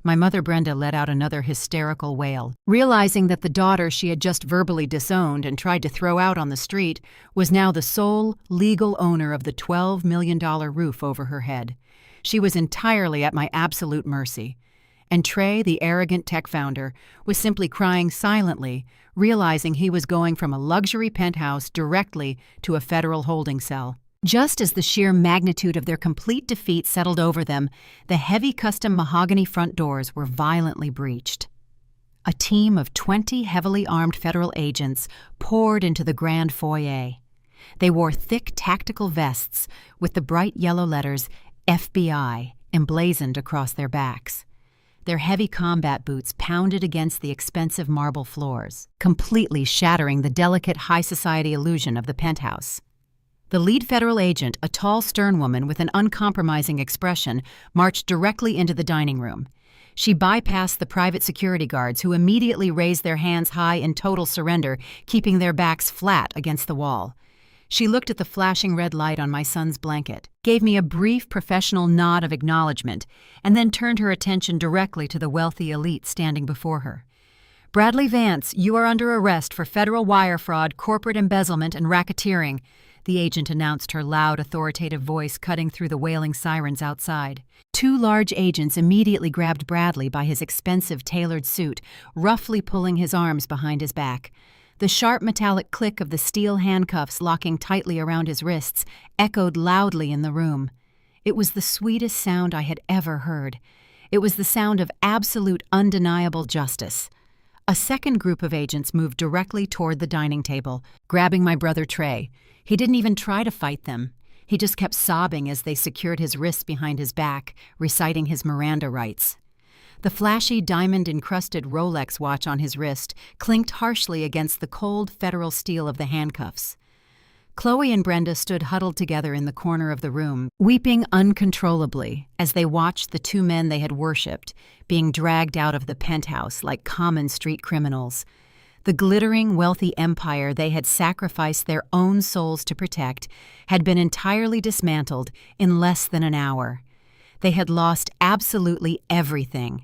My mother Brenda let out another hysterical wail, realizing that the daughter she had just verbally disowned and tried to throw out on the street was now the sole legal owner of the $12 million roof over her head. She was entirely at my absolute mercy. And Trey, the arrogant tech founder, was simply crying silently, realizing he was going from a luxury penthouse directly to a federal holding cell. Just as the sheer magnitude of their complete defeat settled over them, the heavy custom mahogany front doors were violently breached. A team of 20 heavily armed federal agents poured into the grand foyer. They wore thick tactical vests with the bright yellow letters FBI emblazoned across their backs. Their heavy combat boots pounded against the expensive marble floors, completely shattering the delicate high society illusion of the penthouse. The lead federal agent, a tall, stern woman with an uncompromising expression, marched directly into the dining room. She bypassed the private security guards, who immediately raised their hands high in total surrender, keeping their backs flat against the wall. She looked at the flashing red light on my son's blanket, gave me a brief professional nod of acknowledgement, and then turned her attention directly to the wealthy elite standing before her. "Bradley Vance, you are under arrest for federal wire fraud, corporate embezzlement, and racketeering," the agent announced, her loud, authoritative voice cutting through the wailing sirens outside. Two large agents immediately grabbed Bradley by his expensive tailored suit, roughly pulling his arms behind his back. The sharp metallic click of the steel handcuffs locking tightly around his wrists echoed loudly in the room. It was the sweetest sound I had ever heard. It was the sound of absolute, undeniable justice. A second group of agents moved directly toward the dining table, grabbing my brother Trey. He didn't even try to fight them. He just kept sobbing as they secured his wrists behind his back, reciting his Miranda rights. The flashy diamond-encrusted Rolex watch on his wrist clinked harshly against the cold federal steel of the handcuffs. Chloe and Brenda stood huddled together in the corner of the room, weeping uncontrollably as they watched the two men they had worshipped being dragged out of the penthouse like common street criminals. The glittering, wealthy empire they had sacrificed their own souls to protect had been entirely dismantled in less than an hour. They had lost absolutely everything.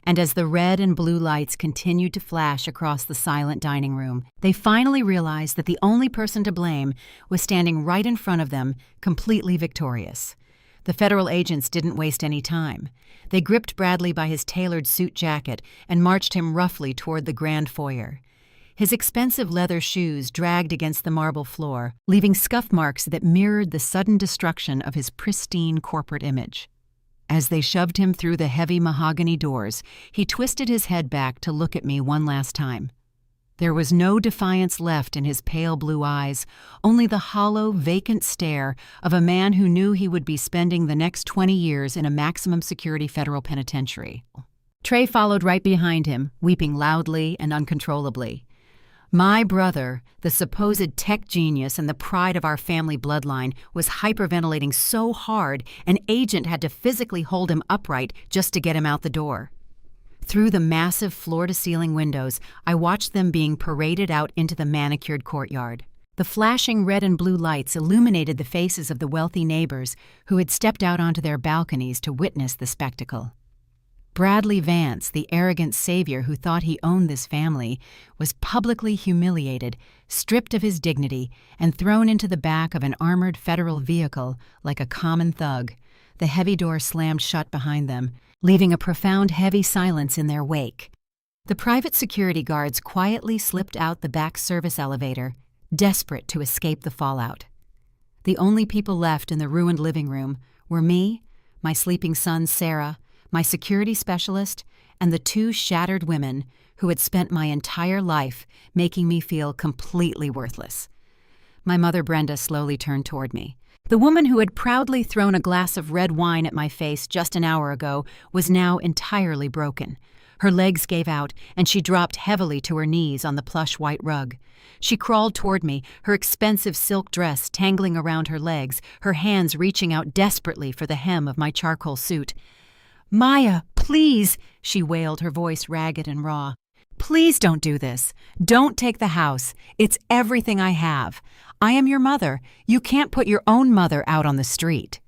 And as the red and blue lights continued to flash across the silent dining room, they finally realized that the only person to blame was standing right in front of them, completely victorious. The federal agents didn't waste any time. They gripped Bradley by his tailored suit jacket and marched him roughly toward the grand foyer. His expensive leather shoes dragged against the marble floor, leaving scuff marks that mirrored the sudden destruction of his pristine corporate image. As they shoved him through the heavy mahogany doors, he twisted his head back to look at me one last time. There was no defiance left in his pale blue eyes, only the hollow, vacant stare of a man who knew he would be spending the next 20 years in a maximum security federal penitentiary. Trey followed right behind him, weeping loudly and uncontrollably. My brother, the supposed tech genius and the pride of our family bloodline, was hyperventilating so hard an agent had to physically hold him upright just to get him out the door. Through the massive floor-to-ceiling windows, I watched them being paraded out into the manicured courtyard. The flashing red and blue lights illuminated the faces of the wealthy neighbors who had stepped out onto their balconies to witness the spectacle. Bradley Vance, the arrogant savior who thought he owned this family, was publicly humiliated, stripped of his dignity, and thrown into the back of an armored federal vehicle like a common thug. The heavy door slammed shut behind them, leaving a profound heavy silence in their wake. The private security guards quietly slipped out the back service elevator, desperate to escape the fallout. The only people left in the ruined living room were me, my sleeping son Sarah, my security specialist, and the two shattered women who had spent my entire life making me feel completely worthless. My mother Brenda slowly turned toward me. The woman who had proudly thrown a glass of red wine at my face just an hour ago was now entirely broken. Her legs gave out, and she dropped heavily to her knees on the plush white rug. She crawled toward me, her expensive silk dress tangling around her legs, her hands reaching out desperately for the hem of my charcoal suit. "Maya, please," she wailed, her voice ragged and raw. "Please don't do this. Don't take the house. It's everything I have. I am your mother. You can't put your own mother out on the street."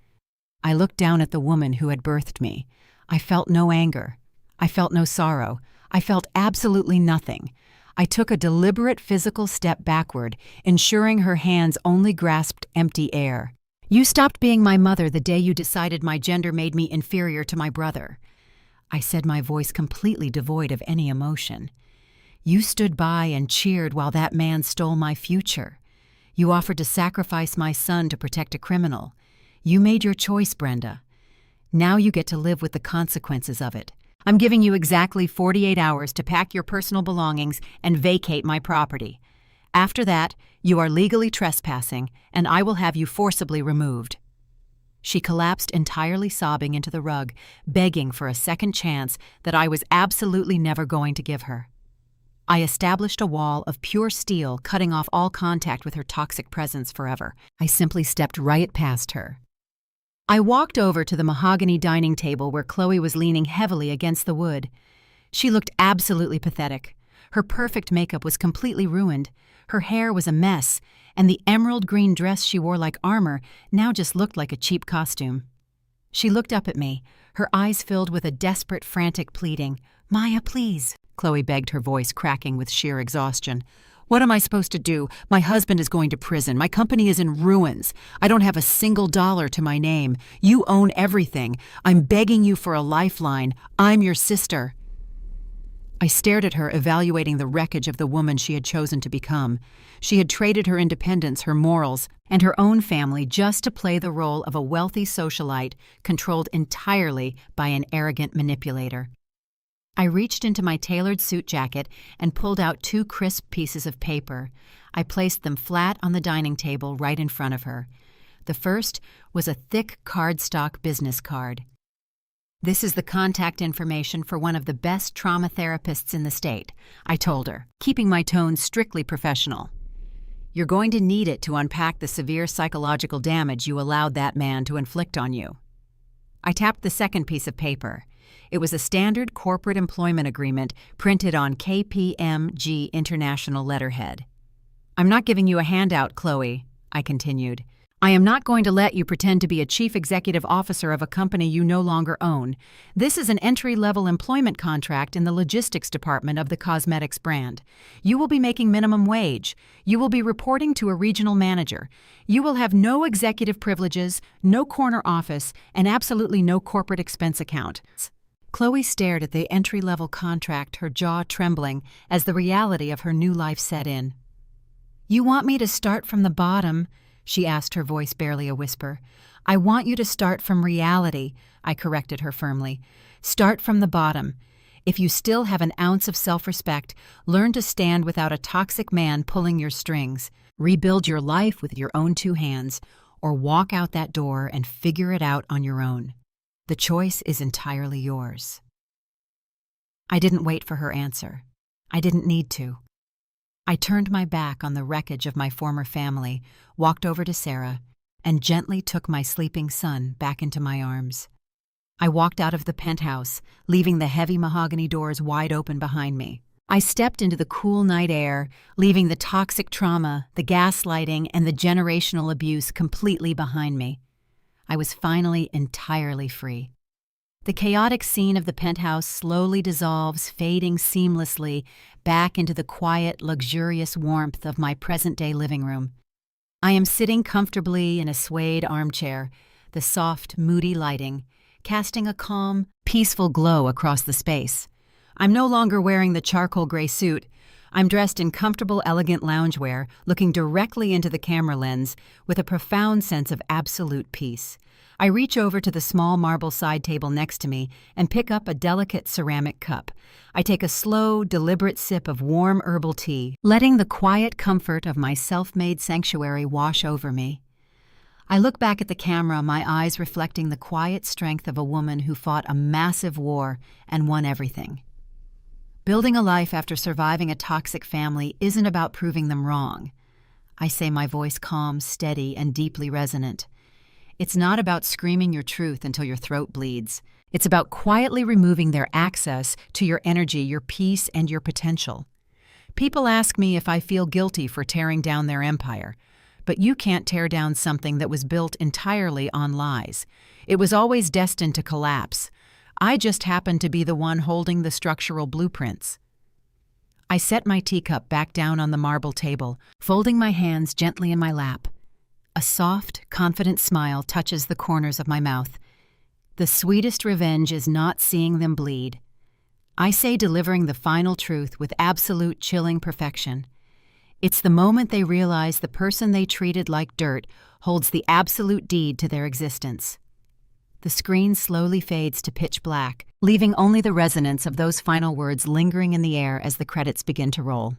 I looked down at the woman who had birthed me. I felt no anger. I felt no sorrow. I felt absolutely nothing. I took a deliberate physical step backward, ensuring her hands only grasped empty air. "You stopped being my mother the day you decided my gender made me inferior to my brother," I said, my voice completely devoid of any emotion. "You stood by and cheered while that man stole my future. You offered to sacrifice my son to protect a criminal. You made your choice, Brenda. Now you get to live with the consequences of it. I'm giving you exactly 48 hours to pack your personal belongings and vacate my property. After that, you are legally trespassing, and I will have you forcibly removed." She collapsed entirely sobbing into the rug, begging for a second chance that I was absolutely never going to give her. I established a wall of pure steel, cutting off all contact with her toxic presence forever. I simply stepped right past her. I walked over to the mahogany dining table where Chloe was leaning heavily against the wood. She looked absolutely pathetic. Her perfect makeup was completely ruined. Her hair was a mess, and the emerald green dress she wore like armor now just looked like a cheap costume. She looked up at me, her eyes filled with a desperate, frantic pleading. "Maya, please," Chloe begged, her voice cracking with sheer exhaustion. "What am I supposed to do? My husband is going to prison. My company is in ruins. I don't have a single dollar to my name. You own everything. I'm begging you for a lifeline. I'm your sister." I stared at her, evaluating the wreckage of the woman she had chosen to become. She had traded her independence, her morals, and her own family just to play the role of a wealthy socialite controlled entirely by an arrogant manipulator. I reached into my tailored suit jacket and pulled out 2 crisp pieces of paper. I placed them flat on the dining table right in front of her. The first was a thick cardstock business card. "This is the contact information for one of the best trauma therapists in the state," I told her, keeping my tone strictly professional. "You're going to need it to unpack the severe psychological damage you allowed that man to inflict on you." I tapped the second piece of paper. It was a standard corporate employment agreement printed on KPMG International letterhead. "I'm not giving you a handout, Chloe," I continued. "I am not going to let you pretend to be a chief executive officer of a company you no longer own. This is an entry-level employment contract in the logistics department of the cosmetics brand. You will be making minimum wage. You will be reporting to a regional manager. You will have no executive privileges, no corner office, and absolutely no corporate expense account." Chloe stared at the entry-level contract, her jaw trembling as the reality of her new life set in. "You want me to start from the bottom?" she asked, her voice barely a whisper. "I want you to start from reality," I corrected her firmly. "Start from the bottom. If you still have an ounce of self-respect, learn to stand without a toxic man pulling your strings. Rebuild your life with your own two hands, or walk out that door and figure it out on your own. The choice is entirely yours." I didn't wait for her answer. I didn't need to. I turned my back on the wreckage of my former family, walked over to Sarah, and gently took my sleeping son back into my arms. I walked out of the penthouse, leaving the heavy mahogany doors wide open behind me. I stepped into the cool night air, leaving the toxic trauma, the gaslighting, and the generational abuse completely behind me. I was finally entirely free. The chaotic scene of the penthouse slowly dissolves, fading seamlessly back into the quiet, luxurious warmth of my present-day living room. I am sitting comfortably in a suede armchair, the soft, moody lighting, casting a calm, peaceful glow across the space. I'm no longer wearing the charcoal gray suit. I'm dressed in comfortable, elegant loungewear, looking directly into the camera lens with a profound sense of absolute peace. I reach over to the small marble side table next to me and pick up a delicate ceramic cup. I take a slow, deliberate sip of warm herbal tea, letting the quiet comfort of my self-made sanctuary wash over me. I look back at the camera, my eyes reflecting the quiet strength of a woman who fought a massive war and won everything. Building a life after surviving a toxic family isn't about proving them wrong. I say, my voice calm, steady, and deeply resonant. It's not about screaming your truth until your throat bleeds. It's about quietly removing their access to your energy, your peace, and your potential. People ask me if I feel guilty for tearing down their empire. But you can't tear down something that was built entirely on lies. It was always destined to collapse. I just happened to be the one holding the structural blueprints. I set my teacup back down on the marble table, folding my hands gently in my lap. A soft, confident smile touches the corners of my mouth. The sweetest revenge is not seeing them bleed. I say, delivering the final truth with absolute chilling perfection. It's the moment they realize the person they treated like dirt holds the absolute deed to their existence. The screen slowly fades to pitch black, leaving only the resonance of those final words lingering in the air as the credits begin to roll.